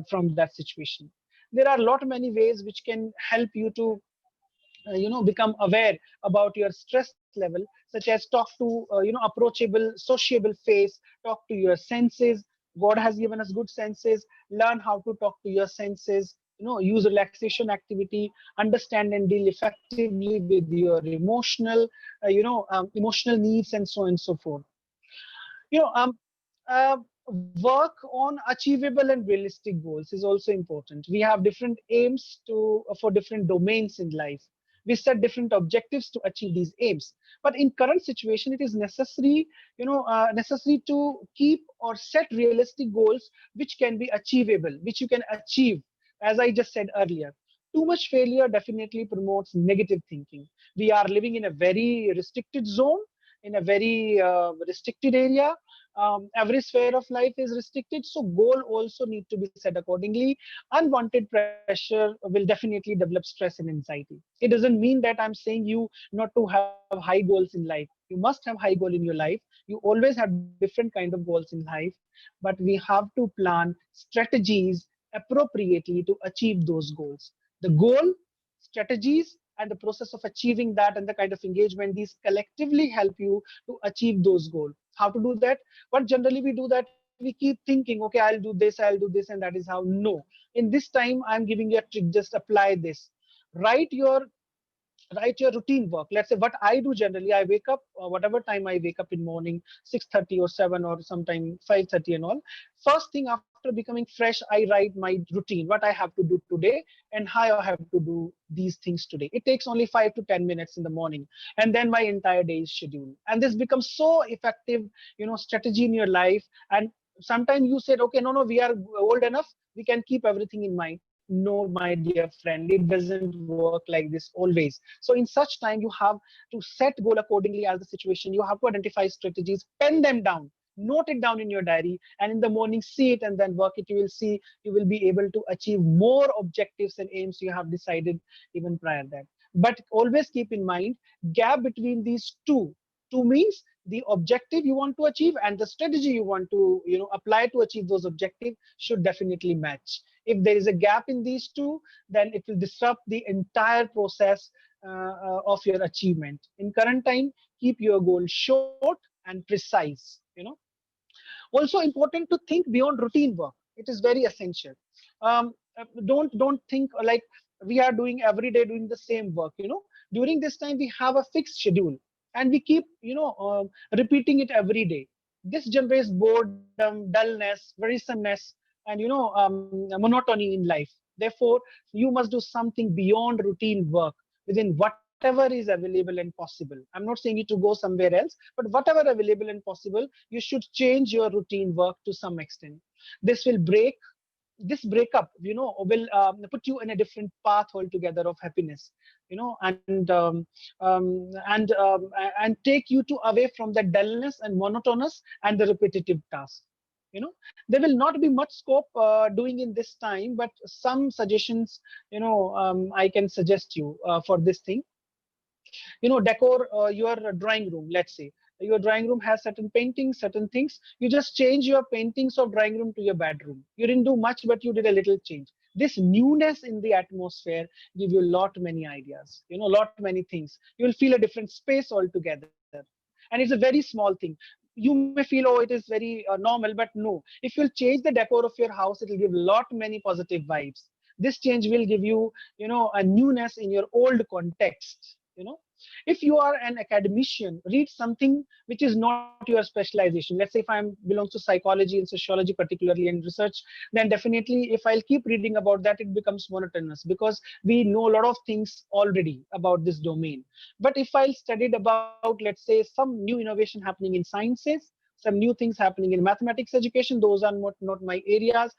from that situation. There are a lot many ways which can help you to become aware about your stress level, such as talk to approachable, sociable face, talk to your senses. God has given us good senses. Learn how to talk to your senses. Use relaxation activity. Understand and deal effectively with your emotional needs, and so on and so forth. you know um, uh, Work on achievable and realistic goals is also important. We have different aims for different domains in life. We set different objectives to achieve these aims, but in current situation it is necessary to keep or set realistic goals which can be achievable, which you can achieve. As I just said earlier, too much failure definitely promotes negative thinking. We are living in a very restricted zone, in a very restricted area. Every sphere of life is restricted, so goal also need to be set accordingly. Unwanted pressure will definitely develop stress and anxiety. It doesn't mean that I'm saying you not to have high goals in life. You must have high goal in your life. You always have different kind of goals in life, but we have to plan strategies appropriately to achieve those goals. The goal, strategies, and the process of achieving that, and the kind of engagement, these collectively help you to achieve those goals. How to do that? What generally we do, that we keep thinking, okay, I'll do this, and that is how. No. In this time, I'm giving you a trick. Just apply this. Write your write your routine work. Let's say what I do generally, I wake up, whatever time I wake up in morning, 6:30 or 7 or sometime 5:30 and all. First thing after becoming fresh, I write my routine, what I have to do today and how I have to do these things today. It takes only 5 to 10 minutes in the morning, and then my entire day is scheduled. And this becomes so effective, strategy in your life. And sometimes you said, okay, no, we are old enough, we can keep everything in mind. No, my dear friend, it doesn't work like this always. So in such time, you have to set goal accordingly as the situation. You have to identify strategies, pen them down, note it down in your diary, and in the morning see it and then work it. You will see you will be able to achieve more objectives and aims you have decided even prior that. But always keep in mind, gap between these two means the objective you want to achieve and the strategy you want to apply to achieve those objectives should definitely match. If there is a gap in these two, then it will disrupt the entire process of your achievement. In current time, keep your goal short and precise. Also important to think beyond routine work. It is very essential. Don't think like we are doing every day doing the same work. During this time we have a fixed schedule, and we keep repeating it every day. This generates boredom, dullness, wearisomeness, and monotony in life. Therefore, you must do something beyond routine work within whatever is available and possible. I'm not saying you to go somewhere else, but whatever available and possible, you should change your routine work to some extent. This will this breakup will put you in a different path altogether of happiness, and take you to away from the dullness and monotonous and the repetitive tasks. There will not be much scope doing in this time, but some suggestions I can suggest you for this thing. Decor your drawing room. Let's say your drawing room has certain paintings, certain things. You just change your paintings of drawing room to your bedroom. You didn't do much, but you did a little change. This newness in the atmosphere give you a lot many ideas, lot many things. You will feel a different space altogether, and it's a very small thing. You may feel, oh, it is very normal, but no, if you'll change the decor of your house, it will give lot many positive vibes. This change will give you a newness in your old context. If you are an academician, read something which is not your specialization. Let's say if I belongs to psychology and sociology particularly and research, then definitely if I'll keep reading about that, it becomes monotonous because we know a lot of things already about this domain. But if I'll studied about, let's say, some new innovation happening in sciences, some new things happening in mathematics education, those are not my areas.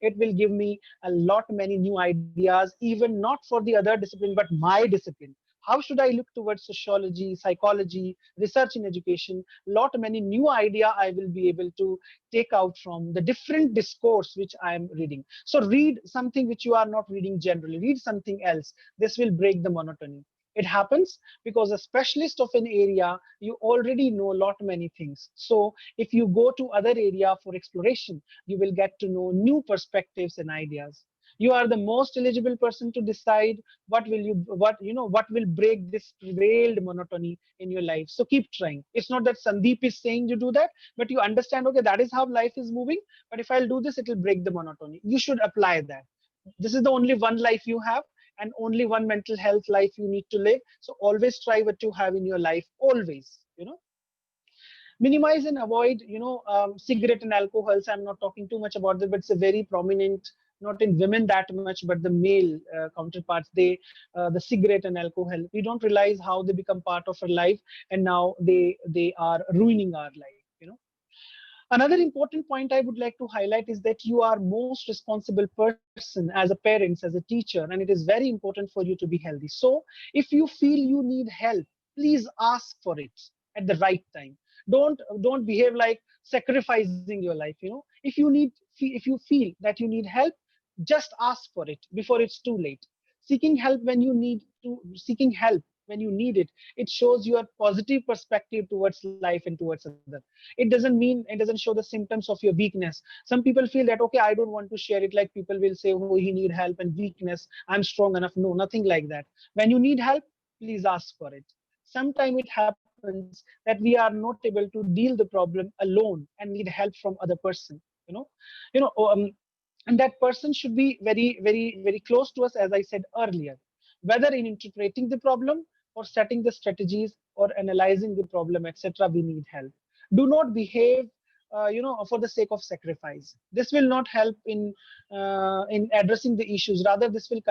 It will give me a lot many new ideas, even not for the other discipline, but my discipline. How should I look towards sociology, psychology, research in education? Lot many new idea I will be able to take out from the different discourse which I am reading. So read something which you are not reading generally. Read something else. This will break the monotony. It happens because a specialist of an area, you already know lot many things. So if you go to other area for exploration, you will get to know new perspectives and ideas. You are the most eligible person to decide what will break this prevailed monotony in your life. So keep trying. It's not that Sandeep is saying you do that, but you understand, okay, that is how life is moving, but if I'll do this, it will break the monotony. You should apply that. This is the only one life you have, and only one mental health life you need to live. So always try what you have in your life, always. Minimize and avoid cigarette and alcohols. I'm not talking too much about that, but it's a very prominent, not in women that much, but the male counterparts, the cigarette and alcohol, we don't realize how they become part of our life, and now they are ruining our life. Another important point I would like to highlight is that you are most responsible person as a parent, as a teacher, and it is very important for you to be healthy. So if you feel you need help, please ask for it at the right time. Don't behave like sacrificing your life. If you feel that you need help, just ask for it before it's too late. Seeking help when you need it, it shows your positive perspective towards life and towards other. It doesn't show the symptoms of your weakness. Some people feel that, okay, I don't want to share it, like people will say, oh, he need help and weakness, I'm strong enough. No, nothing like that. When you need help, please ask for it. Sometimes it happens that we are not able to deal the problem alone and need help from other person. you know um, and that person should be very, very, very close to us, as I said earlier, whether in interpreting the problem or setting the strategies or analyzing the problem, etc. We need help. Do not behave for the sake of sacrifice. This will not help in addressing the issues. Rather, this will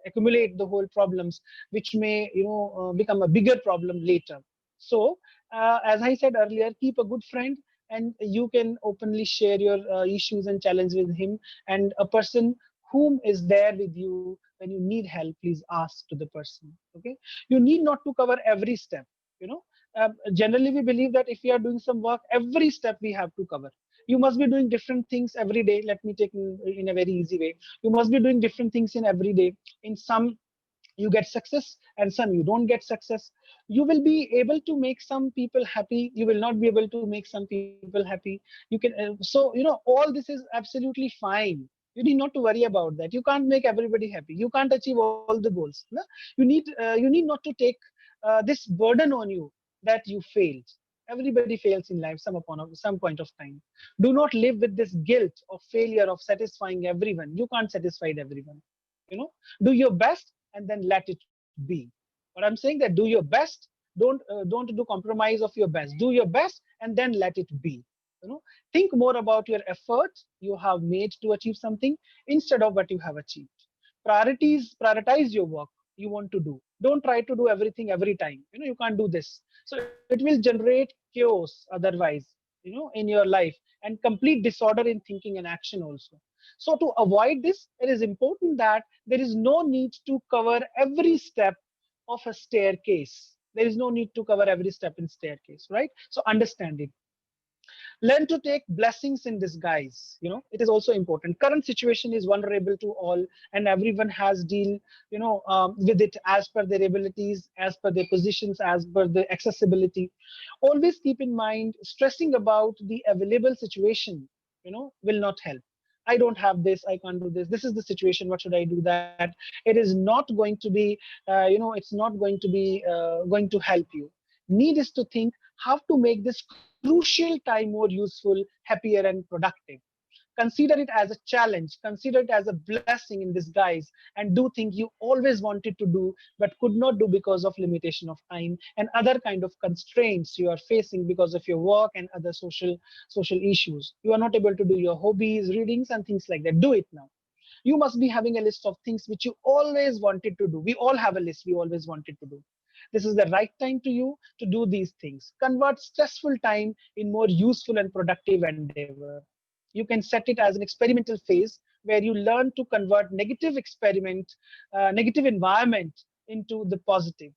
accumulate the whole problems, which may become a bigger problem later. So as I said earlier, keep a good friend, and you can openly share your issues and challenge with him. And a person whom is there with you when you need help, please ask to the person. Okay, you need not to cover every step. Generally we believe that if we are doing some work, every step we have to cover. You must be doing different things every day. Let me take in a very easy way. You must be doing different things in every day. In some you get success, and some you don't get success. You will be able to make some people happy, you will not be able to make some people happy. You can all this is absolutely fine. You need not to worry about that. You can't make everybody happy, you can't achieve all the goals, no? You need not to take this burden on you that you failed. Everybody fails in life some point of time. Do not live with this guilt of failure of satisfying everyone. You can't satisfy everyone. Do your best and then let it be. But I'm saying that do your best. Don't do compromise of your best. Do your best and then let it be. Think more about your effort you have made to achieve something instead of what you have achieved. Prioritize your work you want to do. Don't try to do everything every time. You can't do this. So it will generate chaos otherwise, in your life, and complete disorder in thinking and action also. So to avoid this, it is important that there is no need to cover every step of a staircase. There is no need to cover every step in staircase, right? So understand it. Learn to take blessings in disguise. It is also important. Current situation is vulnerable to all, and everyone has deal with it as per their abilities, as per their positions, as per the accessibility. Always keep in mind, stressing about the available situation will not help. I don't have this, I can't do this, this is the situation, what should I do? That it is not going to be it's not going to be going to help you. Need is to think how to make this crucial time more useful, happier, and productive. Consider it as a challenge, consider it as a blessing in disguise, and do things you always wanted to do but could not do because of limitation of time and other kind of constraints you are facing because of your work and other social issues. You are not able to do your hobbies, readings, and things like that. Do it now. You must be having a list of things which you always wanted to do. We all have a list we always wanted to do. This is the right time to you to do these things. Convert stressful time in more useful and productive endeavor. You can set it as an experimental phase where you learn to convert negative environment into the positive.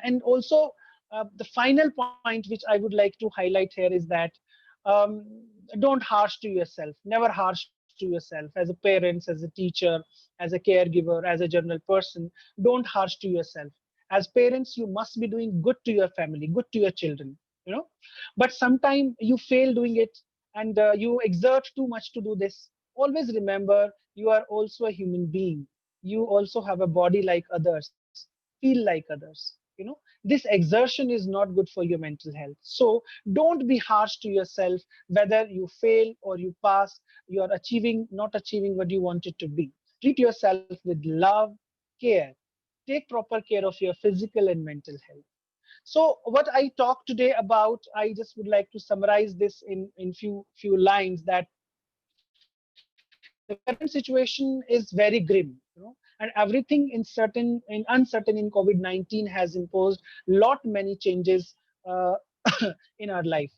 And also, the final point which I would like to highlight here is that um, don't harsh to yourself. Never harsh to yourself as a parent, as a teacher, as a caregiver, as a general person. Don't harsh to yourself. As parents, you must be doing good to your family, good to your children. But sometimes you fail doing it, and you exert too much to do this. Always remember, you are also a human being. You also have a body like others, feel like others. This exertion is not good for your mental health. So don't be harsh to yourself, whether you fail or you pass. You are not achieving what you wanted to be. Treat yourself with love, care. Take proper care of your physical and mental health. So what I talked today about, I just would like to summarize this in few lines, that the current situation is very grim, and everything uncertain in COVID-19 has imposed lot many changes in our life.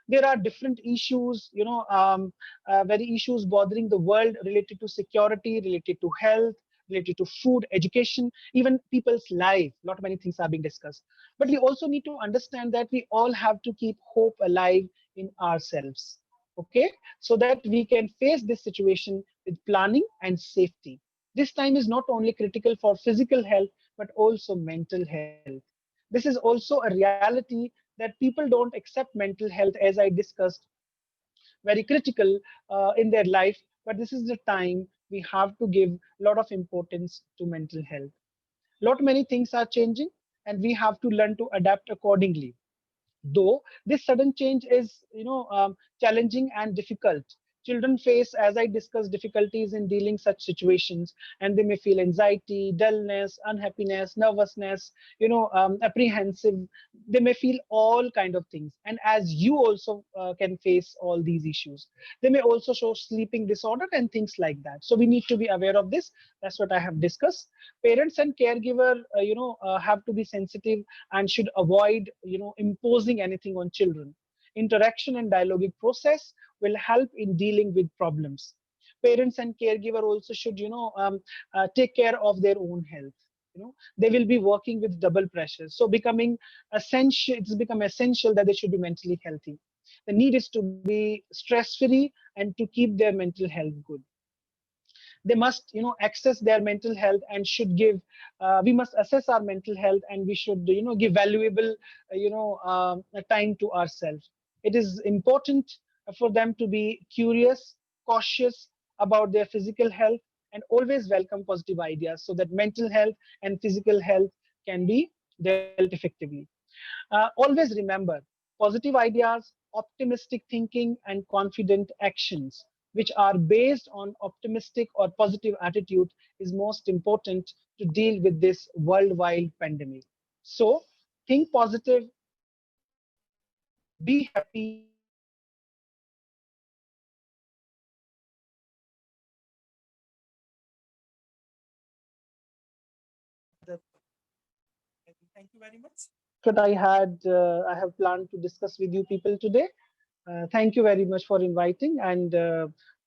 There are different issues, very issues bothering the world, related to security, related to health, related to food, education, even people's life. Lot many things are being discussed. But we also need to understand that we all have to keep hope alive in ourselves. Okay, so that we can face this situation with planning and safety. This time is not only critical for physical health, but also mental health. This is also a reality that people don't accept mental health, as I discussed, very critical in their life. But this is the time we have to give a lot of importance to mental health. Lot many things are changing, and we have to learn to adapt accordingly. Though this sudden change is challenging and difficult, children face, as I discussed, difficulties in dealing such situations, and they may feel anxiety, dullness, unhappiness, nervousness, apprehensive. They may feel all kind of things, and as you also can face all these issues. They may also show sleeping disorder and things like that. So we need to be aware of this. That's what I have discussed. Parents and caregiver have to be sensitive and should avoid imposing anything on children. Interaction and dialogic process will help in dealing with problems. Parents and caregiver also should take care of their own health. They will be working with double pressure, so it's become essential that they should be mentally healthy. The need is to be stress free and to keep their mental health good. They must access their mental health and should give we must assess our mental health, and we should give valuable time to ourselves. It is important for them to be curious, cautious about their physical health, and always welcome positive ideas, so that mental health and physical health can be dealt effectively. Always remember, positive ideas, optimistic thinking, and confident actions, which are based on optimistic or positive attitude, is most important to deal with this worldwide pandemic. So think positive, be happy, Thank you very much. that I have planned to discuss with you people today. Thank you very much for inviting, and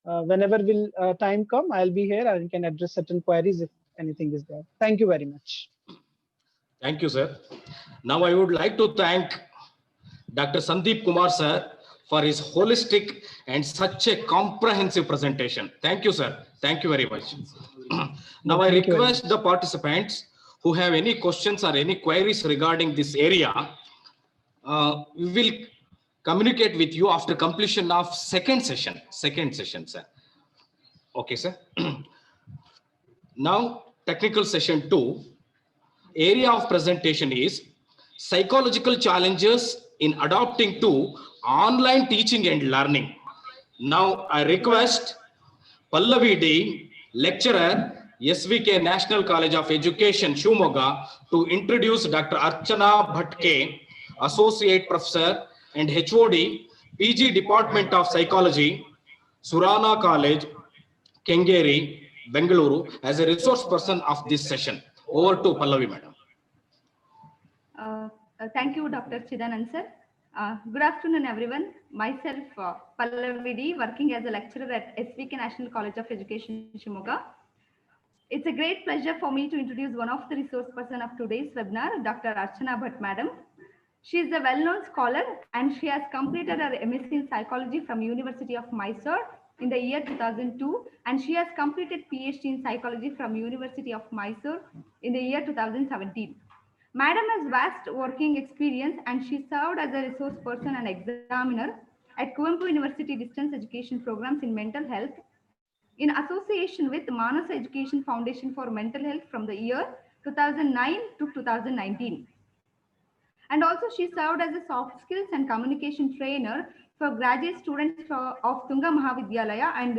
whenever will time come, I'll be here and can address certain queries if anything is there. Thank you very much. Thank you, sir. Now I would like to thank Dr. Sandeep Kumar, sir, for his holistic and such a comprehensive presentation. Thank you, sir. Thank you very much. Now I request the participants who have any questions or any queries regarding this area, we will communicate with you after completion of second session, sir. Okay, sir. Now, technical session 2, area of presentation is psychological challenges in adapting to online teaching and learning. Now, I request Pallavi D, lecturer, SVK National College of Education, Shumoga, to introduce Dr. Archana Bhatke, Associate Professor and HOD, PG Department of Psychology, Surana College, Kengeri, Bengaluru, as a resource person of this session. Over to Pallavi, madam. Thank you, Dr. Chidanand sir. Good afternoon, everyone. Myself, Pallavi D, working as a lecturer at SVK National College of Education, Shimoga. It's a great pleasure for me to introduce one of the resource person of today's webinar, Dr. Archana Bhatt, madam. She is a well-known scholar and she has completed her MSc in Psychology from University of Mysore in the year 2002, and she has completed PhD in Psychology from University of Mysore in the year 2017. Madam has vast working experience and she served as a resource person and examiner at Kuvempu University Distance Education Programs in Mental Health in association with Manasa Education Foundation for Mental Health from the year 2009 to 2019. And also she served as a soft skills and communication trainer for graduate students of Tunga Mahavidyalaya and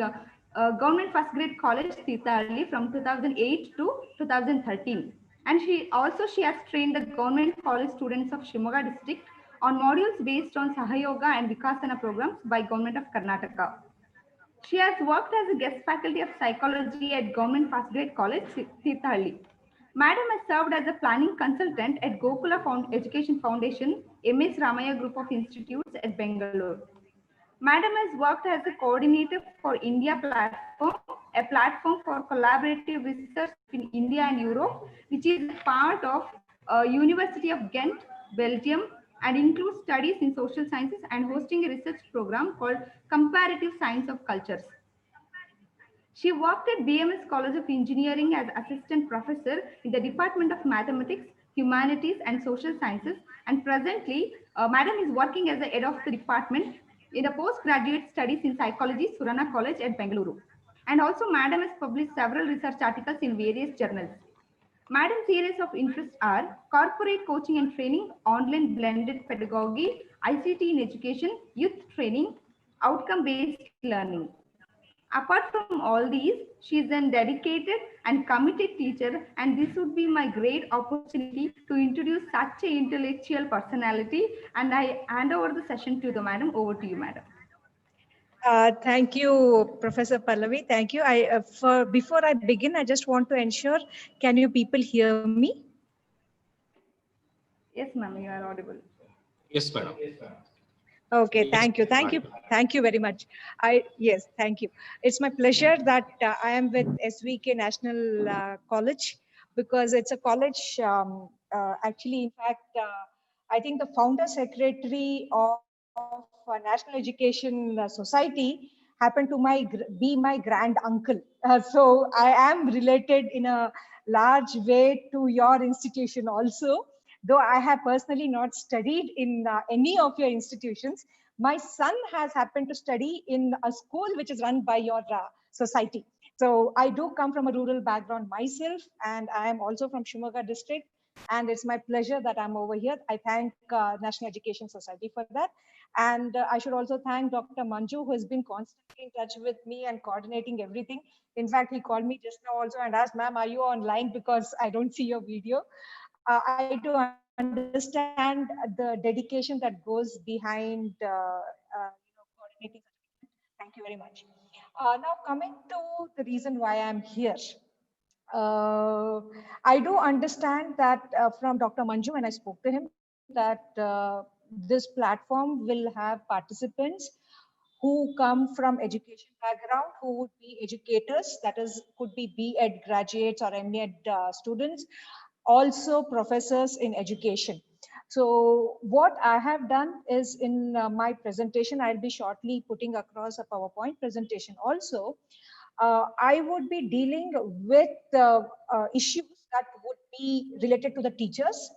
Government First Grade College, Tirthalli from 2008 to 2013. And she has trained the Government College students of Shimoga district on modules based on Sahayoga and Vikasana programs by Government of Karnataka. She has worked as a guest faculty of psychology at Government First Grade College, Tirthalli. Madam has served as a planning consultant at Gokula Education Foundation, MS Ramaya Group of Institutes at Bengaluru. Madam has worked as a coordinator for India Platform, a platform for collaborative research in India and Europe, which is part of University of Ghent, Belgium, and includes studies in social sciences and hosting a research program called Comparative Science of Cultures. She worked at BMS College of Engineering as assistant professor in the Department of Mathematics, Humanities and Social Sciences, and presently Madam is working as the head of the department in the postgraduate studies in psychology, Surana College at Bengaluru. And also Madam has published several research articles in various journals. Madam's areas of interest are corporate coaching and training, online blended pedagogy, ICT in education, youth training, outcome-based learning. Apart from all these, she is a dedicated and committed teacher, and this would be my great opportunity to introduce such an intellectual personality. And I hand over the session to the madam. Over to you, madam. Thank you, Professor Pallavi. Thank you. Before I begin, I just want to ensure, can you people hear me? Yes, ma'am, you are audible. Yes, madam. Okay, thank you. Thank you very much. Yes, thank you. It's my pleasure that I am with SVK National College, because it's a college, actually, in fact, I think the founder secretary of National Education Society happened to be my grand uncle. So I am related in a large way to your institution also. Though I have personally not studied in any of your institutions, my son has happened to study in a school which is run by your society. So I do come from a rural background myself, and I am also from Shimoga district. And it's my pleasure that I'm over here. I thank National Education Society for that. And I should also thank Dr. Manju, who has been constantly in touch with me and coordinating everything. In fact, he called me just now also and asked, ma'am, are you online? Because I don't see your video. I do understand the dedication that goes behind coordinating. Thank you very much. Now coming to the reason why I'm here. Uh, I do understand that from Dr. Manju when I spoke to him that this platform will have participants who come from education background, who would be educators, that is, could be B.Ed graduates or M.Ed students, also professors in education. So what I have done is in my presentation, I'll be shortly putting across a PowerPoint presentation also. I would be dealing with issues that would be related to the teachers,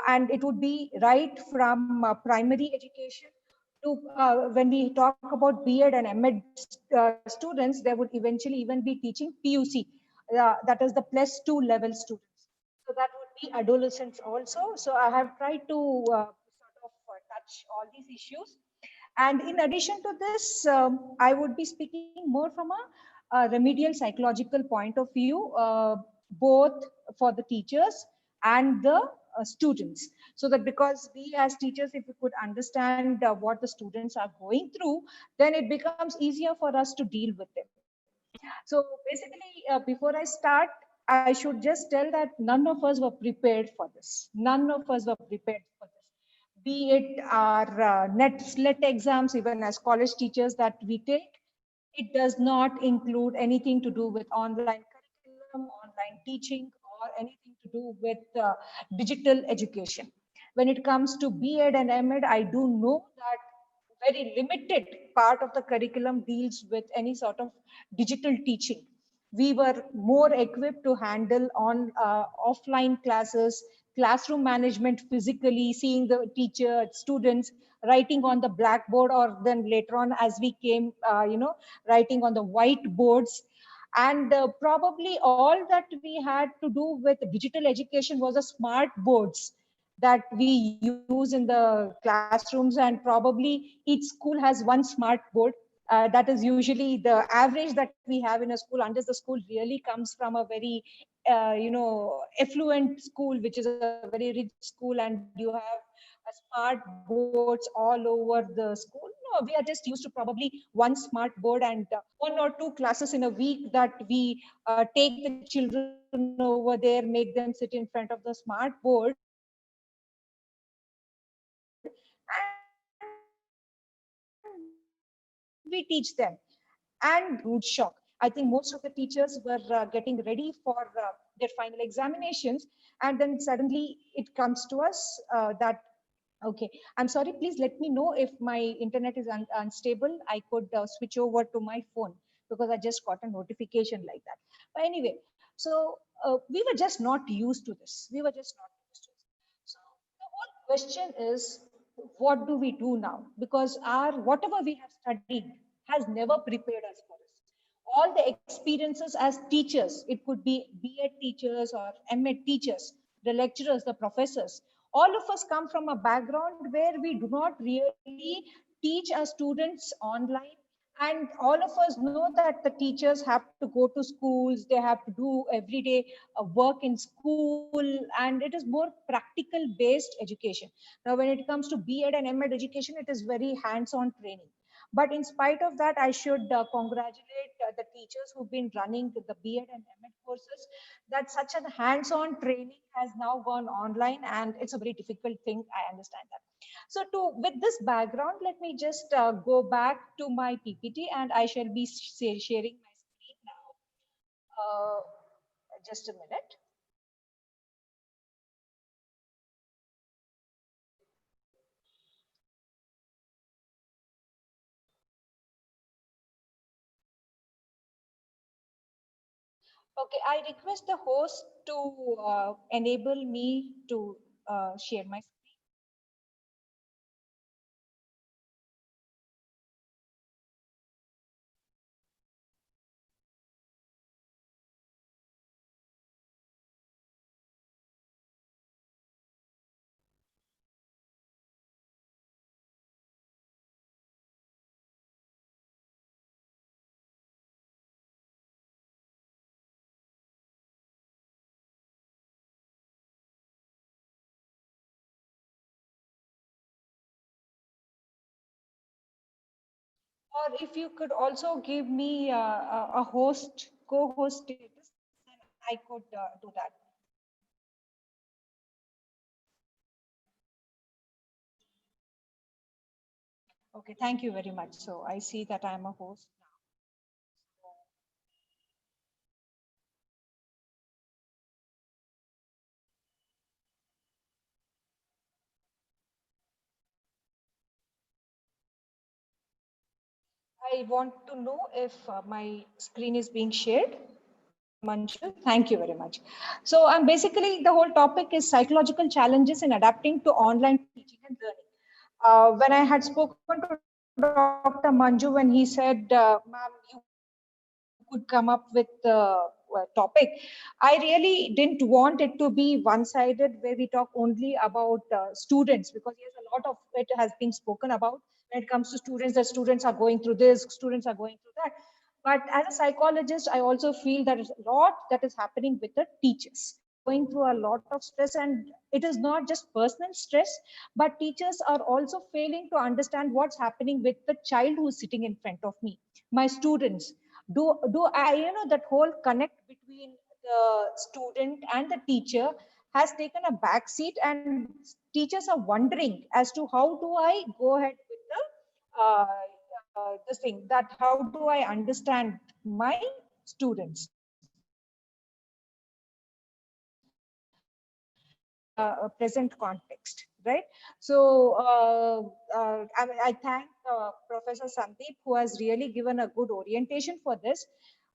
and it would be right from primary education to when we talk about B.Ed and M.Ed students, they would eventually even be teaching PUC, that is the +2 level students. So that would be adolescents also. So I have tried to touch all these issues. And in addition to this, I would be speaking more from a remedial psychological point of view, both for the teachers and the students. So that because we as teachers, if we could understand what the students are going through, then it becomes easier for us to deal with them. So basically, before I start, I should just tell that none of us were prepared for this. None of us were prepared for this. Be it our net SLET exams, even as college teachers that we take, it does not include anything to do with online curriculum, online teaching, or anything to do with digital education. When it comes to B.Ed and M.Ed, I do know that very limited part of the curriculum deals with any sort of digital teaching. We were more equipped to handle on offline classes, classroom management physically, seeing the teacher, students writing on the blackboard, or then later on as we came, writing on the whiteboards. And probably all that we had to do with digital education was the smart boards that we use in the classrooms, and probably each school has one smart board. That is usually the average that we have in a school, unless the school really comes from a very affluent school, which is a very rich school, and you have smart boards all over the school. No, we are just used to probably one smart board and one or two classes in a week that we take the children over there, make them sit in front of the smart board, and we teach them. And we were getting ready for their final examinations. And then suddenly it comes to us that okay, I'm sorry, please let me know if my internet is unstable. I could switch over to my phone because I just got a notification like that. But anyway, so we were just not used to this. We were just not used to it. So the whole question is, what do we do now? Because our whatever we have studied has never prepared us for this. All the experiences as teachers, it could be B.Ed teachers or M.Ed teachers, the lecturers, the professors, all of us come from a background where we do not really teach our students online. And all of us know that the teachers have to go to schools, they have to do everyday work in school, and it is more practical based education. Now when it comes to B.Ed and M.Ed education, it is very hands-on training. But in spite of that, I should congratulate the teachers who've been running the B.Ed and M.Ed courses, that such a hands-on training has now gone online, and it's a very difficult thing. I understand that. So with this background, let me just go back to my PPT, and I shall be sharing my screen now. Just a minute. Okay, I request the host to enable me to share my screen. or if you could also give me a host, co-host status, then I could do that. Okay, thank you very much. So I see that I'm a host now. I want to know if my screen is being shared. Manju, thank you very much. So I'm basically, the whole topic is psychological challenges in adapting to online teaching and learning. When I had spoken to Dr. Manju when he said, ma'am, you could come up with the topic, I really didn't want it to be one-sided where we talk only about students, because yes, a lot of it has been spoken about when it comes to students, that students are going through this, students are going through that. But as a psychologist, I also feel that there's a lot that is happening with the teachers going through a lot of stress, and it is not just personal stress, but teachers are also failing to understand what's happening with the child who is sitting in front of me, my students. Do I, that whole connect between the student and the teacher has taken a back seat, and teachers are wondering as to how do I go ahead with the this thing, that how do I understand my students present context, right? So I thank Professor Sandeep, who has really given a good orientation for this.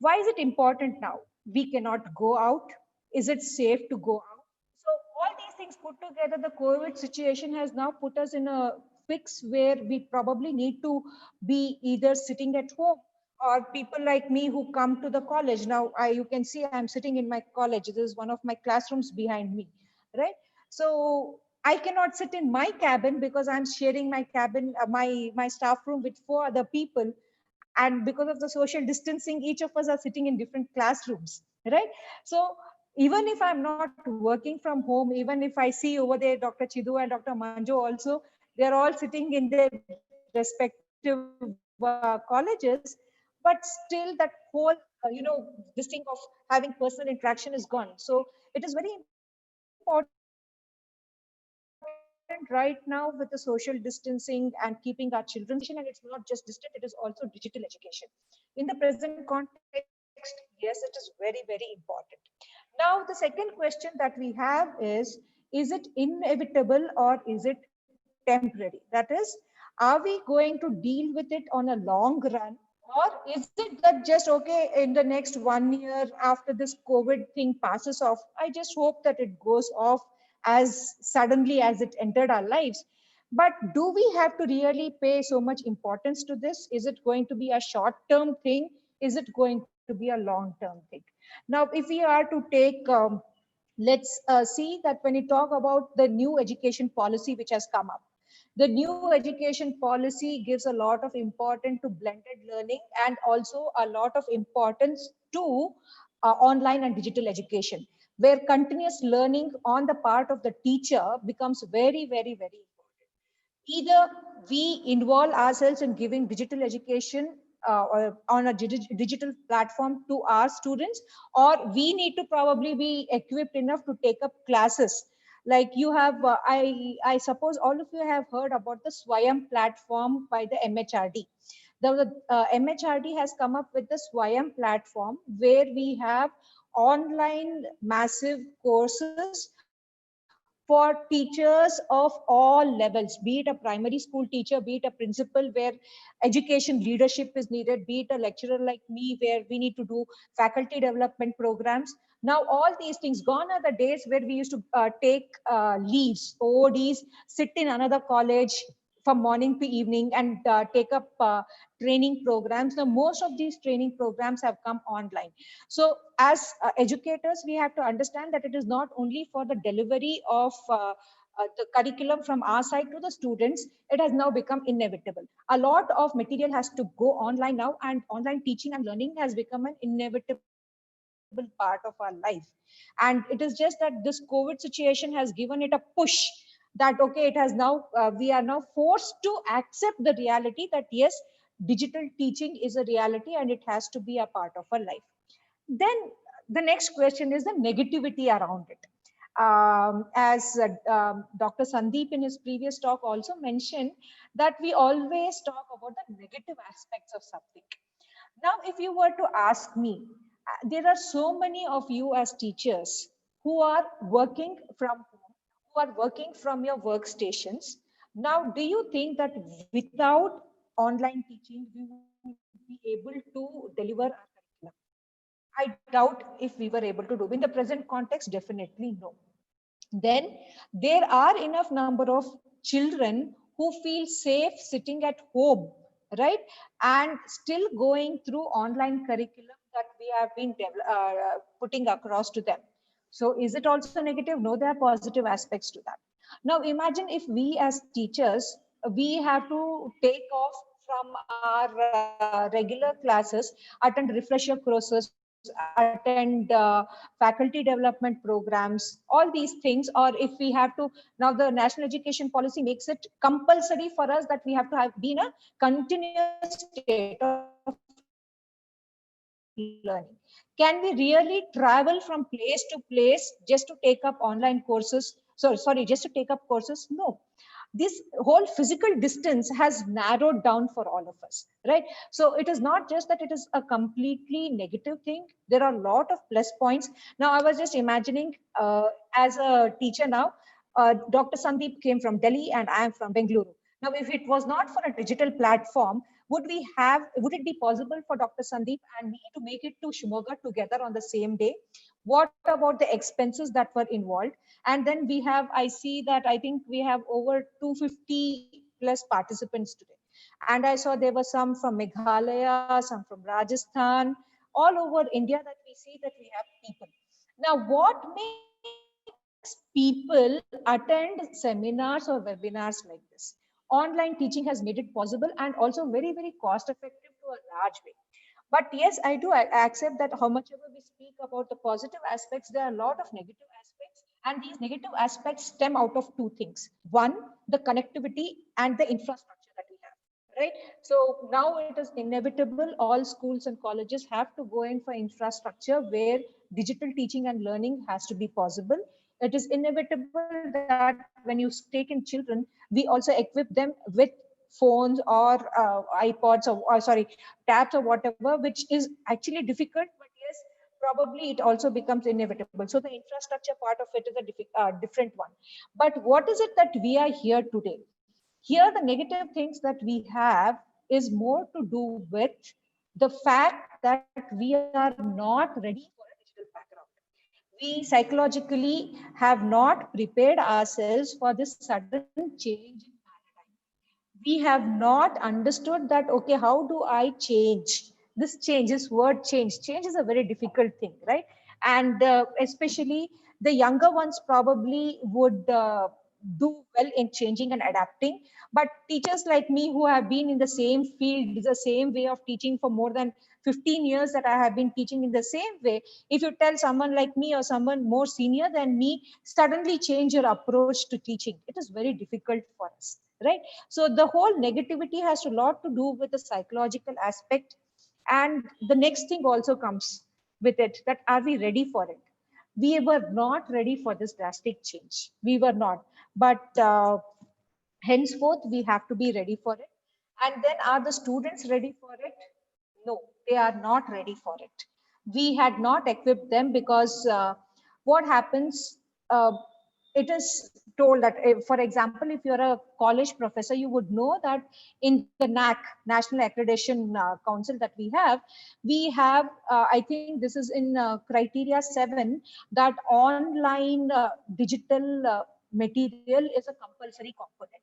Why is it important now? We cannot go out. Is it safe to go out? So all these things put together, the COVID situation has now put us in a fix where we probably need to be either sitting at home, or people like me who come to the college. Now, you can see I'm sitting in my college. This is one of my classrooms behind me, right? So I cannot sit in my cabin because I'm sharing my cabin, my staff room with 4 other people. And because of the social distancing, each of us are sitting in different classrooms, right? So even if I'm not working from home, even if I see over there Dr. Chidu and Dr. Manju also, they're all sitting in their respective colleges, but still that whole, this thing of having personal interaction is gone. So it is very important right now with the social distancing and keeping our children safe. And it's not just distant, it is also digital education. In the present context, yes, it is very, very important. Now, the second question that we have is it inevitable or is it temporary? That is, are we going to deal with it on a long run, or is it that just okay in the next 1 year after this COVID thing passes off? I just hope that it goes off as suddenly as it entered our lives. But do we have to really pay so much importance to this? Is it going to be a short-term thing? Is it going to be a long-term thing? Now, if we are to take, let's see that when you talk about the new education policy which has come up, the new education policy gives a lot of importance to blended learning, and also a lot of importance to online and digital education, where continuous learning on the part of the teacher becomes very, very, very important. Either we involve ourselves in giving digital education or on a digital platform to our students, or we need to probably be equipped enough to take up classes. Like you have, I suppose all of you have heard about the Swayam platform by the MHRD. The MHRD has come up with the Swayam platform where we have online massive courses for teachers of all levels, be it a primary school teacher, be it a principal where education leadership is needed, be it a lecturer like me where we need to do faculty development programs. Now, all these things, gone are the days where we used to take leaves, OODs, sit in another college from morning to evening and take up training programs. Now, most of these training programs have come online. So as educators, we have to understand that it is not only for the delivery of the curriculum from our side to the students, it has now become inevitable. A lot of material has to go online now, and online teaching and learning has become an inevitable part of our life. And it is just that this COVID situation has given it a push that, okay, it has now, we are now forced to accept the reality that yes, digital teaching is a reality and it has to be a part of our life. Then the next question is the negativity around it. As Dr. Sandeep in his previous talk also mentioned, that we always talk about the negative aspects of something. Now, if you were to ask me, there are so many of you as teachers who are working from home, who are working from your workstations. Now, do you think that without online teaching, we would be able to deliver our curriculum? I doubt if we were able to do. In the present context, definitely no. Then there are enough number of children who feel safe sitting at home, right, and still going through online curriculum that we have been putting across to them. So is it also negative? No, there are positive aspects to that. Now imagine if we as teachers, we have to take off from our regular classes, attend refresher courses, attend faculty development programs, all these things. Or if we have to, now the national education policy makes it compulsory for us that we have to have been a continuous state of learning. Can we really travel from place to place just to take up online courses? Just to take up courses? No. This whole physical distance has narrowed down for all of us, right? So it is not just that it is a completely negative thing. There are a lot of plus points. Now I was just imagining as a teacher now, Dr. Sandeep came from Delhi and I am from Bengaluru. Now if it was not for a digital platform, would it be possible for Dr. Sandeep and me to make it to Shimoga together on the same day? What about the expenses that were involved? And then we have, I see that I think we have over 250 plus participants today. And I saw there were some from Meghalaya, some from Rajasthan, all over India, that we see that we have people. Now, what makes people attend seminars or webinars like this? Online teaching has made it possible and also very, very cost effective to a large way. But yes, I do accept that how much ever we speak about the positive aspects, there are a lot of negative aspects. And these negative aspects stem out of two things. One, the connectivity and the infrastructure that we have, right? So now it is inevitable, all schools and colleges have to go in for infrastructure where digital teaching and learning has to be possible. It is inevitable that when you take in children, we also equip them with phones or iPods or sorry, tabs or whatever, which is actually difficult, but yes, probably it also becomes inevitable. So the infrastructure part of it is a different one. But what is it that we are here today? Here, the negative things that we have is more to do with the fact that we are not ready for a digital background. We psychologically have not prepared ourselves for this sudden change in paradigm. We have not understood that, okay, how do I change this? Change, this word change is a very difficult thing, right? And especially the younger ones probably would do well in changing and adapting, but teachers like me who have been in the same field, the same way of teaching for more than 15 years that I have been teaching in the same way, if you tell someone like me or someone more senior than me, suddenly change your approach to teaching, it is very difficult for us, right? So the whole negativity has a lot to do with the psychological aspect. And the next thing also comes with it, that are we ready for it? We were not ready for this drastic change. We were not. But henceforth, we have to be ready for it. And then are the students ready for it? No, they are not ready for it. We had not equipped them because what happens, it is told that, for example, if you're a college professor, you would know that in the NAC, National Accreditation Council that we have, I think this is in criteria 7, that online digital material is a compulsory component.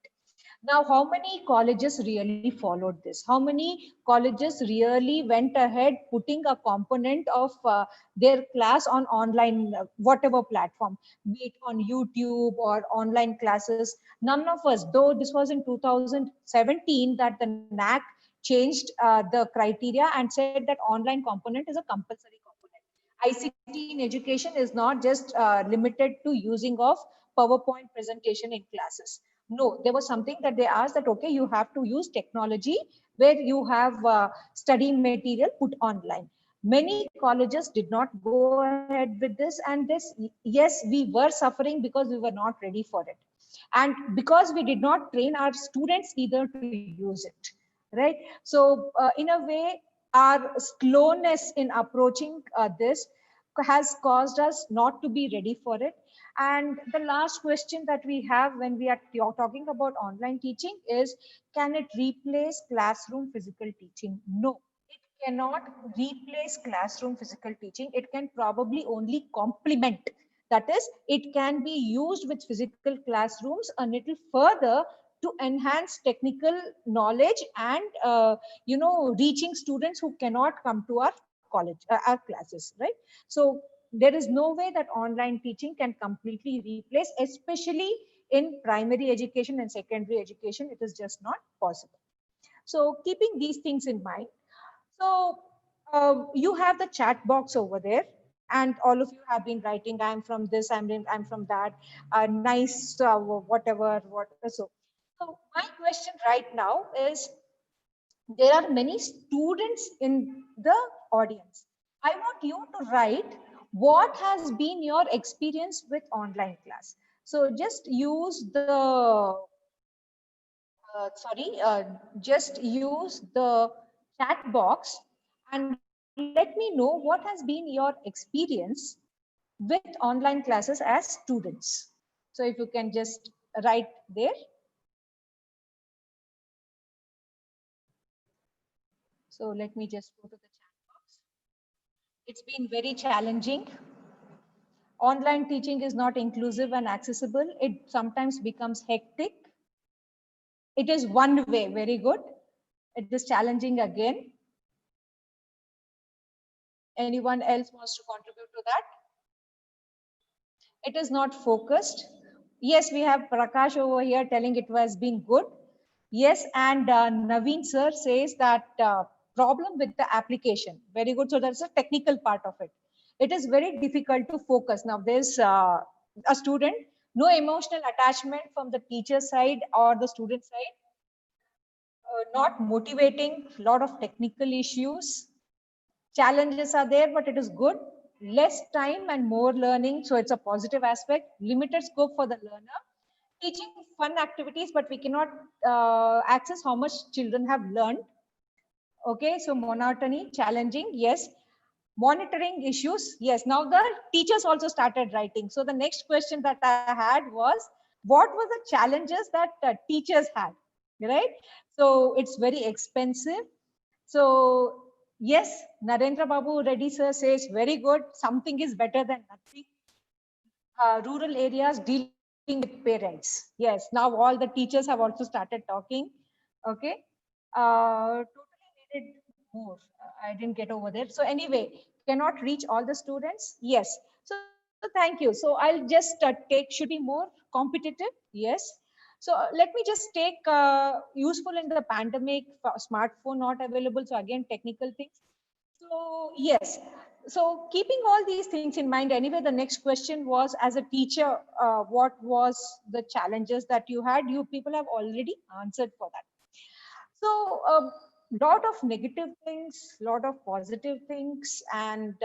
Now, how many colleges really followed this? How many colleges really went ahead putting a component of their class on online, whatever platform, be it on YouTube or online classes? None of us, though this was in 2017 that the NAC changed the criteria and said that online component is a compulsory component. ICT in education is not just limited to using of PowerPoint presentation in classes. No, there was something that they asked that, okay, you have to use technology where you have study material put online. Many colleges did not go ahead with this, and this, yes, we were suffering because we were not ready for it, and because we did not train our students either to use it, right? So in a way, our slowness in approaching this has caused us not to be ready for it. And the last question that we have when we are talking about online teaching is, can it replace classroom physical teaching? No, it cannot replace classroom physical teaching. It can probably only complement. That is, it can be used with physical classrooms a little further to enhance technical knowledge and reaching students who cannot come to our college, our classes, right? So there is no way that online teaching can completely replace, especially in primary education and secondary education. It is just not possible. So keeping these things in mind, so you have the chat box over there, and all of you have been writing, I'm from this, I'm from that, nice, whatever, what. So my question right now is, there are many students in the audience. I want you to write what has been your experience with online class. So just use the just use the chat box and let me know what has been your experience with online classes as students. So if you can just write there. So let me just go to the chat box. It's been very challenging. Online teaching is not inclusive and accessible. It sometimes becomes hectic. It is one way, very good. It is challenging again. Anyone else wants to contribute to that? It is not focused. Yes, we have Prakash over here telling it has been good. Yes, and Naveen sir says that problem with the application. Very good. So that's a technical part of it. It is very difficult to focus. Now there's a student, no emotional attachment from the teacher side or the student side, not motivating, lot of technical issues. Challenges are there, but it is good. Less time and more learning. So it's a positive aspect. Limited scope for the learner. Teaching fun activities, but we cannot access how much children have learned. Okay, so monotony, challenging, yes. Monitoring issues, yes. Now the teachers also started writing. So the next question that I had was, what were the challenges that teachers had, right? So it's very expensive. So yes, Narendra Babu Reddy sir says, very good. Something is better than nothing. Rural areas dealing with parents. Yes, now all the teachers have also started talking. Okay. Totally needed more. I didn't get over there. So anyway, cannot reach all the students. Yes. So thank you. So I'll just should be more competitive. Yes. So let me just take useful in the pandemic, smartphone not available. So again, technical things. So yes, so keeping all these things in mind, anyway, the next question was, as a teacher, what was the challenges that you had? You people have already answered for that. So a lot of negative things, lot of positive things, and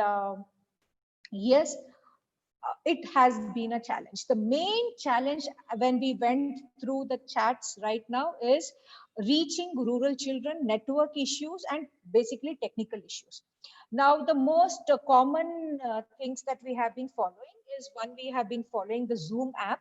yes, it has been a challenge. The main challenge when we went through the chats right now is reaching rural children, network issues, and basically technical issues. Now, the most common things that we have been following is, one, we have been following the Zoom app.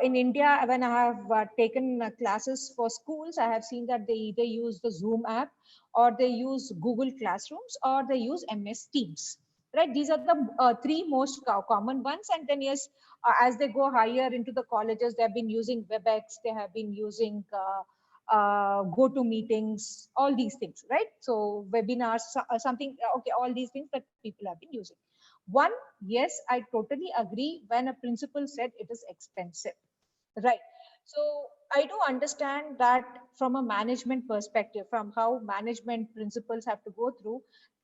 In India, when I have taken classes for schools, I have seen that they either use the Zoom app, or they use Google Classrooms, or they use MS Teams. Right? These are the three most common ones. And then yes, as they go higher into the colleges, they have been using WebEx, they have been using go-to meetings, all these things, right? So webinars, something, okay, all these things that people have been using. One, yes, I totally agree when a principal said it is expensive, right? So I do understand that from a management perspective, from how management principals have to go through,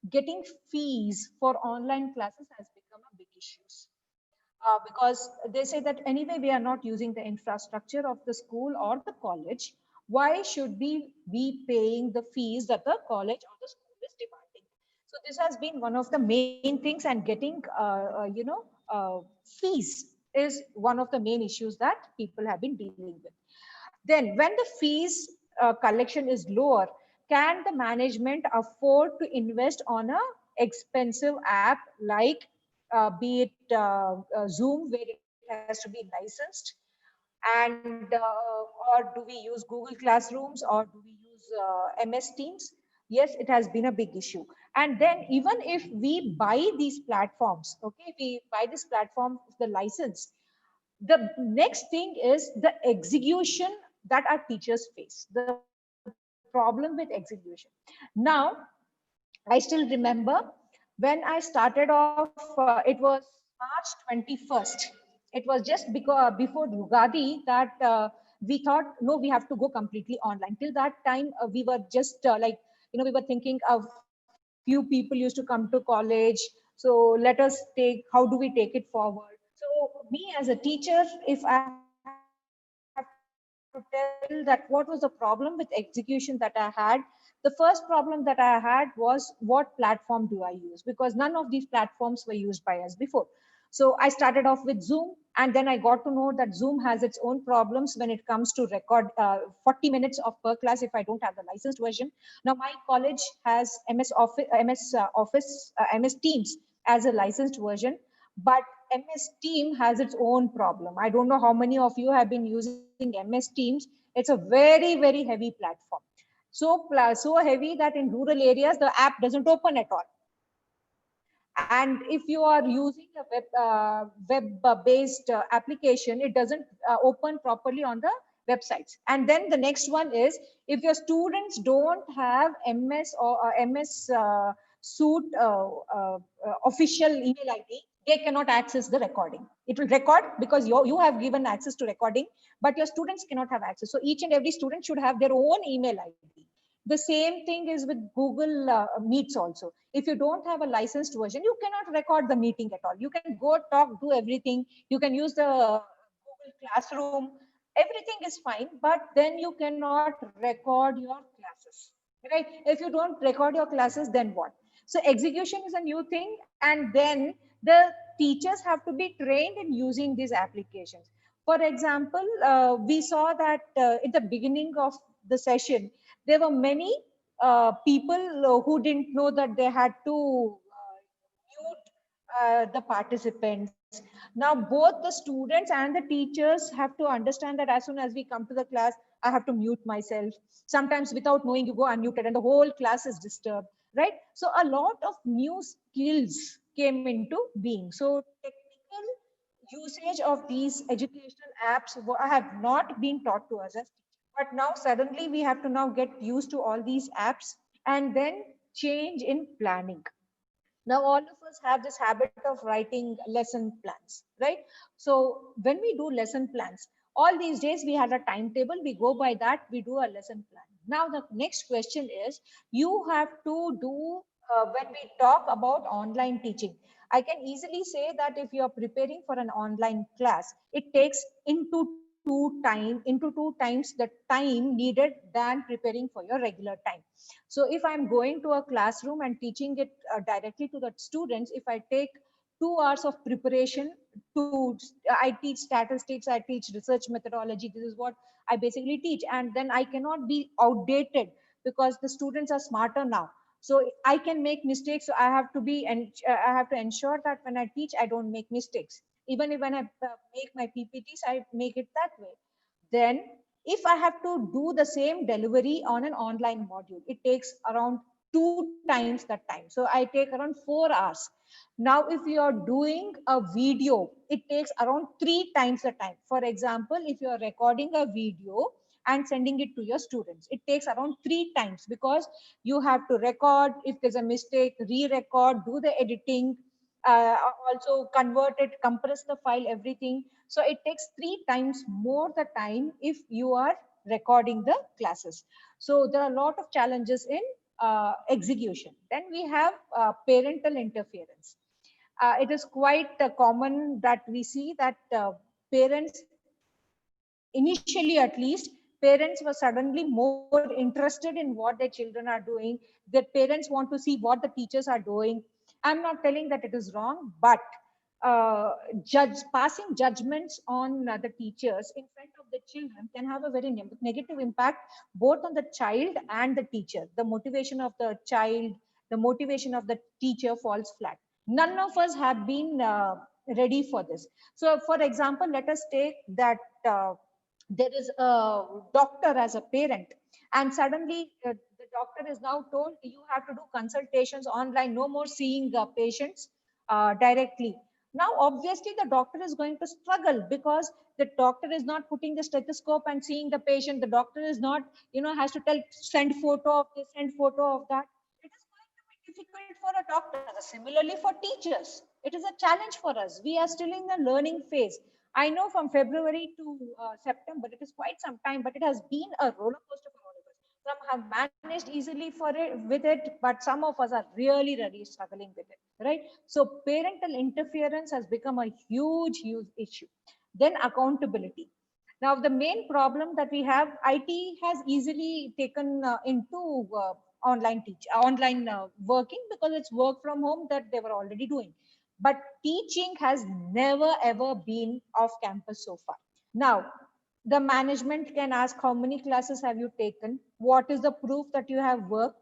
getting fees for online classes has become a big issue. Because they say that anyway, we are not using the infrastructure of the school or the college. why should we be paying the fees that the college or the school is demanding? So this has been one of the main things, and getting fees is one of the main issues that people have been dealing with. Then when the fees collection is lower, can the management afford to invest on a expensive app like be it Zoom, where it has to be licensed, and or do we use Google Classrooms, or do we use MS Teams? Yes, it has been a big issue. And then even if we buy these platforms, okay, we buy this platform, the license, the next thing is the execution that our teachers face, the problem with execution. Now, I still remember when I started off, it was March 21st. It was just because before Yugadi that we thought, no, we have to go completely online. Till that time, we were just we were thinking of few people used to come to college. So let us take, how do we take it forward? So me as a teacher, if I have to tell that what was the problem with execution that I had, the first problem that I had was what platform do I use? Because none of these platforms were used by us before. So I started off with Zoom, and then I got to know that Zoom has its own problems when it comes to record 40 minutes of per class if I don't have the licensed version. Now my college has MS Teams as a licensed version, but MS Team has its own problem. I don't know how many of you have been using MS Teams. It's a very, very heavy platform. So heavy that in rural areas, the app doesn't open at all. And if you are using a web-based application, it doesn't open properly on the websites. And then the next one is, if your students don't have MS or MS Suite official email ID, they cannot access the recording. It will record because you have given access to recording, but your students cannot have access. So each and every student should have their own email ID. The same thing is with Google Meets also. If you don't have a licensed version, you cannot record the meeting at all. You can go talk, do everything. You can use the Google Classroom. Everything is fine, but then you cannot record your classes, right? If you don't record your classes, then what? So execution is a new thing, and then the teachers have to be trained in using these applications. For example, we saw that in the beginning of the session, there were many people who didn't know that they had to mute the participants. Now, both the students and the teachers have to understand that as soon as we come to the class, I have to mute myself. Sometimes without knowing, you go unmuted and the whole class is disturbed, right? So a lot of new skills came into being. So technical usage of these educational apps have not been taught to us as teachers. But now suddenly we have to now get used to all these apps and then change in planning. Now all of us have this habit of writing lesson plans, right? So when we do lesson plans, all these days we had a timetable, we go by that, we do a lesson plan. Now the next question is, you have to do when we talk about online teaching, I can easily say that if you are preparing for an online class, it takes into two times the time needed than preparing for your regular time. So if I'm going to a classroom and teaching it directly to the students, if I take 2 hours of preparation to, I teach statistics, I teach research methodology, this is what I basically teach. And then I cannot be outdated because the students are smarter now. So I can make mistakes. So I have to be, and I have to ensure that when I teach, I don't make mistakes. Even if when I make my PPTs, I make it that way. Then if I have to do the same delivery on an online module, it takes around 2 times that time. So I take around 4 hours. Now, if you are doing a video, it takes around 3 times the time. For example, if you are recording a video and sending it to your students, it takes around 3 times because you have to record, if there's a mistake, re-record, do the editing, also convert it, compress the file, everything. So it takes 3 times more the time if you are recording the classes. So there are a lot of challenges in execution. Then we have parental interference. It is quite common that we see that parents, initially at least, parents were suddenly more interested in what their children are doing. Their parents want to see what the teachers are doing. I'm not telling that it is wrong, but passing judgments on the teachers in front of the children can have a very negative impact both on the child and the teacher. The motivation of the child, the motivation of the teacher falls flat. None of us have been ready for this. So for example, let us take that there is a doctor as a parent, and suddenly the doctor is now told you have to do consultations online, no more seeing patients directly. Now obviously the doctor is going to struggle because the doctor is not putting the stethoscope and seeing the patient. The doctor is not, has to tell, send photo of this, send photo of that. It is going to be difficult for a doctor. Similarly for teachers, it is a challenge for us. We are still in the learning phase. I know from February to September, it is quite some time, but it has been a roller coaster for all of us. Some have managed easily with it, but some of us are really, really struggling with it, right? So parental interference has become a huge, huge issue. Then accountability. Now, the main problem that we have, IT has easily taken into online working because it's work from home that they were already doing. But teaching has never ever been off campus so far. Now, the management can ask how many classes have you taken? What is the proof that you have worked,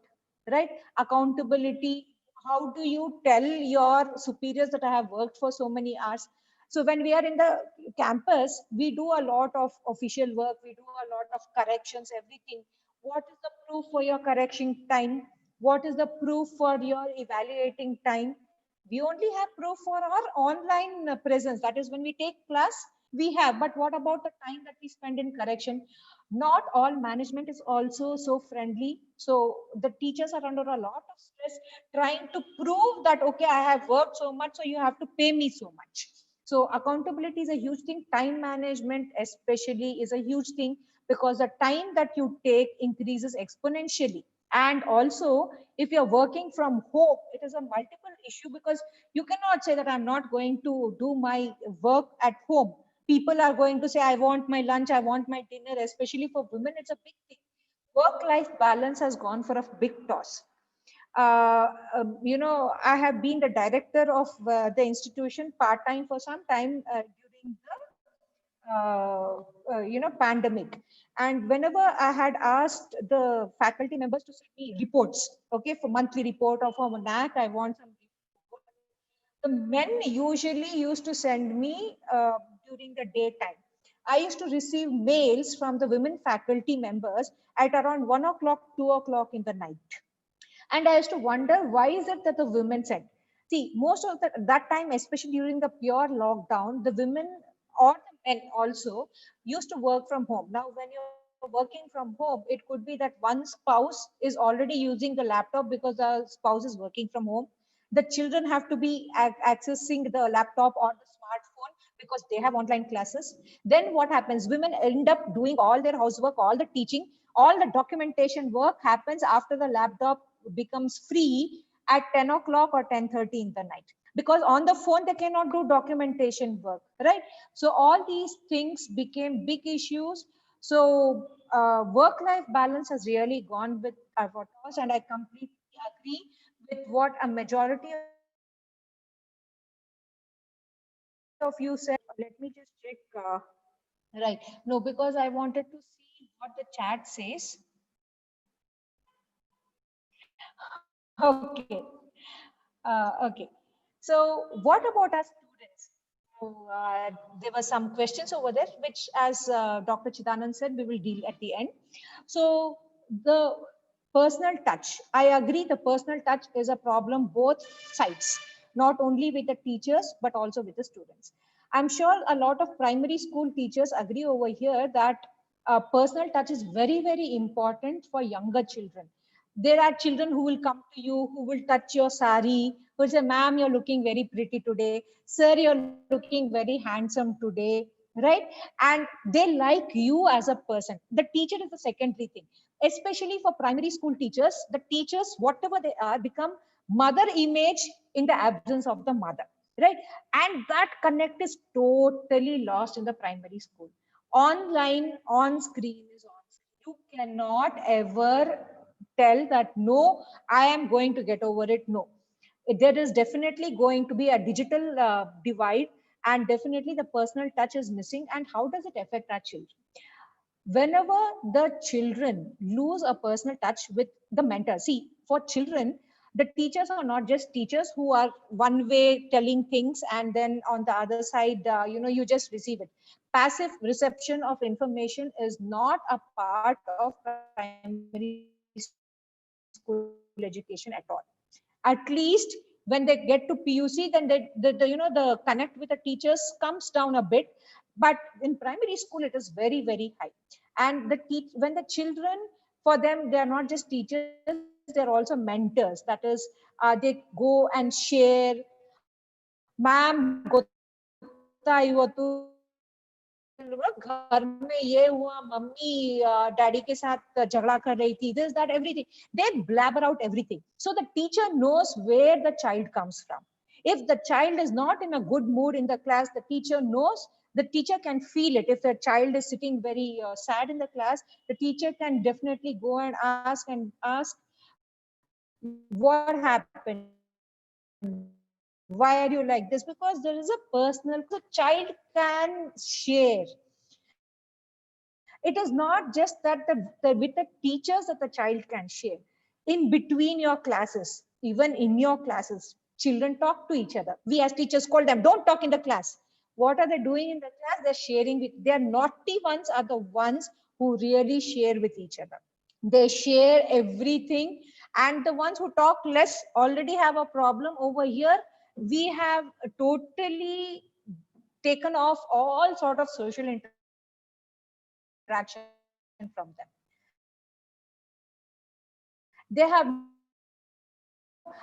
right? Accountability. How do you tell your superiors that I have worked for so many hours? So when we are in the campus, we do a lot of official work. We do a lot of corrections, everything. What is the proof for your correction time? What is the proof for your evaluating time? We only have proof for our online presence. That is when we take class, we have. But what about the time that we spend in correction? Not all management is also so friendly. So the teachers are under a lot of stress trying to prove that, okay, I have worked so much, so you have to pay me so much. So accountability is a huge thing. Time management especially is a huge thing because the time that you take increases exponentially. And also, if you're working from home, it is a multiple issue because you cannot say that I'm not going to do my work at home. People are going to say, I want my lunch, I want my dinner, especially for women, it's a big thing. Work-life balance has gone for a big toss. I have been the director of the institution part-time for some time during the pandemic. And whenever I had asked the faculty members to send me reports, okay, for monthly report or for NAC, I want some report. The men usually used to send me during the daytime. I used to receive mails from the women faculty members at around 1 o'clock, 2 o'clock in the night. And I used to wonder, why is it that the women said, see, most of that time, especially during the pure lockdown, the women or the men also used to work from home. Now, when you're working from home, it could be that one spouse is already using the laptop because the spouse is working from home. The children have to be accessing the laptop or the smartphone because they have online classes. Then what happens? Women end up doing all their housework, all the teaching, all the documentation work happens after the laptop becomes free at 10 o'clock or 10:30 in the night, because on the phone they cannot do documentation work, right? So all these things became big issues. So work-life balance has really gone with our toss, and I completely agree with what a majority of you said. Let me just check. Right. No, because I wanted to see what the chat says. Okay. Okay. So what about our students? So, there were some questions over there, which, as Dr. Chidanand said, we will deal at the end. So the personal touch, I agree, the personal touch is a problem both sides, not only with the teachers, but also with the students. I'm sure a lot of primary school teachers agree over here that personal touch is very, very important for younger children. There are children who will come to you, who will touch your sari, who will say, ma'am, you're looking very pretty today. Sir, you're looking very handsome today, right? And they like you as a person. The teacher is the secondary thing. Especially for primary school teachers, the teachers, whatever they are, become mother image in the absence of the mother, right? And that connect is totally lost in the primary school. Online, on screen is on cannot ever tell that, no, I am going to get over it. No, there is definitely going to be a digital divide, and definitely the personal touch is missing. And how does it affect our children? Whenever the children lose a personal touch with the mentor, see, for children, the teachers are not just teachers who are one way telling things, and then on the other side, you just receive it. Passive reception of information is not a part of primary school education at all. At least when they get to PUC, then the connect with the teachers comes down a bit. But in primary school, it is very, very high. And when the children, for them, they are not just teachers, they are also mentors. That is, they go and share. Ma'am, gota ivattu घर में ये हुआ, mummy daddy के साथ झगड़ा कर रही थी, this, that, everything. They blabber out everything. So the teacher knows where the child comes from. If the child is not in a good mood in the class, the teacher knows, the teacher can feel it. If the child is sitting very sad in the class, the teacher can definitely go and ask what happened, why are you like this, because there is a personal, the child can share. It is not just that with the teachers that the child can share. In between your classes, even in your classes, children talk to each other. We as teachers call them, don't talk in the class. What are they doing in the class? They're sharing with, their naughty ones are the ones who really share with each other. They share everything, and the ones who talk less already have a problem. Over here, we have totally taken off all sort of social interaction from them. They have no,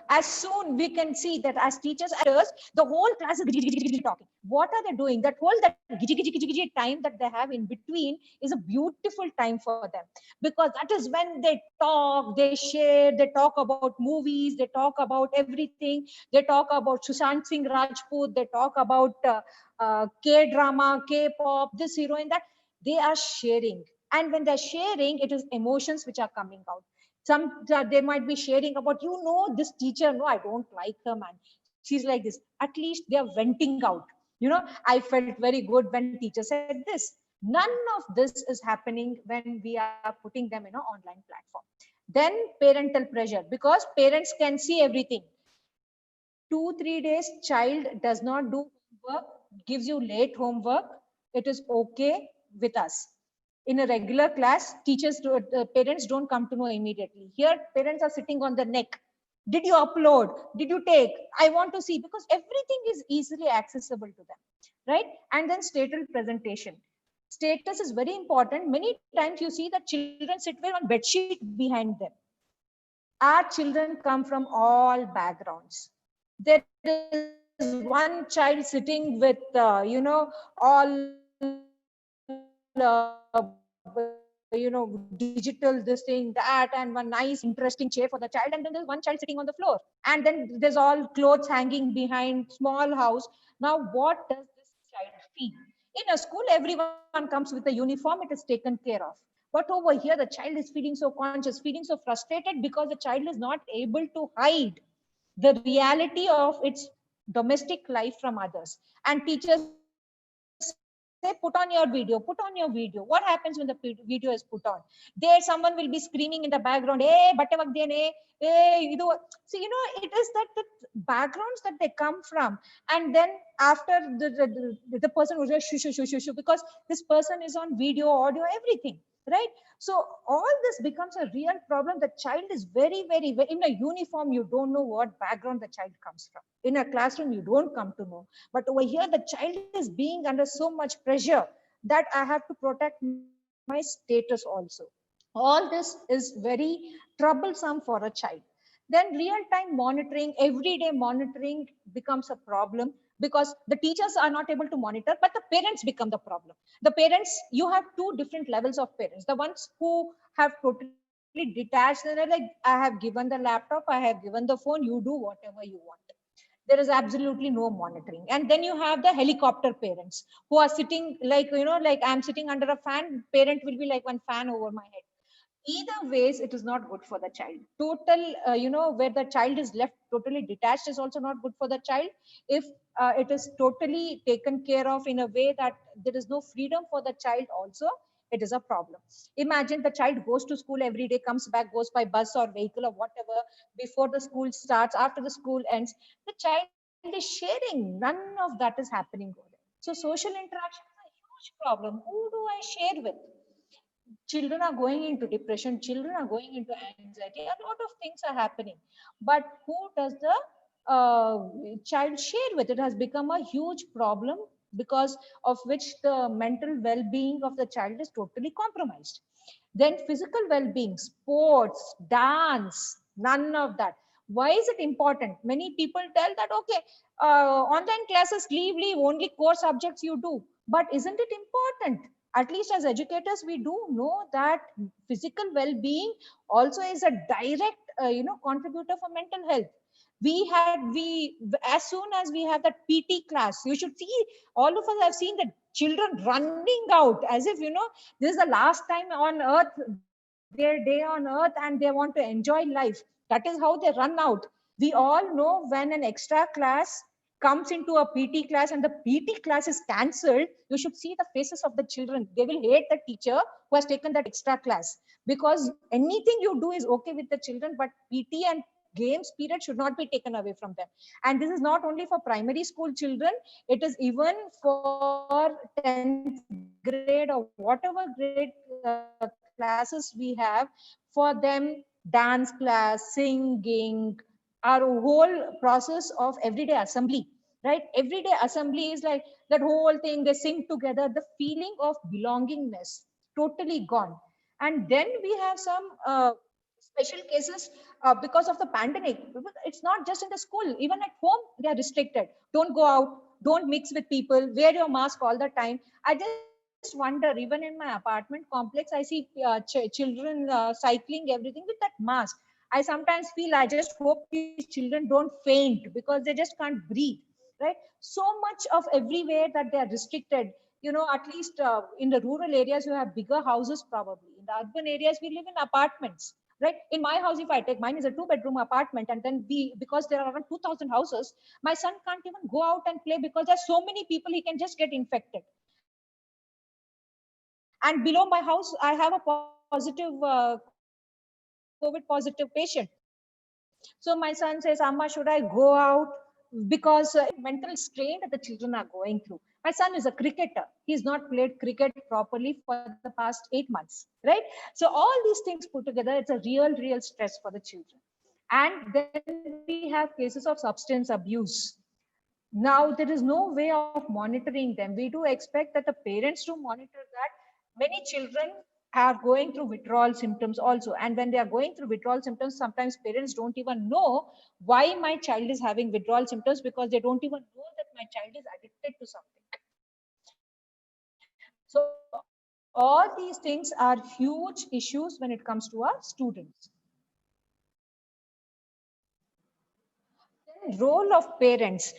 as soon we can see that as teachers, the whole class is talking. What are they doing? That whole that time that they have in between is a beautiful time for them, because that is when they talk, they share, they talk about movies, they talk about everything. They talk about Sushant Singh Rajput, they talk about K drama, K pop, this heroine, that. They are sharing, and when they're sharing, it is emotions which are coming out. Some they might be sharing about, this teacher, no, I don't like her, man, she's like this. At least they are venting out. I felt very good when teacher said this. None of this is happening when we are putting them in an online platform. Then parental pressure, because parents can see everything. 2-3 days child does not do homework, gives you late homework, it is okay with us. In a regular class, parents don't come to know immediately. Here parents are sitting on the neck. Did you upload? Did you take? I want to see, because everything is easily accessible to them, right? And then status presentation. Status is very important. Many times you see that children sit with on bed sheet behind them. Our children come from all backgrounds. There is one child sitting with digital this thing, that, and one nice interesting chair for the child, and then there's one child sitting on the floor, and then there's all clothes hanging behind, small house. Now what does this child feel? In a school, everyone comes with a uniform, it is taken care of. But over here, the child is feeling so conscious, feeling so frustrated, because the child is not able to hide the reality of its domestic life from others. And teachers say, put on your video, put on your video. What happens when the video is put on? There someone will be screaming in the background, hey, batte vak dene, hey, so it is that the backgrounds that they come from. And then after the person will say shoo shoo shoo shoo shoo, because this person is on video, audio, everything, right? So all this becomes a real problem. The child is very, very, very, in a uniform, you don't know what background the child comes from. In a classroom, you don't come to know. But over here, the child is being under so much pressure that I have to protect my status also. All this is very troublesome for a child. Then real-time monitoring, everyday monitoring becomes a problem, because the teachers are not able to monitor, but the parents become the problem. The parents, you have two different levels of parents. The ones who have totally detached, and they're like, I have given the laptop, I have given the phone, you do whatever you want. There is absolutely no monitoring. And then you have the helicopter parents who are sitting like, like I'm sitting under a fan, parent will be like one fan over my head. either ways it is not good for the child. Total where the child is left totally detached is also not good for the child. If it is totally taken care of in a way that there is no freedom for the child also, it is a problem. Imagine the child goes to school every day, comes back, goes by bus or vehicle or whatever, before the school starts, after the school ends, the child is sharing. None of that is happening over there. So social interaction is a huge problem. Who do I share with? Children are going into depression, children are going into anxiety, a lot of things are happening, but who does the child share with? It has become a huge problem, because of which the mental well-being of the child is totally compromised. Then physical well-being, sports, dance, none of that. Why is it important? Many people tell that okay, online classes, leave only core subjects you do, but isn't it important? At least as educators we do know that physical well-being also is a direct contributor for mental health. We as soon as we have that PT class, you should see, all of us have seen the children running out as if this is the last time on earth, their day on earth, and they want to enjoy life. That is how they run out. We all know when an extra class comes into a PT class and the PT class is cancelled, you should see the faces of the children. They will hate the teacher who has taken that extra class, because anything you do is okay with the children, but PT and games period should not be taken away from them. And this is not only for primary school children, it is even for 10th grade or whatever grade classes we have. For them, dance class, singing, our whole process of everyday assembly, right? Everyday assembly is like that whole thing, they sing together, the feeling of belongingness totally gone. And then we have some special cases because of the pandemic. It's not just in the school, even at home they are restricted. Don't go out, don't mix with people, wear your mask all the time. I just wonder, even in my apartment complex, I see children cycling everything with that mask. I sometimes feel, I just hope these children don't faint because they just can't breathe, right? So much of everywhere that they are restricted. At least in the rural areas you have bigger houses, probably in the urban areas we live in apartments, right? In my house, if I take, mine is a 2-bedroom apartment, and then because there are around 2000 houses, my son can't even go out and play because there's so many people, he can just get infected. And below my house I have a positive COVID positive patient. So my son says, Amma, should I go out? Because mental strain that the children are going through. My son is a cricketer. He's not played cricket properly for the past 8 months, right? So all these things put together, it's a real stress for the children. And then we have cases of substance abuse. Now there is no way of monitoring them. We do expect that the parents to monitor that. Many children are going through withdrawal symptoms also, and when they are going through withdrawal symptoms, sometimes parents don't even know why my child is having withdrawal symptoms, because they don't even know that my child is addicted to something. So all these things are huge issues when it comes to our students. Then role of parents.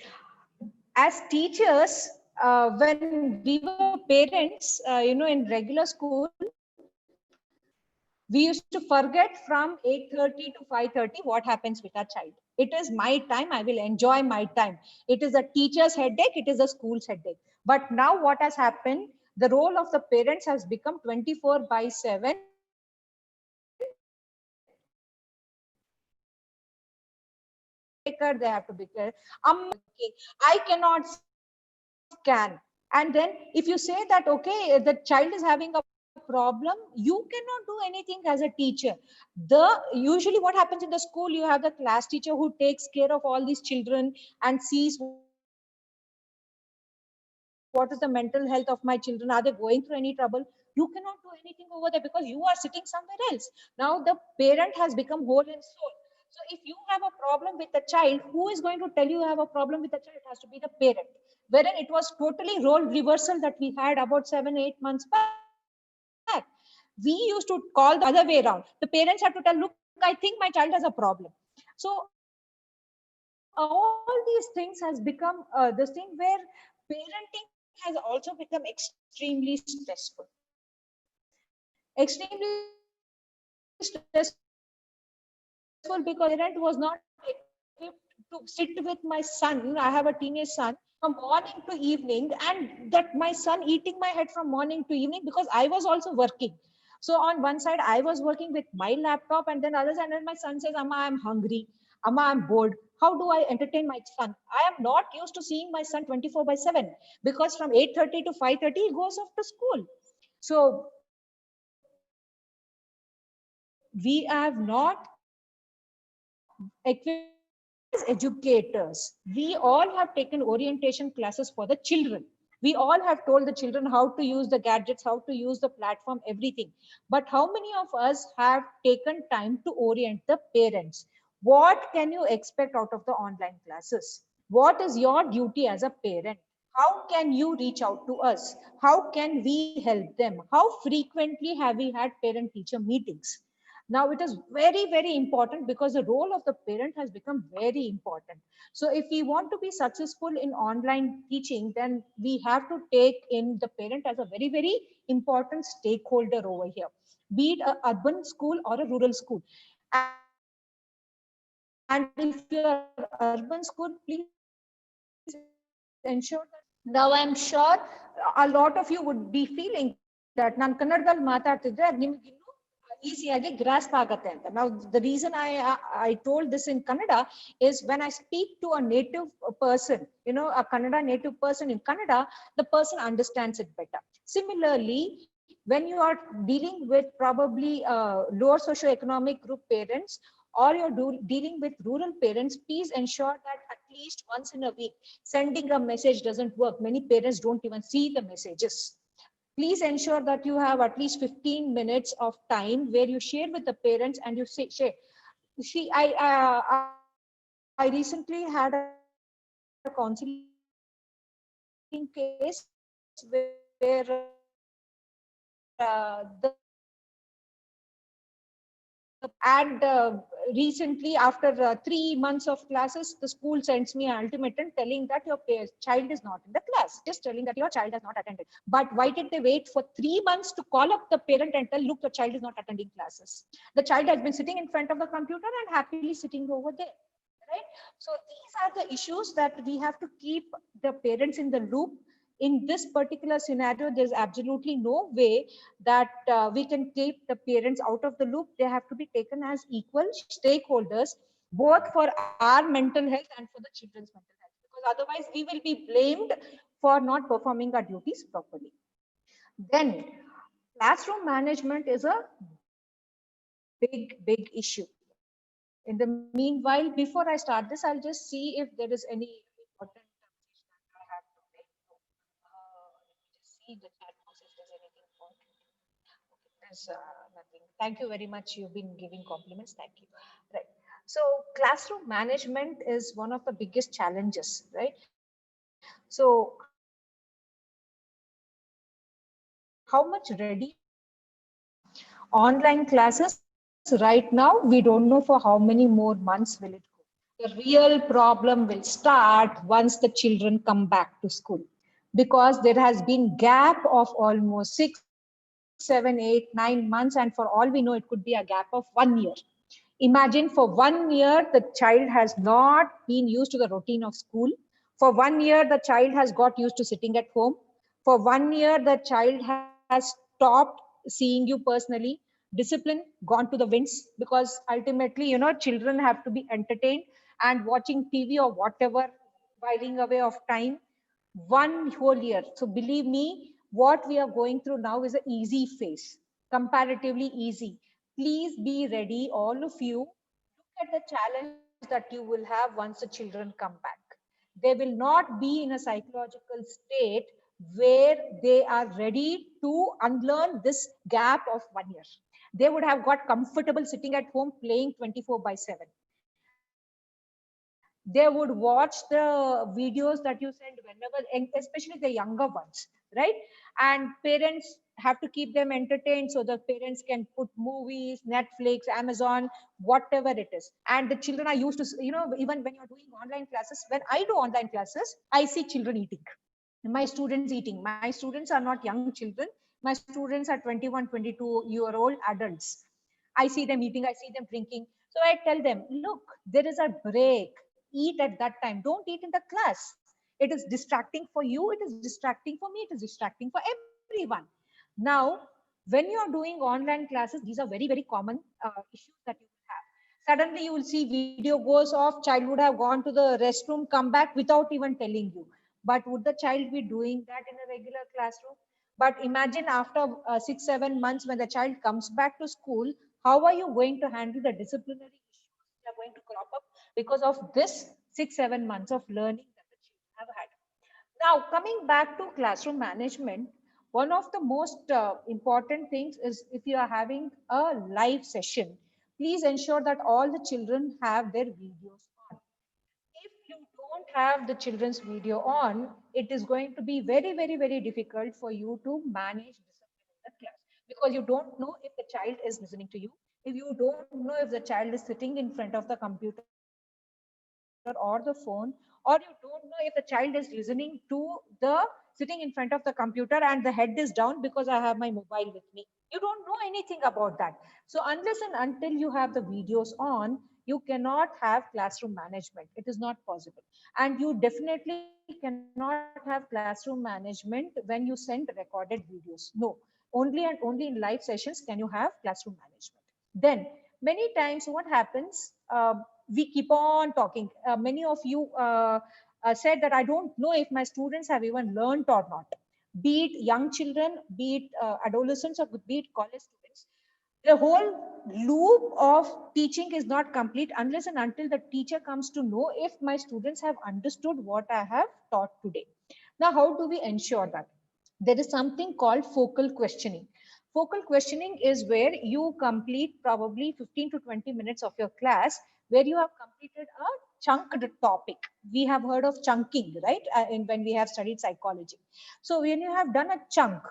As teachers, when we were parents, in regular school, we used to forget from 8:30 to 5:30 what happens with our child. It is my time, I will enjoy my time. It is a teacher's headache, it is a school's headache. But now what has happened, the role of the parents has become 24/7. They have to be care. I cannot scan. And then if you say that okay, the child is having a problem, you cannot do anything as a teacher. Usually what happens in the school, you have the class teacher who takes care of all these children and sees what is the mental health of my children, are they going through any trouble. You cannot do anything over there because you are sitting somewhere else. Now the parent has become whole and soul. So if you have a problem with the child, who is going to tell you have a problem with the child? It has to be the parent. Wherein it was totally role reversal that we had about 7-8 months back. We used to call the other way around. The parents had to tell, look, I think my child has a problem. So all these things has become this thing where parenting has also become extremely stressful. Extremely stressful. Why? Because stressful because parent was not equipped to sit with my son. I have a teenage son from morning to evening, and that my son eating my head from morning to evening because I was also working. So on one side, I was working with my laptop, and then other side, and my son says, "Amma, I'm hungry. Amma, I'm bored. How do I entertain my son?" I am not used to seeing my son 24/7 because from 8:30 to 5:30 he goes off to school. So we have not equipped as educators. We all have taken orientation classes for the children. We all have told the children how to use the gadgets, how to use the platform, everything. But how many of us have taken time to orient the parents? What can you expect out of the online classes? What is your duty as a parent? How can you reach out to us? How can we help them? How frequently have we had parent teacher meetings? Now it is very, very important because the role of the parent has become very important. So if we want to be successful in online teaching, then we have to take in the parent as a very, very important stakeholder over here, be it an urban school or a rural school. And if you're urban school, please ensure that. Now I'm sure a lot of you would be feeling that ನಾನು ಕನ್ನಡದಲ್ಲಿ ಮಾತಾಡ್ತಿದ್ರೆ ಅದು ನಿಮ್ಗೆ ಇನ್ನೂ ಈಸಿಯಾಗಿ grasp ಆಗತ್ತೆ ಅಂತ. Now the reason I told this in Kannada is when I speak to a native person, a Kannada native person in Kannada, the person understands it better. Similarly, when you are dealing with probably lower socioeconomic group parents, or you're dealing with rural parents, please ensure that at least once in a week, sending a message doesn't work. Many parents don't even see the messages. Please ensure that you have at least 15 minutes of time where you share with the parents and you say, share. See, I recently had a counseling case where the and recently after 3 months of classes, the school sends me an ultimatum telling that your child is not in the class, just telling that your child has not attended. But why did they wait for 3 months to call up the parent and tell, look, the child is not attending classes? The child has been sitting in front of the computer and happily sitting over there, right? So these are the issues that we have to keep the parents in the loop. In this particular scenario, there's absolutely no way that we can keep the parents out of the loop. They have to be taken as equal stakeholders, both for our mental health and for the children's mental health, because otherwise we will be blamed for not performing our duties properly. Then classroom management is a big issue. In the meanwhile, before I start this, I'll just see if there is any important that I have to make. See the chat box if there's anything important. Okay, there's nothing. Thank you very much. You've been giving compliments. Thank you. Right. So classroom management is one of the biggest challenges, right? So how much ready online classes right now? We don't know for how many more months will it go. The real problem will start once the children come back to school, because there has been gap of almost 6, 7, 8, 9 months, and for all we know, it could be a gap of 1 year. Imagine for 1 year, the child has not been used to the routine of school. For 1 year, the child has got used to sitting at home. For 1 year, the child has stopped seeing you personally. Discipline gone to the winds, because ultimately, children have to be entertained and watching TV or whatever, whiling away of time. 1 whole year. So believe me, what we are going through now is an easy phase, comparatively easy. Please be ready, all of you. Look at the challenge that you will have once the children come back. They will not be in a psychological state where they are ready to unlearn this gap of 1 year. They would have got comfortable sitting at home playing 24/7. They would watch the videos that you send whenever, and especially the younger ones, right? And parents have to keep them entertained, so the parents can put movies, Netflix, Amazon, whatever it is. And the children are used to, even when you're doing online classes, when I do online classes, I see children eating. My students eating. My students are not young children. My students are 21, 22-year-old adults. I see them eating, I see them drinking. So I tell them, look, there is a break. Eat at that time. Don't eat in the class. It is distracting for you. It is distracting for me. It is distracting for everyone. Now, when you are doing online classes, these are very, very common issues that you will have. Suddenly, you will see video goes off. Child would have gone to the restroom, come back without even telling you. But would the child be doing that in a regular classroom? But imagine after 6, 7 months, when the child comes back to school, how are you going to handle the disciplinary issues that are going to crop up because of this 6, 7 months of learning that the children have had? Now, coming back to classroom management, one of the most important things is if you are having a live session, please ensure that all the children have their videos on. If you don't have the children's video on, it is going to be very, very, very difficult for you to manage discipline in the class, because you don't know if the child is listening to you, if you don't know if the child is sitting in front of the computer or the phone, or you don't know if the child is listening to the sitting in front of the computer and the head is down because I have my mobile with me. You don't know anything about that. So unless and until you have the videos on, you cannot have classroom management. It is not possible. And you definitely cannot have classroom management when you send recorded videos. No, only and only in live sessions can you have classroom management. Then many times what happens, we keep on talking. Many of you said that I don't know if my students have even learned or not. Be it young children, be it adolescents, or be it college students, the whole loop of teaching is not complete unless and until the teacher comes to know if my students have understood what I have taught today. Now, how do we ensure that? There is something called focal questioning. Focal questioning is where you complete probably 15 to 20 minutes of your class where you have completed a chunked topic. We have heard of chunking, right? When we have studied psychology. So when you have done a chunk,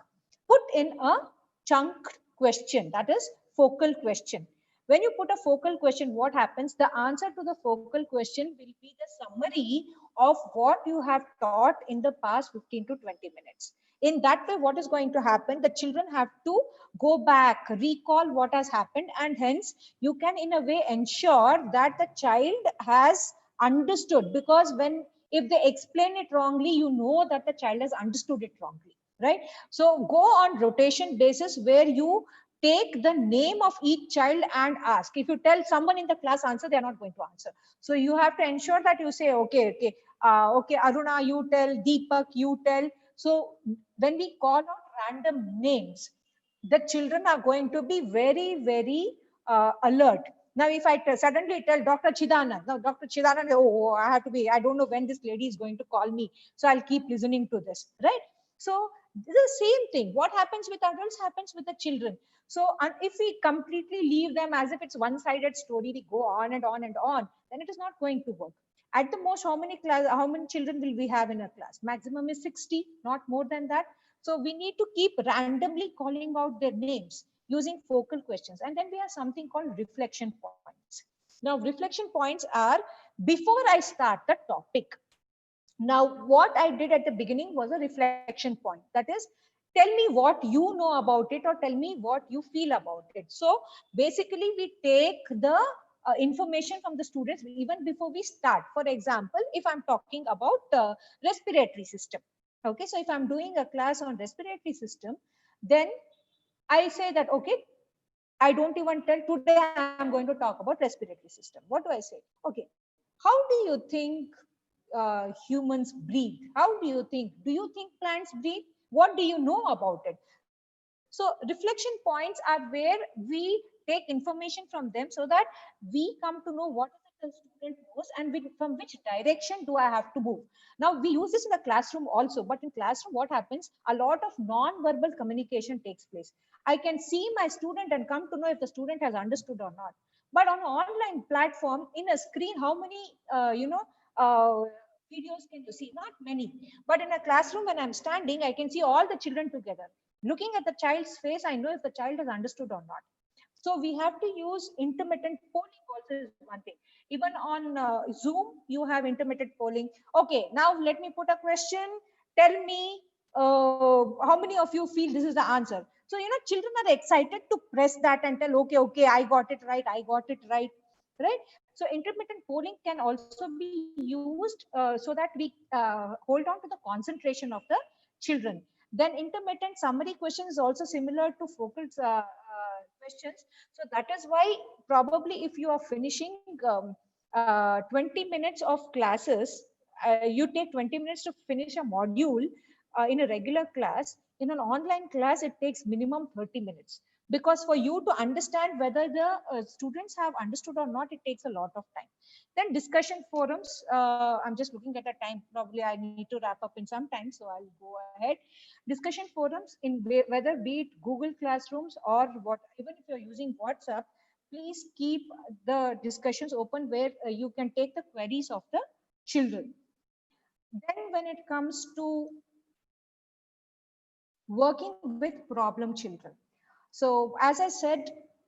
put in a chunk question, that is focal question. When you put a focal question, what happens? The answer to the focal question will be the summary of what you have taught in the past 15 to 20 minutes. In that way, what is going to happen? The children have to go back, recall what has happened, and hence you can in a way ensure that the child has understood, because when if they explain it wrongly, you know that the child has understood it wrongly, right? So go on rotation basis where you take the name of each child and ask. If you tell someone in the class answer, they are not going to answer. So you have to ensure that you say, okay, Aruna, you tell, Deepak, you tell. So when we call out random names, the children are going to be very, very alert. Now, if I suddenly tell Dr. Chidanand, now Dr. Chidanand, I have to be, I don't know when this lady is going to call me. So I'll keep listening to this, right? So the same thing. What happens with adults happens with the children. So if we completely leave them as if it's one-sided story, we go on and on and on, then it is not going to work. At the most, how many children will we have in a class? Maximum is 60, not more than that. So we need to keep randomly calling out their names using focal questions. And then we have something called reflection points. Now, reflection points are before I start the topic. Now, what I did at the beginning was a reflection point. That is, tell me what you know about it, or tell me what you feel about it. So basically, we take the information from the students even before we start. For example, if I'm talking about respiratory system. Okay, so if I'm doing a class on respiratory system, then I say that, okay, I don't even tell today I'm going to talk about respiratory system. What do I say? Okay, how do you think humans breathe? How do you think? Do you think plants breathe? What do you know about it? So reflection points are where we take information from them so that we come to know what is it the student knows and from which direction do I have to move. Now we use this in the classroom also, but in classroom what happens? A lot of non-verbal communication takes place. I can see my student and come to know if the student has understood or not. But on an online platform, in a screen, how many videos can you see? Not many. But in a classroom, when I'm standing, I can see all the children together. Looking at the child's face, I know if the child has understood or not. So we have to use intermittent polling also is one thing. Even on Zoom, you have intermittent polling. Okay, now let me put a question. Tell me How many of you feel this is the answer? So, children are excited to press that and tell, okay, I got it right, right? So intermittent polling can also be used so that we hold on to the concentration of the children. Then intermittent summary question is also similar to focal questions. So that is why probably if you are finishing 20 minutes of classes, you take 20 minutes to finish a module in a regular class. In an online class, it takes minimum 30 minutes. Because for you to understand whether the students have understood or not, it takes a lot of time. Then discussion forums, I'm just looking at the time, probably I need to wrap up in some time, so I'll go ahead. Discussion forums, in whether be it Google Classrooms or what, even if you're using WhatsApp, please keep the discussions open where you can take the queries of the children. Then when it comes to working with problem children. So as I said,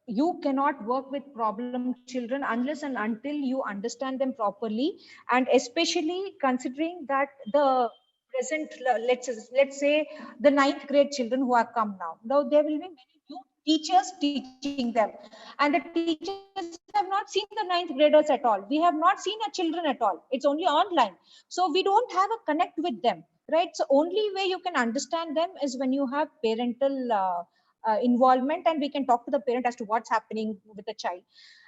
you cannot work with problem children unless and until you understand them properly, and especially considering that the present, let's say the 9th grade children who have come now. Now there will be many new teachers teaching them, and the teachers have not seen the 9th graders at all. We have not seen our children at all. It's only online. So we don't have a connect with them, right? So only way you can understand them is when you have parental involvement, and we can talk to the parent as to what's happening with the child.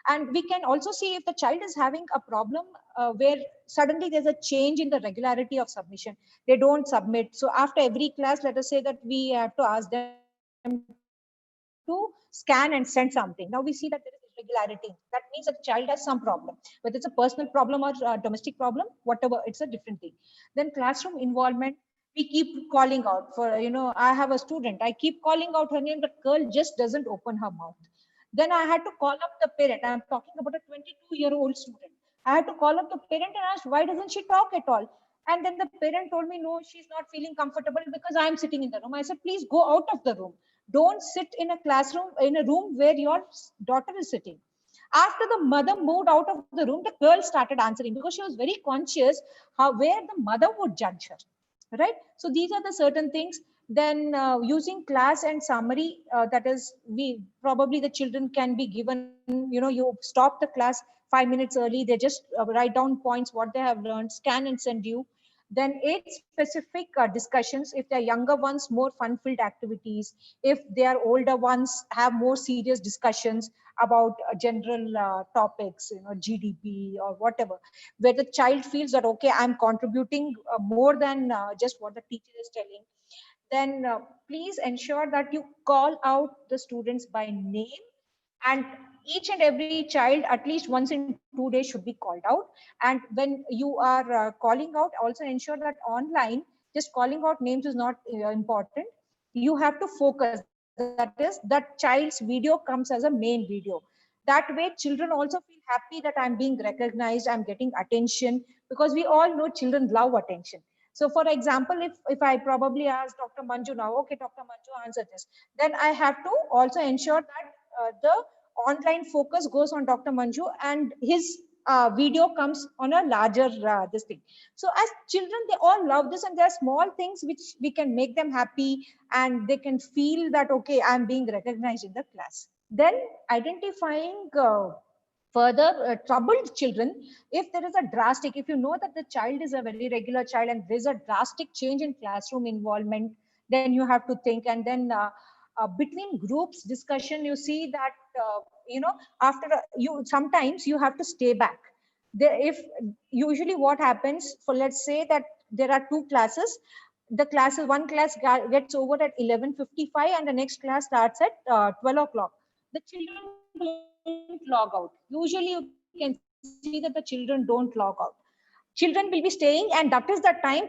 And we can also see if the child is having a problem where suddenly there's a change in the regularity of submission. They don't submit. So after every class, let us say that we have to ask them to scan and send something. Now we see that there is irregularity. That means that the child has some problem, whether it's a personal problem or a domestic problem, whatever, it's a different thing. Then classroom involvement, we keep calling out for, I have a student, I keep calling out her name, the girl just doesn't open her mouth. Then I had to call up the parent. I'm talking about a 22-year-old student. I had to call up the parent and ask, why doesn't she talk at all? And then the parent told me, no, she's not feeling comfortable because I'm sitting in the room. I said, please go out of the room. Don't sit in a classroom, in a room where your daughter is sitting. After the mother moved out of the room, the girl started answering because she was very conscious where the mother would judge her, right? So these are the certain things. Then using class and summary, that is, we probably the children can be given, you stop the class 5 minutes early, they just write down points what they have learned, scan and send you. Then age specific discussions, if they're younger ones, more fun filled activities. If they are older ones, have more serious discussions about general topics, GDP or whatever, where the child feels that, okay, I'm contributing more than just what the teacher is telling. Then please ensure that you call out the students by name, and each and every child at least once in 2 days should be called out. And when you are calling out, also ensure that online just calling out names is not important. You have to focus, that is, that child's video comes as a main video. That way children also feel happy that I'm being recognized, I'm getting attention, because we all know children love attention. So for example, if I probably ask Dr. Manju now, okay, Dr. Manju, answer this, then I have to also ensure that the online focus goes on Dr. Manju and his video comes on a larger this thing. So as children, they all love this, and there are small things which we can make them happy, and they can feel that, okay, I'm being recognized in the class. Then identifying further troubled children, if there is a drastic, if you know that the child is a very regular child and there's a drastic change in classroom involvement, then you have to think. And then between groups discussion, you see that after you sometimes you have to stay back there. If usually what happens, for let's say that there are two classes, the classes, one class gets over at 11:55 and the next class starts at 12 o'clock. The children don't log out. Usually you can see that the children don't log out. Children will be staying, and that is the time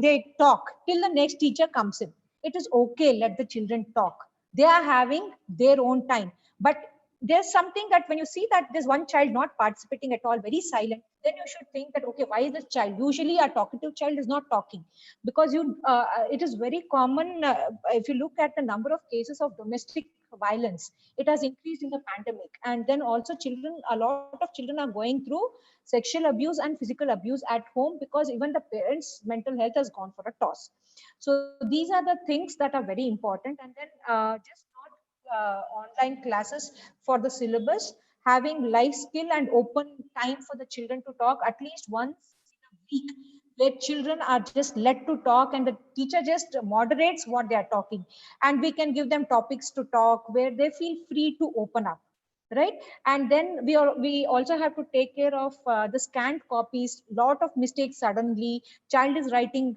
they talk till the next teacher comes in. It is okay, let the children talk. They are having their own time. But there's something that when you see that there's one child not participating at all, very silent, then you should think that, okay, why is this child? Usually a talkative child is not talking, because it is very common if you look at the number of cases of domestic violence. It has increased in the pandemic. And then also a lot of children are going through sexual abuse and physical abuse at home because even the parents' mental health has gone for a toss. So these are the things that are very important. And then just not online classes for the syllabus, having life skill and open time for the children to talk at least once in a week, where children are just led to talk and the teacher just moderates what they are talking, and we can give them topics to talk where they feel free to open up, right? And then we also have to take care of the scanned copies. Lot of mistakes suddenly, child is writing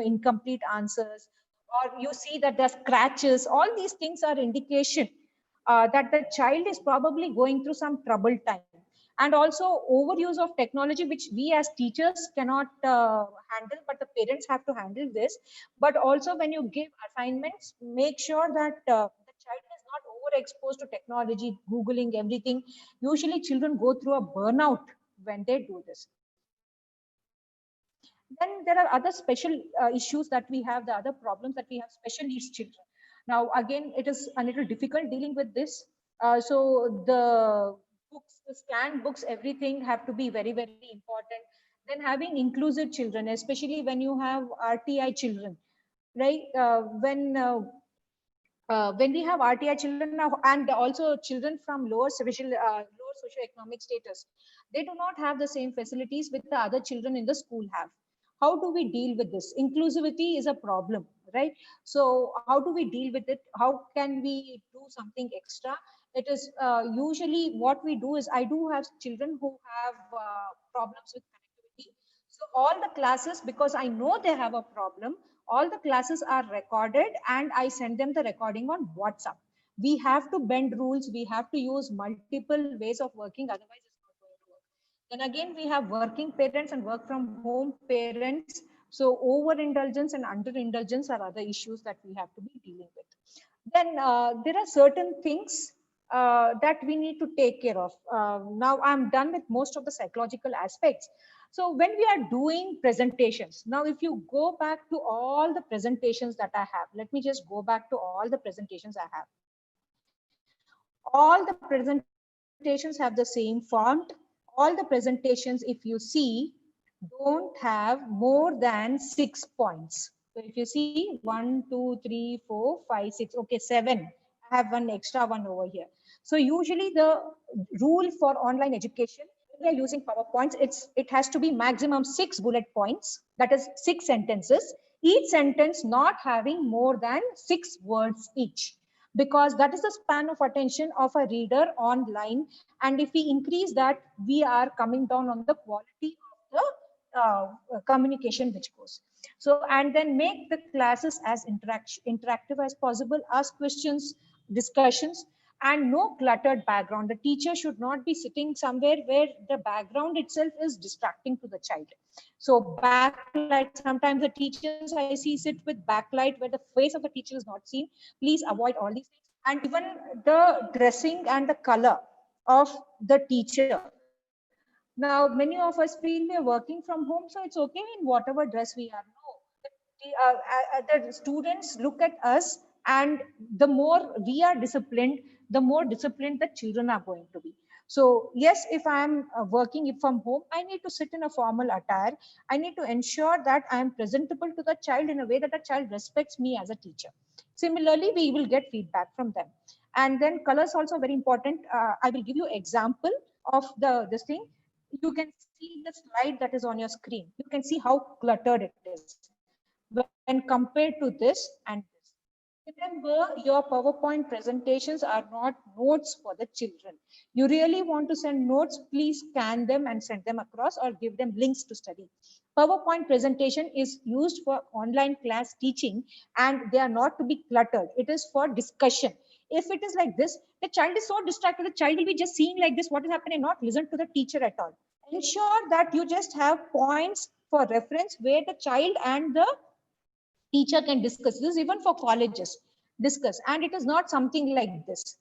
incomplete answers, or you see that there's scratches. All these things are indication that the child is probably going through some troubled time. And also overuse of technology, which we as teachers cannot handle, but the parents have to handle this. But also when you give assignments, make sure that the child is not overexposed to technology, googling everything. Usually children go through a burnout when they do this. Then there are other special issues that we have, the other problems that we have, special needs children. Now again, it is a little difficult dealing with this. So the books, the scanned books, everything have to be very, very important. Then having inclusive children, especially when you have RTI children, right? When we have RTI children now, and also children from lower socioeconomic status, they do not have the same facilities with the other children in the school have. How do we deal with this? Inclusivity is a problem, right? So how do we deal with it? How can we do something extra? It is usually what we do is, I do have children who have problems with connectivity. So all the classes, because I know they have a problem, all the classes are recorded and I send them the recording on WhatsApp. We have to bend rules. We have to use multiple ways of working. Otherwise, it's not going to work. Then again, we have working parents and work from home parents. So overindulgence and underindulgence are other issues that we have to be dealing with. Then there are certain things that we need to take care of. Now I'm done with most of the psychological aspects. So when we are doing presentations, now if you go back to all the presentations that I have, let me just go back to all the presentations I have. All the presentations have the same font. All the presentations, if you see, don't have more than 6 points. So if you see 1, 2, 3, 4, 5, 6, okay, 7. I have one extra one over here. So usually the rule for online education, when we are using PowerPoints, it has to be maximum 6 bullet points, that is 6 sentences, each sentence not having more than 6 words each, because that is the span of attention of a reader online. And if we increase that, we are coming down on the quality of the communication which goes. So, and then make the classes as interactive as possible, ask questions, discussions, and no cluttered background. The teacher should not be sitting somewhere where the background itself is distracting to the child. So backlight, sometimes the teachers I see sit with backlight where the face of the teacher is not seen. Please avoid all these things. And even the dressing and the color of the teacher. Now, many of us feel we are working from home, so it's okay in whatever dress we are. No, the students look at us, and the more we are disciplined, the more disciplined the children are going to be. So yes, if I am working from home, I need to sit in a formal attire. I need to ensure that I am presentable to the child in a way that the child respects me as a teacher. Similarly, we will get feedback from them. And then colors also very important. I will give you example of this thing. You can see the slide that is on your screen. You can see how cluttered it is when compared to this and this. Remember, your PowerPoint presentations are not notes for the children. You really want to send notes, please scan them and send them across, or give them links to study. PowerPoint presentation is used for online class teaching, and they are not to be cluttered. It is for discussion. If it is like this, the child is so distracted, the child will be just seeing like this, what is happening, not listen to the teacher at all. Ensure that you just have points for reference where the child and the teacher can discuss. This is even for colleges, discuss, and it is not something like this.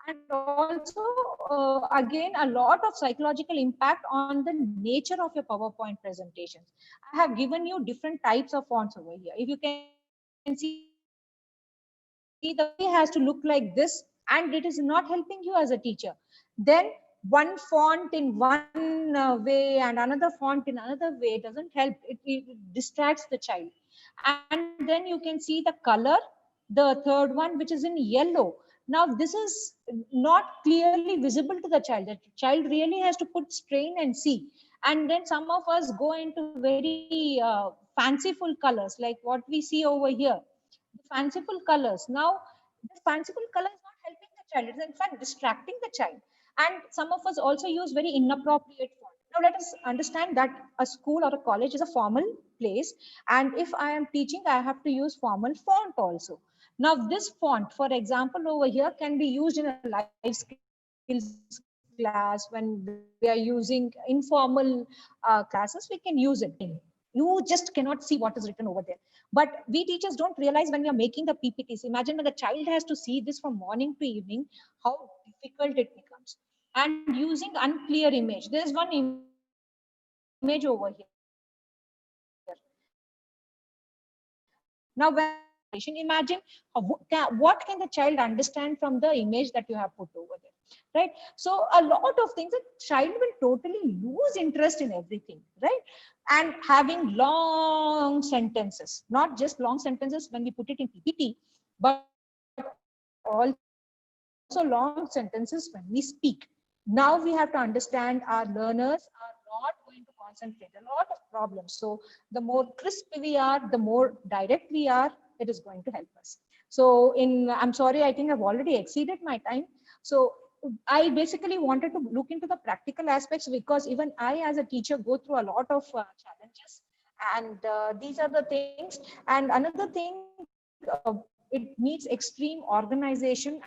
And also again, a lot of psychological impact on the nature of your PowerPoint presentations. I have given you different types of fonts over here. If you can see, there are 4 types of fonts. the way has to look like this, and it is not helping you as a teacher. Then one font in one way and another font in another way doesn't help. It distracts the child. And then you can see the color, the third one, which is in yellow. Now this is not clearly visible to the child. The child really has to put strain and see. And then some of us go into very fanciful colors, like what we see over here, the fanciful colors. Now this fanciful color is not helping the child, it is in fact distracting the child. And some of us also use very inappropriate font. Now let us understand that a school or a college is a formal place, and if I am teaching, I have to use formal font also. Now this font, for example, over here can be used in a life skills class. When we are using informal classes, we can use it. You just cannot see what is written over there. But we teachers don't realize when we are making the PPTs. Imagine when the child has to see this from morning to evening, how difficult it becomes. And using unclear image. There's one image over here. Now when we are using unclear image, imagine what can the child understand from the image that you have put over there, right? So a lot of things, the child will totally lose interest in everything, right? And having long sentences, not just long sentences when we put it in PPT, but also long sentences when we speak. Now we have to understand our learners are not going to concentrate, a lot of problems. So the more crisp we are, the more direct we are, it is going to help us. So I'm sorry, I think I've already exceeded my time. So I basically wanted to look into the practical aspects, because even I as a teacher go through a lot of challenges. And these are the things. And another thing, it needs extreme organization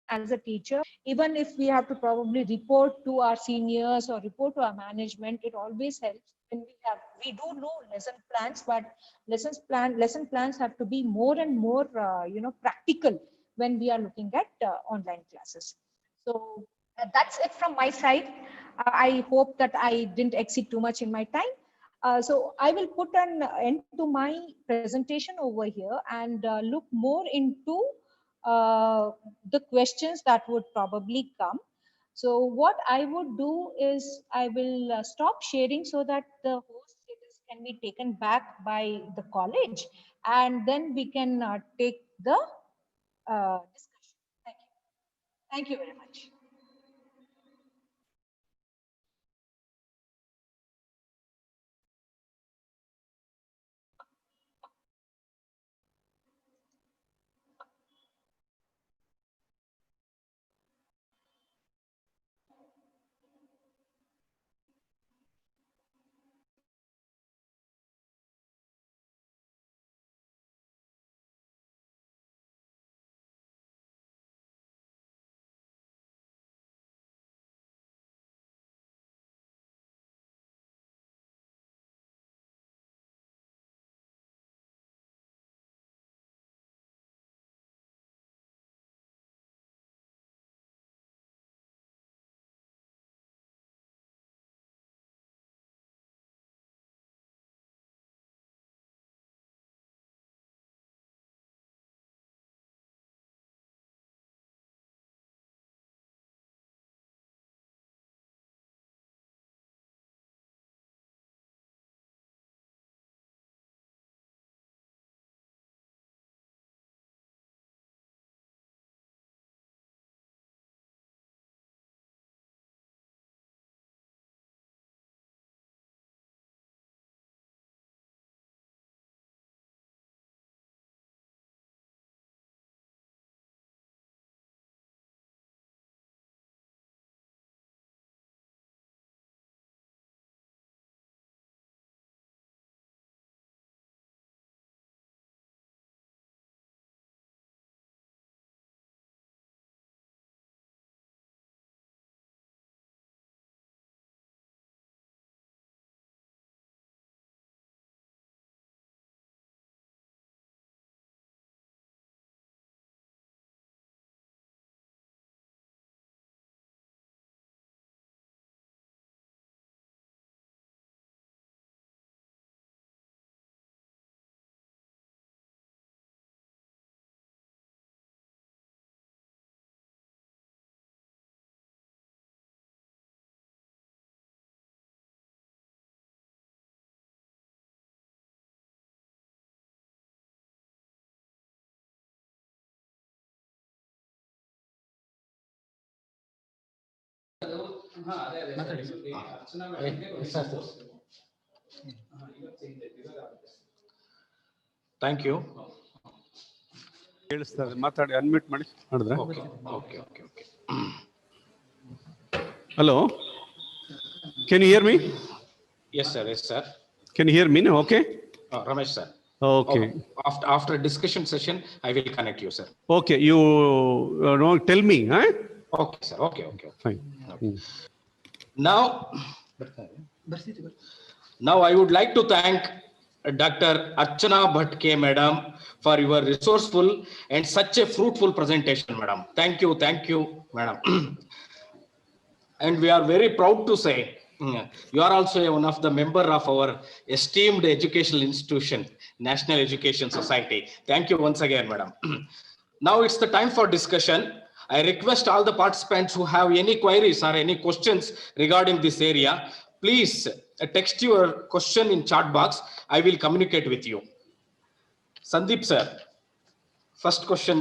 as a teacher. Even if we have to probably report to our seniors or report to our management, it always helps. When we do know lesson plans, but lesson plans have to be more and more practical when we are looking at online classes. So that's it from my side. I hope that I didn't exceed too much in my time. So I will put an end to my presentation over here and look more into the questions that would probably come. So what I would do is I will stop sharing so that the host status can be taken back by the college, and then we can take the discussion. Thank you. Thank you very much. Thank you. ಕೇಳಿಸ್ತದೆ, ಮಾತಾಡಿ, unmute ಮಾಡಿ ಮಾಡಿದ್ರೆ. Okay okay okay. Hello, can you hear me? Yes sir, yes sir. Can you hear me now? Okay. Ramesh sir. Okay. After discussion session, I will connect you, sir. Okay, you tell me, huh? Okay, sir. Okay. Fine. Okay. Now I would like to thank Dr. Archana Bhatke, madam, for your resourceful and such a fruitful presentation, madam. Thank you, madam. And we are very proud to say, you are also one of the member of our esteemed educational institution, National Education Society. Thank you once again, madam. Now it's the time for discussion. I request all the participants who have any queries or any questions regarding this area, please text your question in chat box. I will communicate with you. Sandeep sir, first question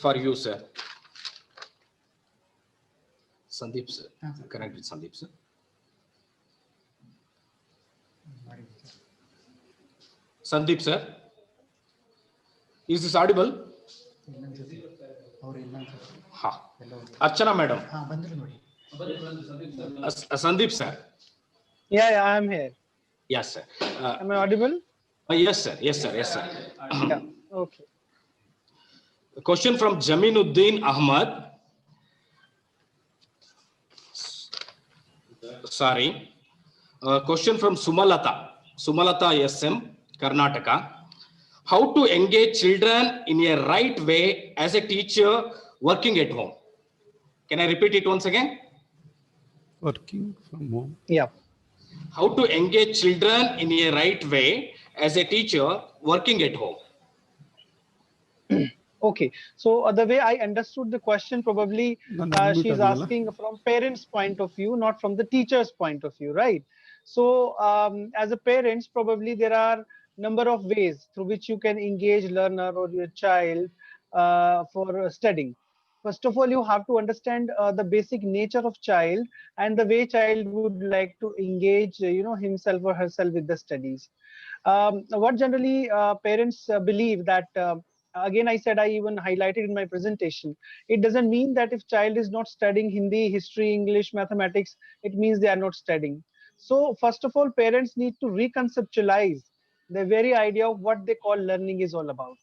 for you, sir. Sandeep sir, connect with Sandeep sir. Sandeep sir, is this audible? Ha. Archana madam. Sandeep sir. Yeah, I am here. Yes sir. Am I audible? Yes sir. Yeah. Okay. A question from Jaminuddin Ahmad. Sorry. Question from Sumalata SM, Karnataka. How to engage children in a right way as a teacher working at home? Can I repeat it once again? Working from home. Yeah. How to engage children in a right way as a teacher working at home? Okay, so the way I understood the question, probably she's asking from parents' point of view, not from the teacher's point of view, right? So as a parents, probably there are number of ways through which you can engage learner or your child for studying. First of all, you have to understand the basic nature of child and the way child would like to engage, himself or herself with the studies. What generally parents believe that, again, I said, I even highlighted in my presentation, it doesn't mean that if child is not studying Hindi, history, English, mathematics, it means they are not studying. So first of all, parents need to reconceptualize the very idea of what they call learning is all about.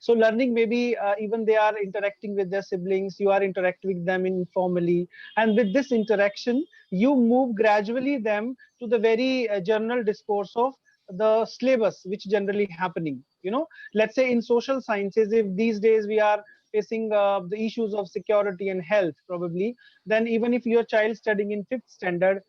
So learning, maybe even they are interacting with their siblings, you are interacting with them informally, and with this interaction you move gradually them to the very general discourse of the syllabus which generally happening. Let's say in social sciences, if these days we are facing the issues of security and health, probably, then even if your child studying in 5th standard,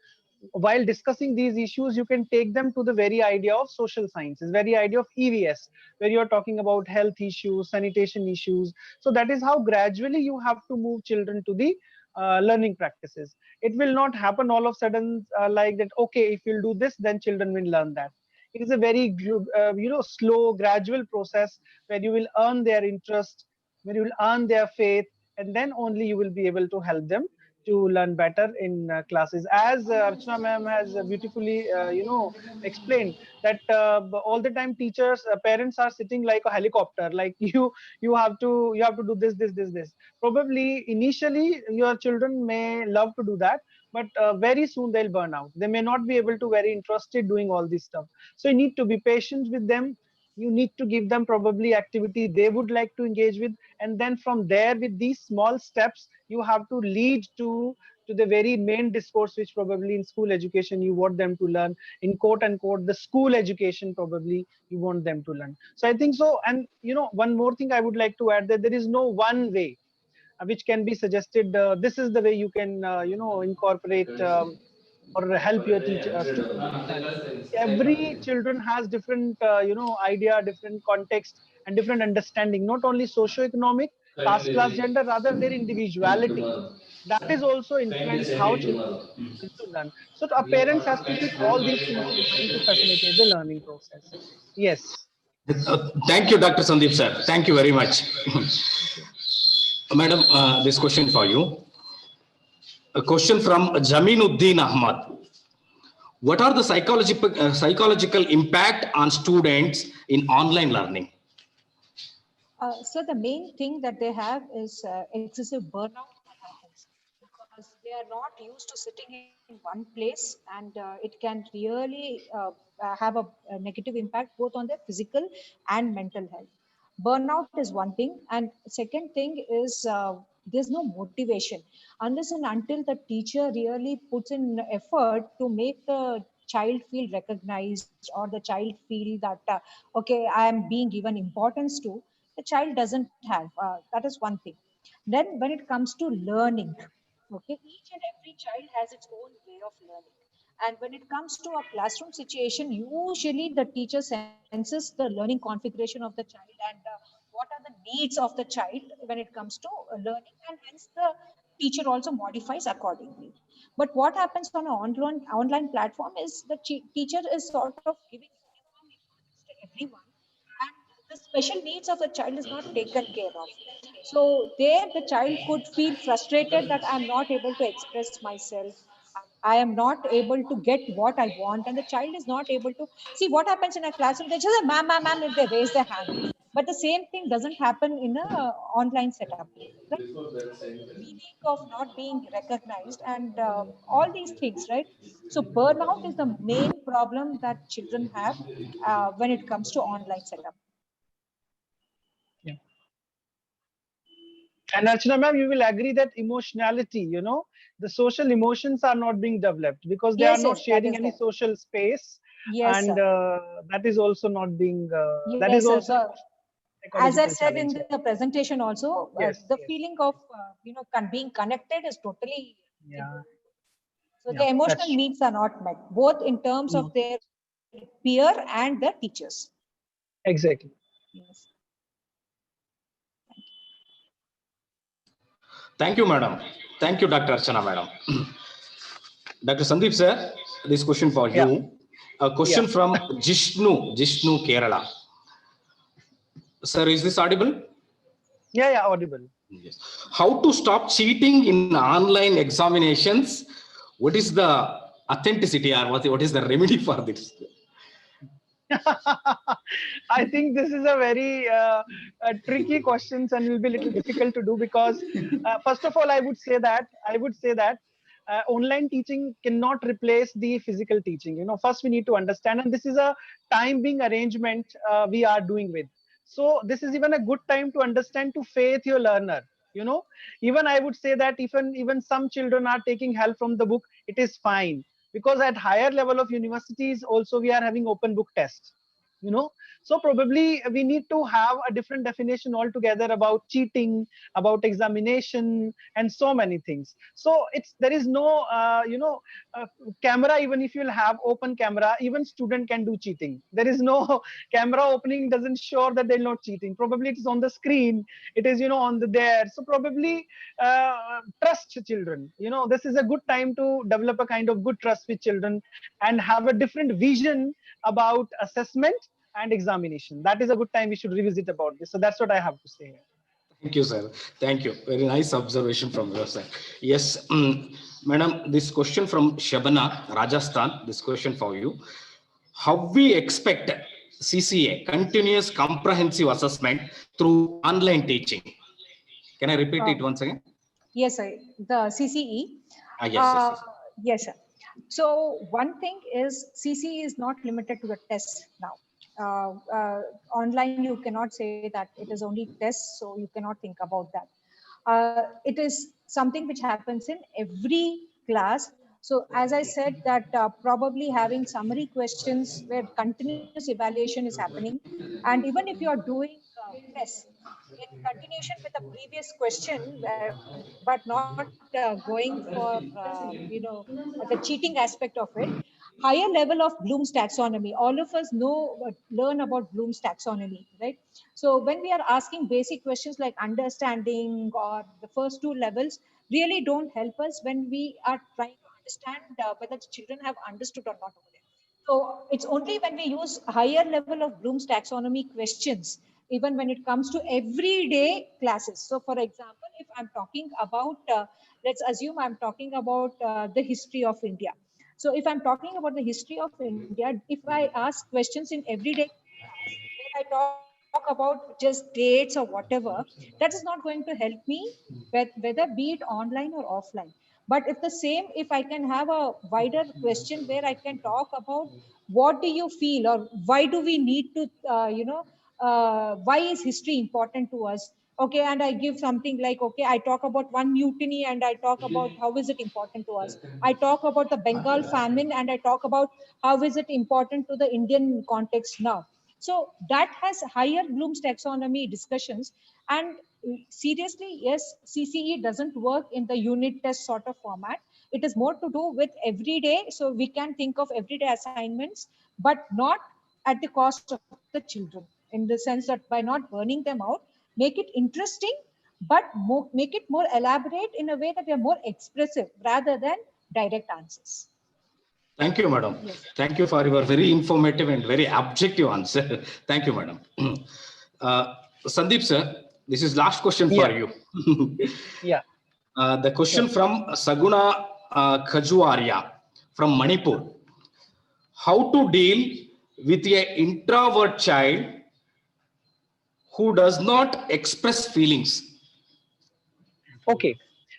while discussing these issues, you can take them to the very idea of social sciences, very idea of EVS, where you're talking about health issues, sanitation issues. So that is how gradually you have to move children to the learning practices. It will not happen all of a sudden like that, okay, if you'll do this, then children will learn that. It is a very slow, gradual process where you will earn their interest, where you will earn their faith, and then only you will be able to help them to learn better in classes. As Archana ma'am has beautifully explained, that all the time teachers, parents are sitting like a helicopter, like you have to do this. Probably initially your children may love to do that, but very soon they'll burn out. They may not be able to very interested doing all this stuff. So you need to be patient with them. You need to give them probably activity they would like to engage with, and then from there, with these small steps, you have to lead to the very main discourse which probably in school education you want them to learn, in quote unquote the school education probably you want them to learn. So I think so. And one more thing I would like to add, that there is no one way which can be suggested, this is the way you can incorporate or help your teacher student to understand. Every children has different idea, different context, and different understanding, not only socio-economic, caste, class, gender, rather their individuality. That is also influence how children are able to learn. So our parents has to keep all these things in mind to facilitate the learning process. Yes. Thank you, Dr. Sandeep sir. Thank you very much. Madam, this question for you. A question from Jaminuddin Ahmad. What are the psychological impact on students in online learning? So the main thing that they have is excessive burnout that happens because they are not used to sitting in one place, and it can really have a negative impact both on their physical and mental health. Burnout is one thing, and second thing is there's no motivation unless and until the teacher really puts in effort to make the child feel recognized or the child feel that okay, I am being given importance to. The child doesn't have that is one thing. Then when it comes to learning, okay, each and every child has its own way of learning, and when it comes to a classroom situation, usually the teacher senses the learning configuration of the child and what are the needs of the child when it comes to learning, and hence the teacher also modifies accordingly. But what happens on an online platform is the teacher is sort of giving uniform importance to everyone, and the special needs of the child is not taken care of. So there the child could feel frustrated that I'm not able to express myself, I am not able to get what I want, and the child is not able to see. What happens in a classroom, they just say ma'am, ma'am, ma'am if they raise their hand, but the same thing doesn't happen in a online setup, right? Feeling of not being recognized and all these things, right? So burnout is the main problem that children have when it comes to online setup. And Archana ma'am, you will agree that emotionality, the social emotions are not being developed because they are Yes, not yes, that sharing is any there. social space. Yes, And sir. that is also not being, that is Yes, sir. also So, a as I psychological said in challenge. the presentation also, Yes, the yes. feeling of being connected is totally Yeah, important. So yeah, the emotional that's true. needs are not met, both in terms of No, their peer and the teachers. exactly. Yes. Thank you, madam. Thank you, Dr. Archana, madam. Dr. Sandeep, sir, this question for Yeah, you. A yeah, question from Jishnu, Kerala. Sir, is this audible? yeah, yeah, audible. Yes. How to stop cheating in online examinations? What is the authenticity or what is the remedy for this? I think this is a very tricky questions and will be a little difficult to do because first of all, I would say that online teaching cannot replace the physical teaching. First we need to understand, and this is a time being arrangement we are doing with. So this is even a good time to understand to faith your learner. Even I would say that even some children are taking help from the book. It is fine because at higher level of universities also we are having open book tests. So probably we need to have a different definition altogether about cheating, about examination, and so many things. So there is no uh, camera. Even if you'll have open camera, even student can do cheating. There is no camera opening doesn't show that they're not cheating. Probably it is on the screen, it is on the there. So probably trust children. This is a good time to develop a kind of good trust with children and have a different vision about assessment and examination. That is a good time we should revisit about this. So that's what I have to say here. Thank you, sir. Thank you. Very nice observation from your side. Yes, madam, this question from Shabana, Rajasthan, this question for you. How we expect CCA, continuous comprehensive assessment through online teaching? Can I repeat it once again? Yes, sir. The CCE. Yes. Yes, sir. So one thing is CCE is not limited to the tests now. Online, you cannot say that it is only tests, so you cannot think about that. It is something which happens in every class. So as I said that probably having summary questions where continuous evaluation is happening, and even if you are doing tests in continuation with a previous question, but not going for the cheating aspect of it. Higher level of Bloom's taxonomy. All of us learn about Bloom's taxonomy, right? So when we are asking basic questions like understanding or the first two levels, really don't help us when we are trying to understand whether children have understood or not over there. So it's only when we use higher level of Bloom's taxonomy questions even when it comes to everyday classes. So for example, if I'm talking about, let's assume I'm talking about the history of India. So if I'm talking about the history of India, if I ask questions in everyday class where I talk about just dates or whatever, that is not going to help me, whether be it online or offline. But if the same, if I can have a wider question where I can talk about what do you feel, or why do we need to, why is history important to us? Okay, and I give something like, okay, I talk about one mutiny and I talk about how is it important to us. I talk about the Bengal famine and I talk about how is it important to the Indian context now. So that has higher Bloom's taxonomy discussions. And seriously, yes, CCE doesn't work in the unit test sort of format. It is more to do with everyday. So we can think of everyday assignments, but not at the cost of the children, in the sense that by not burning them out, make it interesting, but make it more elaborate in a way that they are more expressive rather than direct answers. Thank you, madam. Yes. Thank you for your very informative and very objective answer. Thank you, madam. Sandeep sir, this is last question for you. Yeah. The question from Saguna Khajuarya from Manipur. How to deal with an introvert child who does not express feelings? Okay.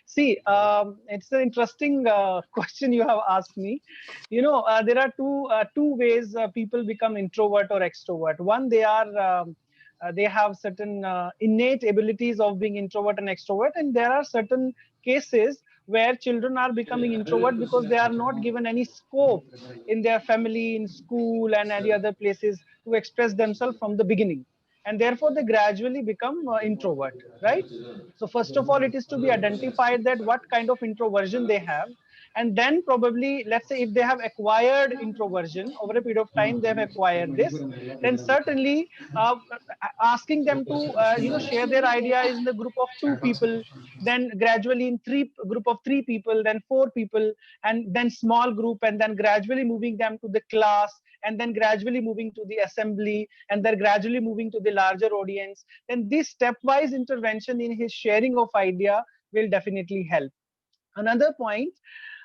See, it's an interesting question you have asked me. There are two ways people become introvert or extrovert. One, they have certain innate abilities of being introvert and extrovert, and there are certain cases where children are becoming introvert because they are not given any scope in their family, in school, and any other places to express themselves from the beginning, and therefore they gradually become introvert, right? So first of all, it is to be identified that what kind of introversion they have. And then probably, let's say if they have acquired introversion over a period of time, they have acquired this, then certainly asking them to, share their ideas in the group of 2 people, then gradually in group of 3 people, then 4 people, and then small group, and then gradually moving them to the class, and then gradually moving to the assembly, and then gradually moving to the larger audience, then this stepwise intervention in his sharing of idea will definitely help. Another point,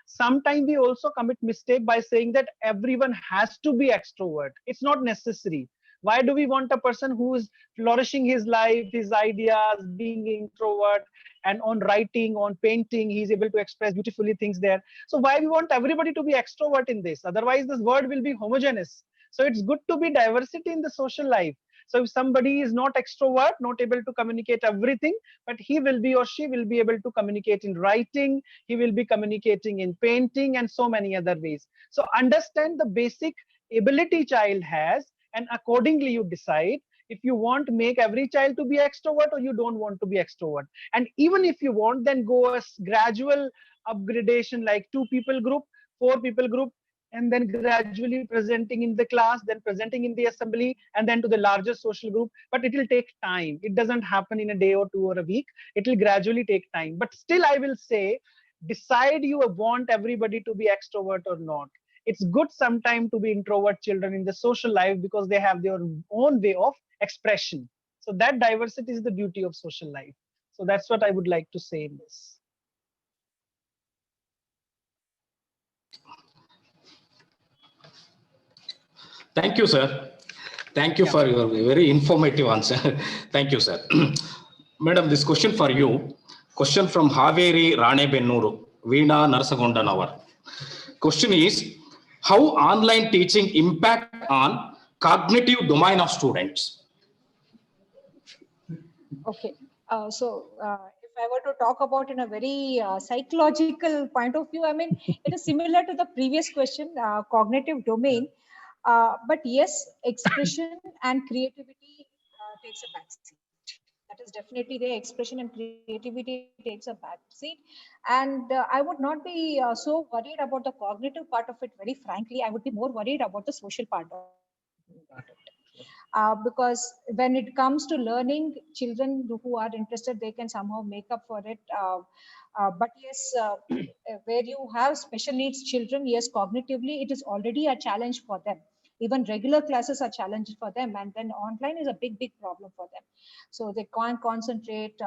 sometimes we also commit mistake by saying that everyone has to be extrovert. It's not necessary. Why do we want a person who is flourishing his life, his ideas, being introvert, and on writing, on painting, he's able to express beautifully things there. So why we want everybody to be extrovert in this? Otherwise, this word will be homogeneous. So it's good to be diversity in the social life. So if somebody is not extrovert, not able to communicate everything, but he will be or she will be able to communicate in writing, he will be communicating in painting, and so many other ways. So understand the basic ability child has, and accordingly you decide if you want to make every child to be extrovert or you don't want to be extrovert. And even if you want, then go a gradual upgradation, like 2 people group, 4 people group, and then gradually presenting in the class, then presenting in the assembly, and then to the larger social group. But it will take time. It doesn't happen in a day or 2 or a week. It will gradually take time. But still, I will say, decide you want everybody to be extrovert or not. It's good sometime to be introvert children in the social life because they have their own way of expression. So that diversity is the beauty of social life. So that's what I would like to say in this. Thank you, sir. Thank you for your very informative answer. Thank you, sir. Madam, this question for you. Question from Haveri Ranebennuru, Veena Narasagondanawar. Question is, how online teaching impact on cognitive domain of students? Okay. If I were to talk about in a very psychological point of view, I mean, it is similar to the previous question, cognitive domain. But yes, expression and creativity takes a backseat. That is definitely the expression and creativity takes a backseat. And I would not be so worried about the cognitive part of it. Very frankly, I would be more worried about the social part of it. Because when it comes to learning, children who are interested, they can somehow make up for it. But yes, where you have special needs children, yes, cognitively, it is already a challenge for them. Even regular classes are challenged for them, and then online is a big problem for them. So they can't concentrate.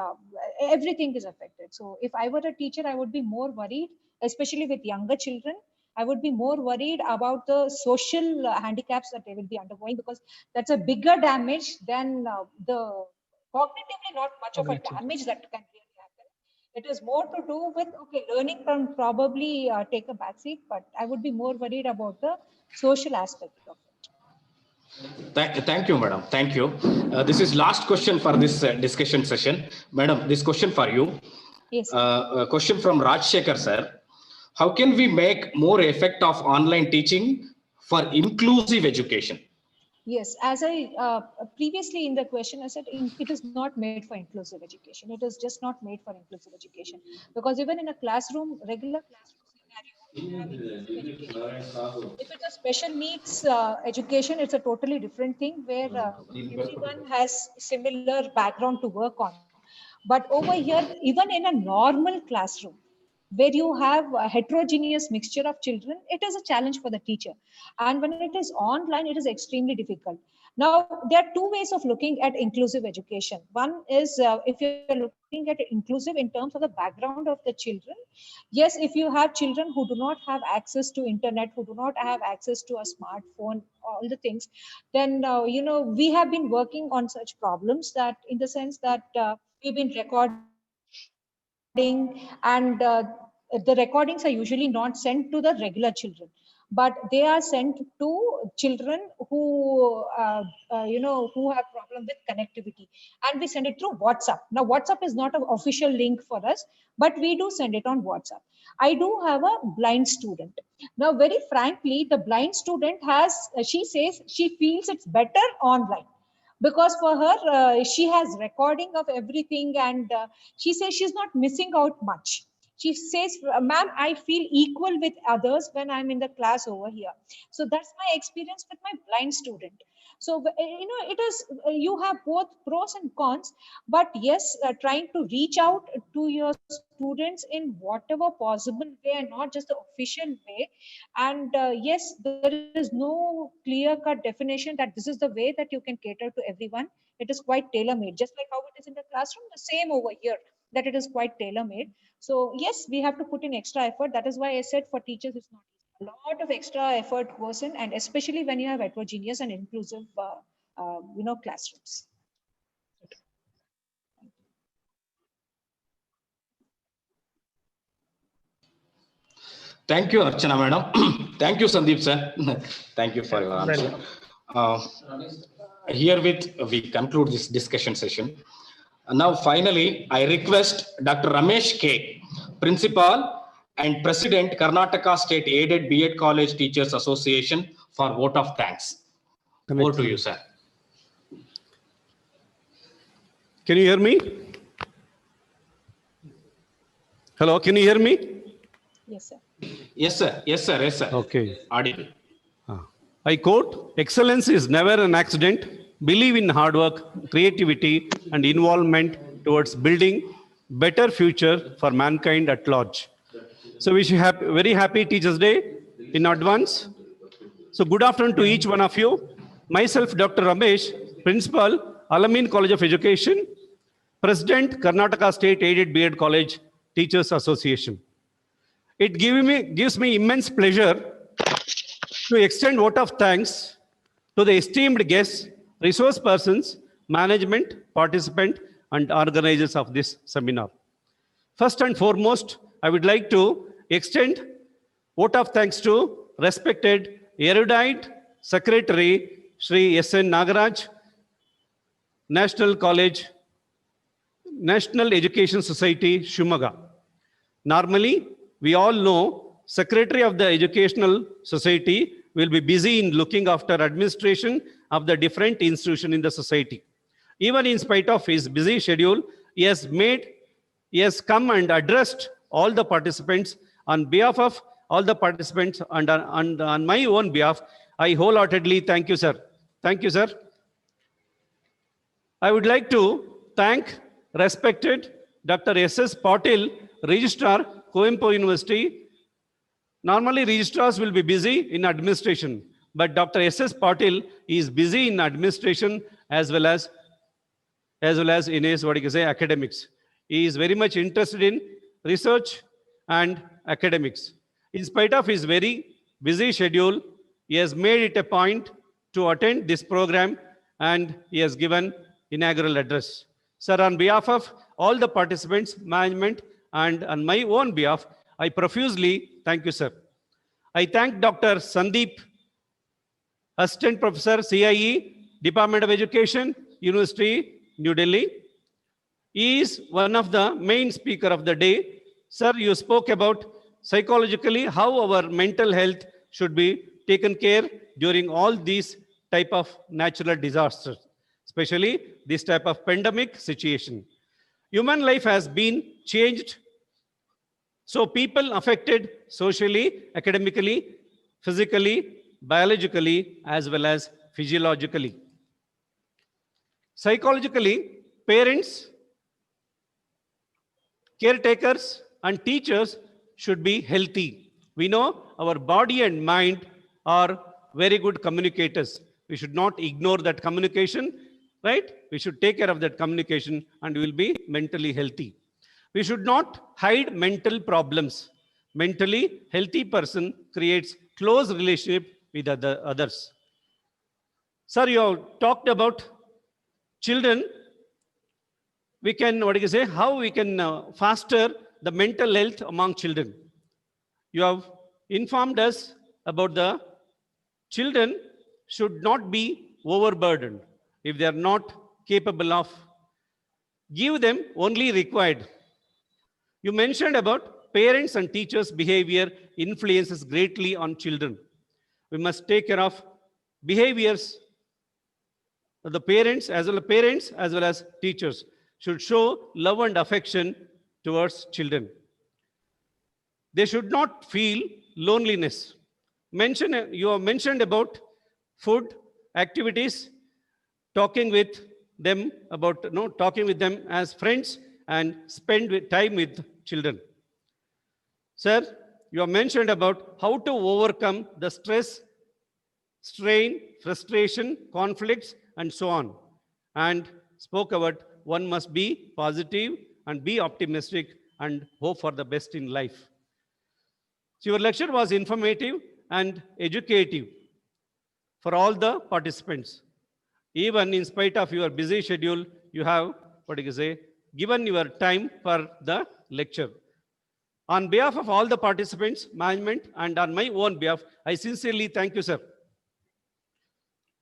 Everything is affected. So if I were a teacher, I would be more worried, especially with younger children. I would be more worried about the social handicaps that they will be undergoing, because that's a bigger damage than the cognitively not much of a damage that can really happen. It is more to do with, okay, learning can probably take a backseat, but I would be more worried about the social aspect of it. Thank you, madam. Thank you. This is last question for this discussion session. Madam, this question for you. Yes. A question from Rajshekar, sir. How can we make more effect of online teaching for inclusive education? Yes, as I previously in the question, I said it is not made for inclusive education. It is just not made for inclusive education, because even in a classroom, regular classroom scenario, you have inclusive education. If it's a special needs education, it's a totally different thing where everyone has similar background to work on. But over here, even in a normal classroom, where you have a heterogeneous mixture of children, it is a challenge for the teacher. And when it is online, it is extremely difficult. Now, there are two ways of looking at inclusive education. One is if you're looking at inclusive in terms of the background of the children. Yes, if you have children who do not have access to internet, who do not have access to a smartphone, all the things, then, we have been working on such problems, that in the sense that we've been recording, and the recordings are usually not sent to the regular children, but they are sent to children who who have problem with connectivity, and we send it through WhatsApp. Now, WhatsApp is not an official link for us, but we do send it on WhatsApp. I do have a blind student. Now, very frankly, the blind student she says she feels it's better online, because for her she has recording of everything, and she says she's not missing out much. She says, ma'am, I feel equal with others when I'm in the class over here. So that's my experience with my blind student. So it is you have both pros and cons, but yes, trying to reach out to your students in whatever possible way, and not just the official way. And yes, there is no clear cut definition that this is the way that you can cater to everyone. It is quite tailor made, just like how it is in the classroom, the same over here, that it is quite tailor made. So yes, we have to put in extra effort. That is why I said for teachers, it's not easy. A lot of extra effort goes in, and especially when you have heterogeneous and inclusive, classrooms. Thank you, Archana, madam. Thank you, Sandeep, sir. Thank you for your answer. Herewith, we conclude this discussion session. Now, finally, I request Dr. Ramesh K, Principal and President, Karnataka State Aided B.Ed College Teachers Association, for vote of thanks. Over to you, sir. Can you hear me? Hello, can you hear me? Yes, sir. Yes, sir. Yes, sir. Yes, sir. Okay. Audible. I quote, excellence is never an accident. Believe in hard work, creativity, and involvement towards building better future for mankind at large. So wish you very happy Teachers' Day in advance. So good afternoon to each one of you. Myself, Dr. Ramesh, Principal, Alamein College of Education, President, Karnataka State Aided B.Ed College Teachers Association. It gives me immense pleasure to extend vote of thanks to the esteemed guests, resource persons, management, participant, and organizers of this seminar. First and foremost, I would like to extend vote of thanks to respected erudite Secretary Sri S.N. Nagaraj, National Education Society, Shumaga. Normally, we all know Secretary of the Educational Society will be busy in looking after administration of the different institutions in the society. Even in spite of his busy schedule, he has come and addressed all the participants. On behalf of all the participants and on my own behalf, I wholeheartedly thank you, sir. Thank you, sir. I would like to thank respected Dr. S.S. Patil, Registrar, Coimbatore University. Normally, registrars will be busy in administration, But Dr. S.S. Patil is busy in administration as well as in his what you can say academics. He is very much interested in research and academics. In spite of his very busy schedule, he has made it a point to attend this program and he has given inaugural address. Sir, on behalf of all the participants, management, and on my own behalf, I profusely thank you, sir. I thank Dr. Sandeep, Assistant Professor, CIE, Department of Education, University, New Delhi. He is one of the main speaker of the day. Sir, you spoke about psychologically how our mental health should be taken care during all these type of natural disasters, especially this type of pandemic situation. Human life has been changed. So people affected socially, academically, physically, biologically, as well as physiologically. Psychologically, parents, caretakers, and teachers should be healthy. We know our body and mind are very good communicators. We should not ignore that communication, right? We should take care of that communication and we will be mentally healthy. We should not hide mental problems. Mentally healthy person creates close relationship with others. Sir, you have talked about children. We can, what do you say, how we can foster the mental health among children. You have informed us about the children should not be overburdened if they are not capable of. Give them only required. You mentioned about parents and teachers' behavior influences greatly on children. We must take care of behaviors. The parents as well as teachers should show love and affection towards children. They should not feel loneliness. You have mentioned about food, activities, talking with them about talking with them as friends and spend time with children. Sir, you have mentioned about how to overcome the stress, strain, frustration, conflicts, and so on. And spoke about one must be positive and be optimistic and hope for the best in life. So your lecture was informative and educative for all the participants. Even in spite of your busy schedule, you have, what do you say, given your time for the lecture. On behalf of all the participants, management, and on my own behalf, I sincerely thank you, sir.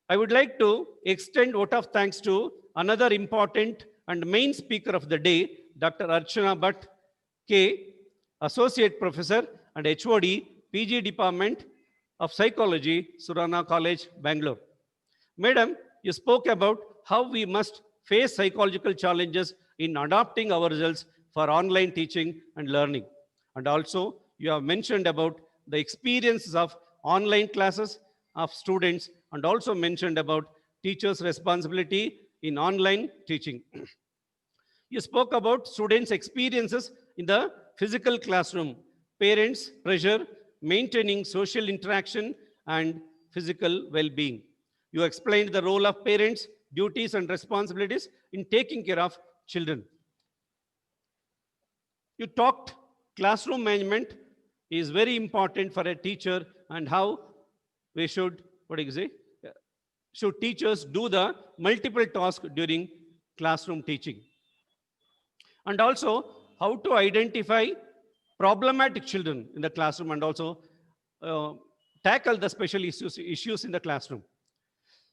I would like to extend vote of thanks to another important and main speaker of the day, Dr. Archana Bhatt K, Associate Professor and HOD, PG Department of Psychology, Surana College, Bangalore. Madam, you spoke about how we must face psychological challenges in adapting ourselves for online teaching and learning. And also, you have mentioned about the experiences of online classes of students and also mentioned about teachers' responsibility in online teaching. You spoke about students' experiences in the physical classroom, parents' pressure, maintaining social interaction, and physical well-being. You explained the role of parents, duties, and responsibilities in taking care of children. You talked classroom management is very important for a teacher and how we should, what do you say, should teachers do the multiple tasks during classroom teaching. And also how to identify problematic children in the classroom and also tackle the special issues in the classroom.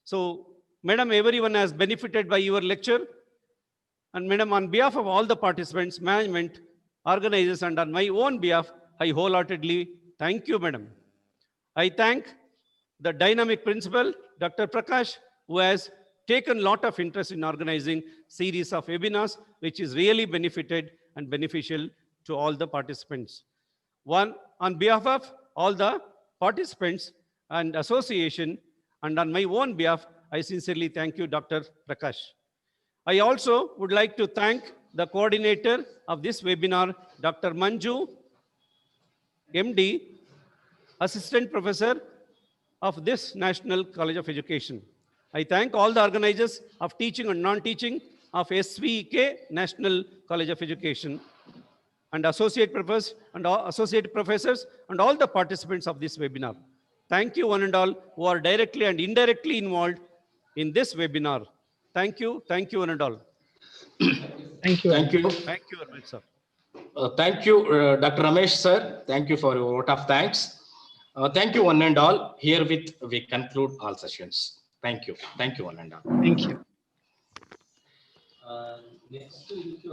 So, madam, everyone has benefited by your lecture. And madam, on behalf of all the participants, management, organizers, and on my own behalf, I wholeheartedly thank you, madam. I thank the dynamic principal, Dr. Prakash, who has taken a lot of interest in organizing series of webinars, which is really benefited and beneficial to all the participants. One, on behalf of all the participants and association, and on my own behalf, I sincerely thank you, Dr. Prakash. I also would like to thank the coordinator of this webinar, Dr. Manju, MD, Assistant Professor, of this National College of Education. I thank all the organizers of teaching and non-teaching of SVK National College of Education and associate professors and all the participants of this webinar. Thank you one and all who are directly and indirectly involved in this webinar. Thank you one and all. Thank you. Thank you. Thank you very much, sir. Thank you, Dr. Ramesh, sir. Thank you for your vote of thanks. Thank you, one and all. Herewith, we conclude all sessions. Thank you. Thank you, one and all. Thank you. Next week,